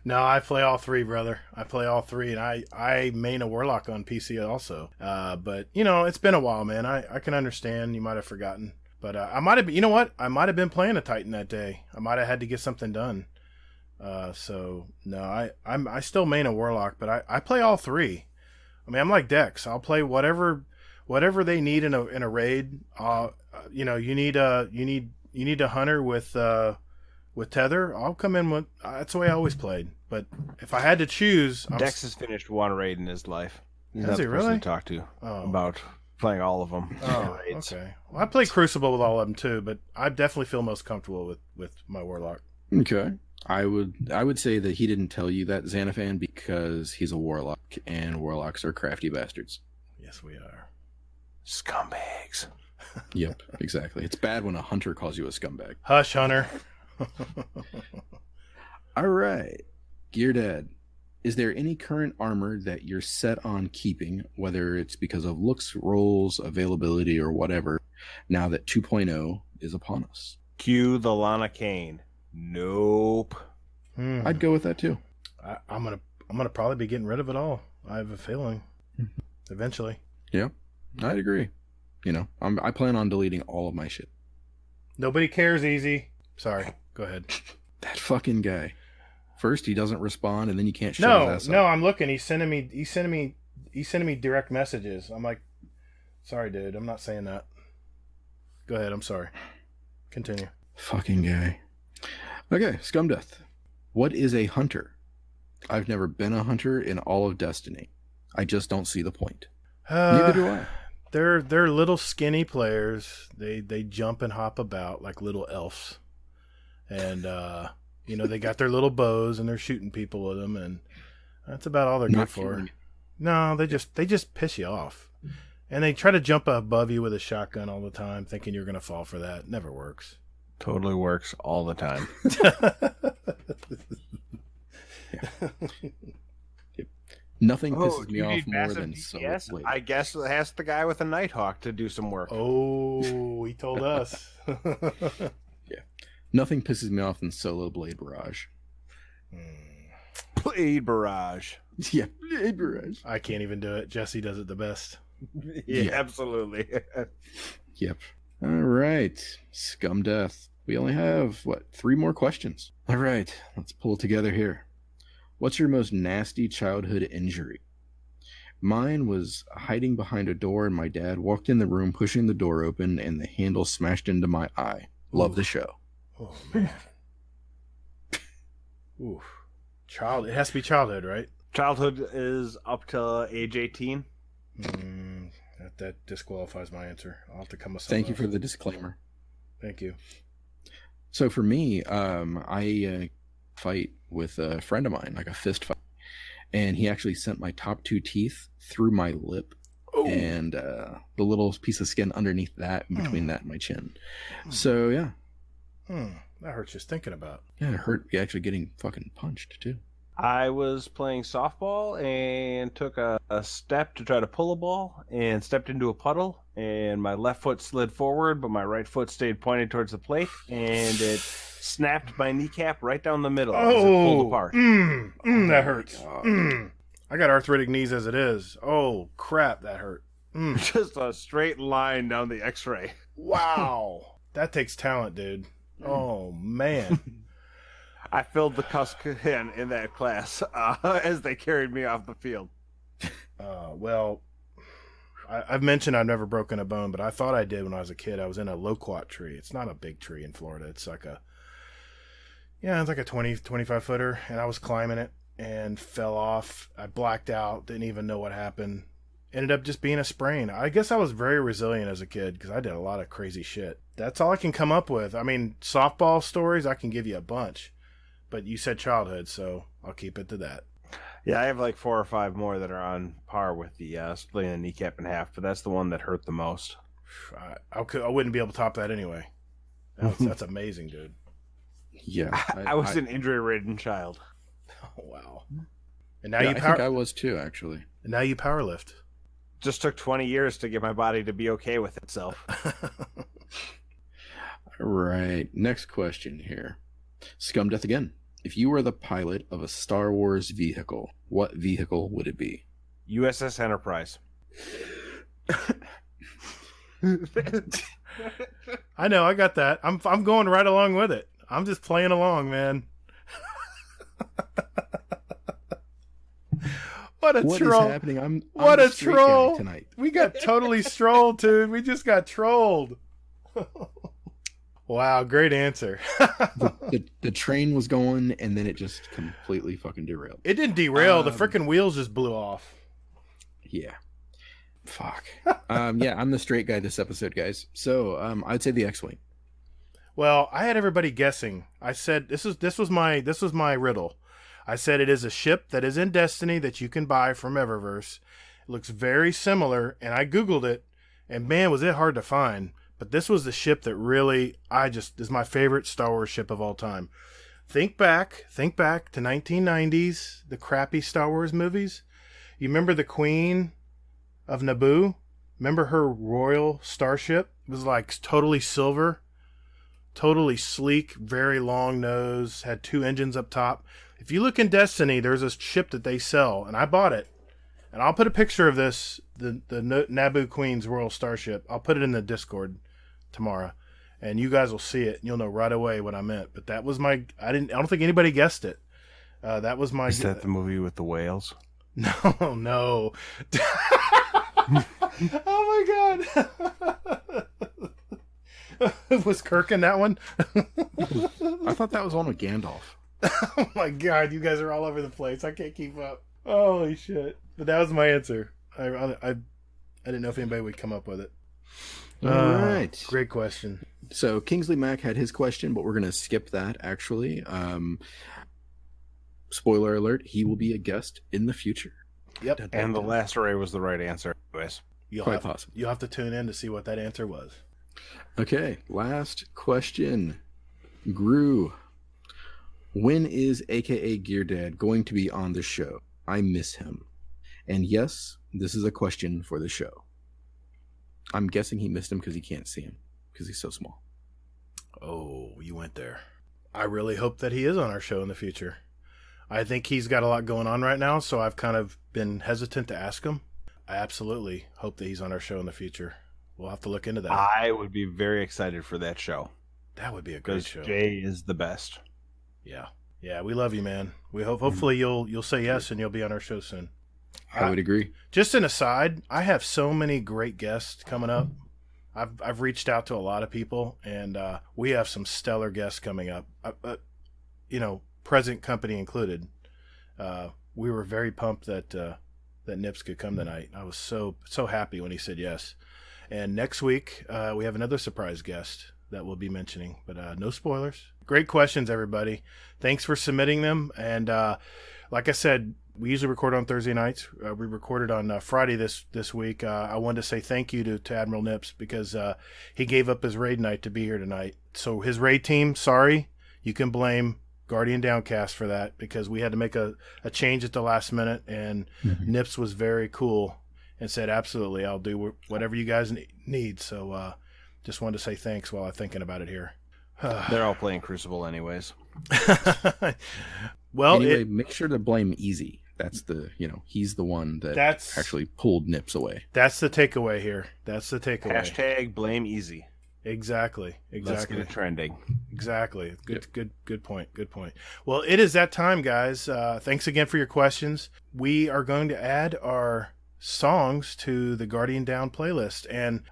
No, I play all three, brother. I play all three, and I main a Warlock on PC also. But, it's been a while, man. I can understand. You might have forgotten. But I might have been, you know what? I might have been playing a Titan that day. I might have had to get something done. So, no, I still main a Warlock, but I play all three. I'm like Dex. I'll play whatever they need in a raid. You need a hunter with tether. I'll come in with. That's the way I always played. But if I had to choose, Dex has finished one raid in his life. He's Has not he the person really? to talk to Oh. about playing all of them. Oh, okay. Well, I play Crucible with all of them too, but I definitely feel most comfortable with my Warlock. Okay. I would say that he didn't tell you that, Xanafan, because he's a Warlock, and Warlocks are crafty bastards. Yes, we are. Scumbags. Yep, exactly. It's bad when a hunter calls you a scumbag. Hush, Hunter. All right. Gear Dad, is there any current armor that you're set on keeping, whether it's because of looks, rolls, availability, or whatever, now that 2.0 is upon us? Cue the Lana Kane. Nope. I'd go with that too. I'm gonna probably be getting rid of it all. I have a feeling. Eventually. Yeah, I'd agree. I plan on deleting all of my shit. Nobody cares, Easy. Sorry. Go ahead. That fucking guy. First he doesn't respond, and then you can't shut his ass up. No, I'm looking. He's sending me direct messages. I'm like, sorry, dude. I'm not saying that. Go ahead. I'm sorry. Continue. Fucking guy. Okay, Scumdeath. What is a hunter? I've never been a hunter in all of Destiny. I just don't see the point. Neither do I. They're little skinny players. They jump and hop about like little elves, and they got their little bows and they're shooting people with them, and that's about all they're Not good for. killing. No, they just piss you off, and they try to jump above you with a shotgun all the time, thinking you're gonna fall for that. Never works. Totally works all the time. Nothing pisses me you off need more massive than DPS? Solar Blade. I guess ask the guy with a Nighthawk to do some work. Oh, he told us. Nothing pisses me off than Solo Blade Barrage. Blade Barrage. Yeah, Blade Barrage. I can't even do it. Jesse does it the best. Yeah, Yeah. absolutely. Yep. All right, Scumdeath. We only have, 3 more questions. All right, let's pull it together here. What's your most nasty childhood injury? Mine was hiding behind a door, and my dad walked in the room, pushing the door open, and the handle smashed into my eye. Love the show. Oh, man. Oof. It has to be childhood, right? Childhood is up to age 18. That disqualifies my answer. I'll have to come with Thank you something for the disclaimer. Thank you. So for me, I fight with a friend of mine, like a fist fight, and he actually sent my top 2 teeth through my lip, and the little piece of skin underneath that, between that and my chin. So yeah. That hurts just thinking about. Yeah, it hurt actually getting fucking punched too. I was playing softball and took a step to try to pull a ball and stepped into a puddle, and my left foot slid forward, but my right foot stayed pointed towards the plate, and it snapped my kneecap right down the middle as it pulled apart. That hurts. I got arthritic knees as it is. Oh, crap, that hurt. Just a straight line down the x-ray. Wow. That takes talent, dude. Oh, man. I filled the cusk in that class as they carried me off the field. Well, I've mentioned I've never broken a bone, but I thought I did when I was a kid. I was in a loquat tree. It's not a big tree in Florida. It's like it's like a 20, 25 footer, and I was climbing it and fell off. I blacked out, didn't even know what happened. Ended up just being a sprain. I guess I was very resilient as a kid because I did a lot of crazy shit. That's all I can come up with. I mean, softball stories, I can give you a bunch. But you said childhood, so I'll keep it to that. Yeah, I have like 4 or 5 more that are on par with the splitting the kneecap in half, but that's the one that hurt the most. I wouldn't be able to top that anyway. That's amazing, dude. Yeah. I was an injury-ridden child. Oh, wow. And now I think I was too, actually. And now you power lift. Just took 20 years to get my body to be okay with itself. All right. Next question here. Scum Death again. If you were the pilot of a Star Wars vehicle, what vehicle would it be? USS Enterprise. I know, I got that. I'm going right along with it. I'm just playing along, man. What a troll! What is happening? What a troll tonight. We got totally trolled, dude. We just got trolled. Wow, great answer. the train was going, and then it just completely fucking derailed. It didn't derail. The freaking wheels just blew off. Yeah. Fuck. Yeah, I'm the straight guy this episode, guys. So I'd say the X-Wing. Well, I had everybody guessing. I said this was my riddle. I said it is a ship that is in Destiny that you can buy from Eververse. It looks very similar, and I Googled it, and man, was it hard to find. But this was the ship that really, is my favorite Star Wars ship of all time. Think back to 1990s, the crappy Star Wars movies. You remember the Queen of Naboo? Remember her royal starship? It was like totally silver, totally sleek, very long nose, had 2 engines up top. If you look in Destiny, there's a ship that they sell, and I bought it. And I'll put a picture of this, the Naboo Queen's royal starship. I'll put it in the Discord tomorrow, and you guys will see it, and you'll know right away what I meant. But that was I don't think anybody guessed it. That was my. Is that the movie with the whales? No. Oh my god. Was Kirk in that one? I thought that was one with Gandalf. Oh my god, you guys are all over the place. I can't keep up. Holy shit. But that was my answer. I didn't know if anybody would come up with it. All right. Great question. So Kingsley Mack had his question, but we're going to skip that, actually. Spoiler alert, he will be a guest in the future. Yep. And the last array was the right answer, anyways. Quite possible. You'll have to tune in to see what that answer was. Okay, last question. Gru, when is AKA Gear Dad going to be on the show? I miss him. And yes, this is a question for the show. I'm guessing he missed him because he can't see him, because he's so small. Oh, you went there. I really hope that he is on our show in the future. I think he's got a lot going on right now, so I've kind of been hesitant to ask him. I absolutely hope that he's on our show in the future. We'll have to look into that. I would be very excited for that show. That would be a great because show. Jay is the best. Yeah. Yeah, we love you, man. We hopefully you'll say yes and you'll be on our show soon. I would agree. Just an aside, I have so many great guests coming up. I've reached out to a lot of people, and we have some stellar guests coming up. Present company included. We were very pumped that Nips could come tonight. I was so happy when he said yes. And next week we have another surprise guest that we'll be mentioning, but no spoilers. Great questions, everybody. Thanks for submitting them. And like I said, we usually record on Thursday nights. We recorded on Friday this week. I wanted to say thank you to Admiral Nips because he gave up his raid night to be here tonight. So his raid team, sorry, you can blame Guardian Downcast for that because we had to make a change at the last minute, and Nips was very cool and said, absolutely, I'll do whatever you guys need. So just wanted to say thanks while I'm thinking about it here. They're all playing Crucible anyways. Well, anyway, make sure to blame Easy. That's he's the one that actually pulled Nips away. That's the takeaway here. That's the takeaway. Hashtag blame Easy. Exactly. Let's get it trending. Exactly. Good point. Well, it is that time, guys. Thanks again for your questions. We are going to add our songs to the Guardian Down playlist. And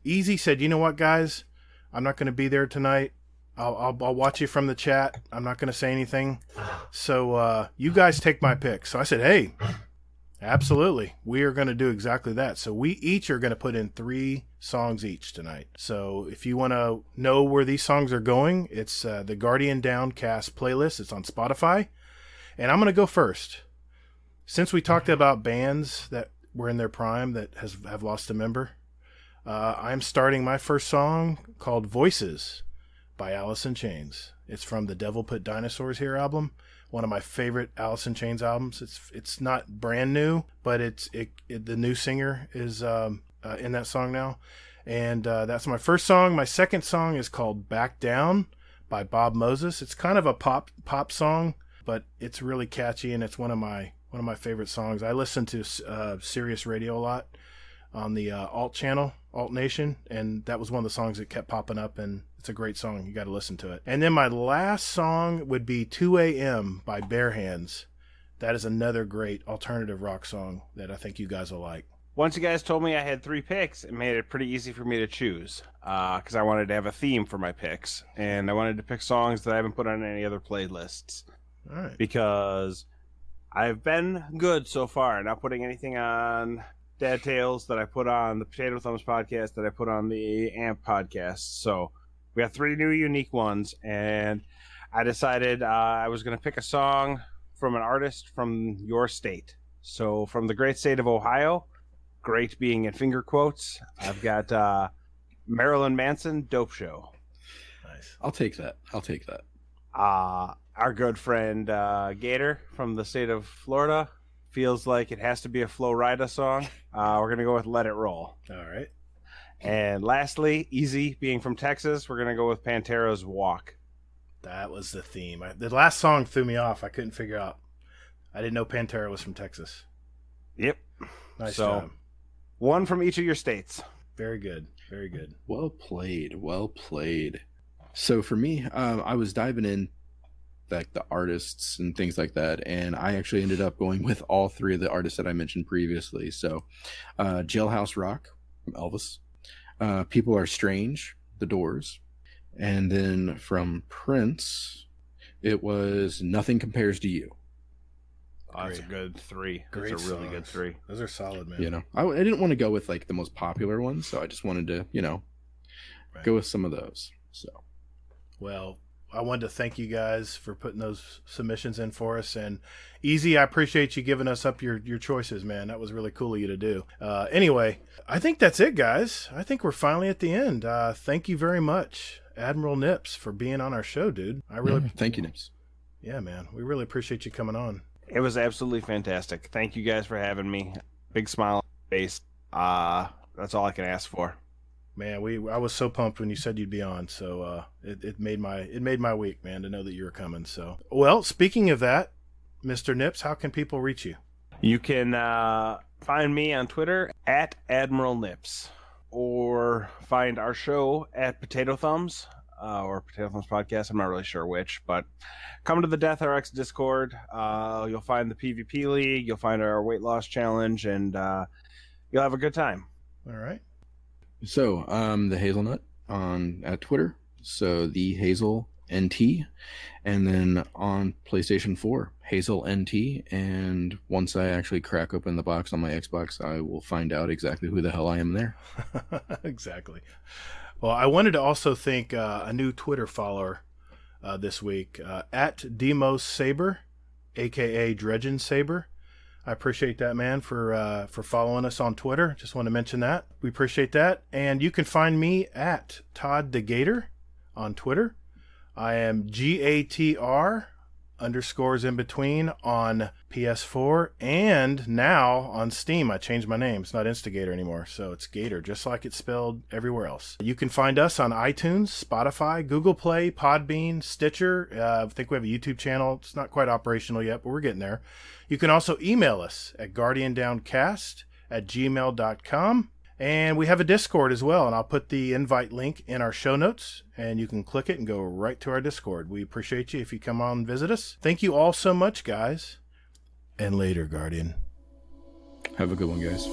Easy said, you know what, guys? I'm not going to be there tonight. I'll watch you from the chat. I'm not going to say anything. So you guys take my pick. So I said, hey, absolutely. We are going to do exactly that. So we each are going to put in 3 songs each tonight. So if you want to know where these songs are going, it's the Guardian Downcast playlist. It's on Spotify. And I'm going to go first. Since we talked about bands that were in their prime that have lost a member, I'm starting my first song called Voices by Alice in Chains. It's from the Devil Put Dinosaurs Here album, one of my favorite Alice in Chains albums. It's not brand new, but the new singer is in that song now, and that's my first song. My second song is called Back Down by Bob Moses. It's kind of a pop song, but it's really catchy, and it's one of my favorite songs. I listen to Sirius Radio a lot on the Alt channel, Alt Nation, and that was one of the songs that kept popping up, and it's a great song. You got to listen to it. And then my last song would be 2 a.m. by Bare Hands. That is another great alternative rock song that I think you guys will like. Once you guys told me I had 3 picks, it made it pretty easy for me to choose because I wanted to have a theme for my picks, and I wanted to pick songs that I haven't put on any other playlists. All right. Because I've been good so far, not putting anything on Dad Tales that I put on the Potato Thumbs podcast, that I put on the AMP podcast. So we have 3 new unique ones, and I decided I was going to pick a song from an artist from your state. So from the great state of Ohio, great being in finger quotes, I've got Marilyn Manson, Dope Show. Nice. I'll take that. Our good friend Gator from the state of Florida, feels like it has to be a Flo Rida song. We're going to go with Let It Roll. All right. And lastly, Easy, being from Texas, we're going to go with Pantera's Walk. That was the theme. The last song threw me off. I couldn't figure out. I didn't know Pantera was from Texas. Yep. Nice so, job. One from each of your states. Very good. Very good. Well played. So for me, I was diving in like the artists and things like that, and I actually ended up going with all 3 of the artists that I mentioned previously. So Jailhouse Rock from Elvis, People Are Strange, The Doors, and then from Prince it was Nothing Compares to You. Oh, that's a good 3. Great That's a really songs. good 3. Those are solid, man. I didn't want to go with like the most popular ones, so I just wanted to Right. go with some of those. So Well, I wanted to thank you guys for putting those submissions in for us. And Easy, I appreciate you giving us up your choices, man. That was really cool of you to do. Anyway, I think that's it, guys. I think we're finally at the end. Thank you very much, Admiral Nips, for being on our show, dude. thank you, Nips. Yeah, man. We really appreciate you coming on. It was absolutely fantastic. Thank you guys for having me. Big smile on my face. That's all I can ask for. Man, I was so pumped when you said you'd be on, so it made my week, man, to know that you were coming. So, well, speaking of that, Mr. Nips, how can people reach you? You can find me on Twitter at Admiral Nips, or find our show at Potato Thumbs. or Potato Thumbs Podcast. I'm not really sure which, but come to the Death RX Discord. You'll find the PvP League. You'll find our weight loss challenge, and you'll have a good time. All right. So, the Hazelnut at Twitter. So the Hazel NT, and then on PlayStation 4, Hazel NT. And once I actually crack open the box on my Xbox, I will find out exactly who the hell I am there. Exactly. Well, I wanted to also thank a new Twitter follower this week, at Demos Saber, aka Dredgen Saber. I appreciate that, man, for following us on Twitter. Just want to mention that. We appreciate that. And you can find me at Todd the Gator on Twitter. I am GATR _ in between on PS4 and now on Steam. I changed my name. It's not Instigator anymore, so it's Gator, just like it's spelled everywhere else. You can find us on iTunes, Spotify, Google Play, Podbean, Stitcher. I think we have a YouTube channel. It's not quite operational yet, but we're getting there. You can also email us at guardiandowncast@gmail.com. And we have a Discord as well, and I'll put the invite link in our show notes, and you can click it and go right to our Discord. We appreciate you if you come on and visit us. Thank you all so much, guys. And later, Guardian. Have a good one, guys.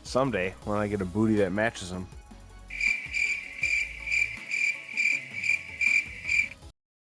Someday, when I get a booty that matches him.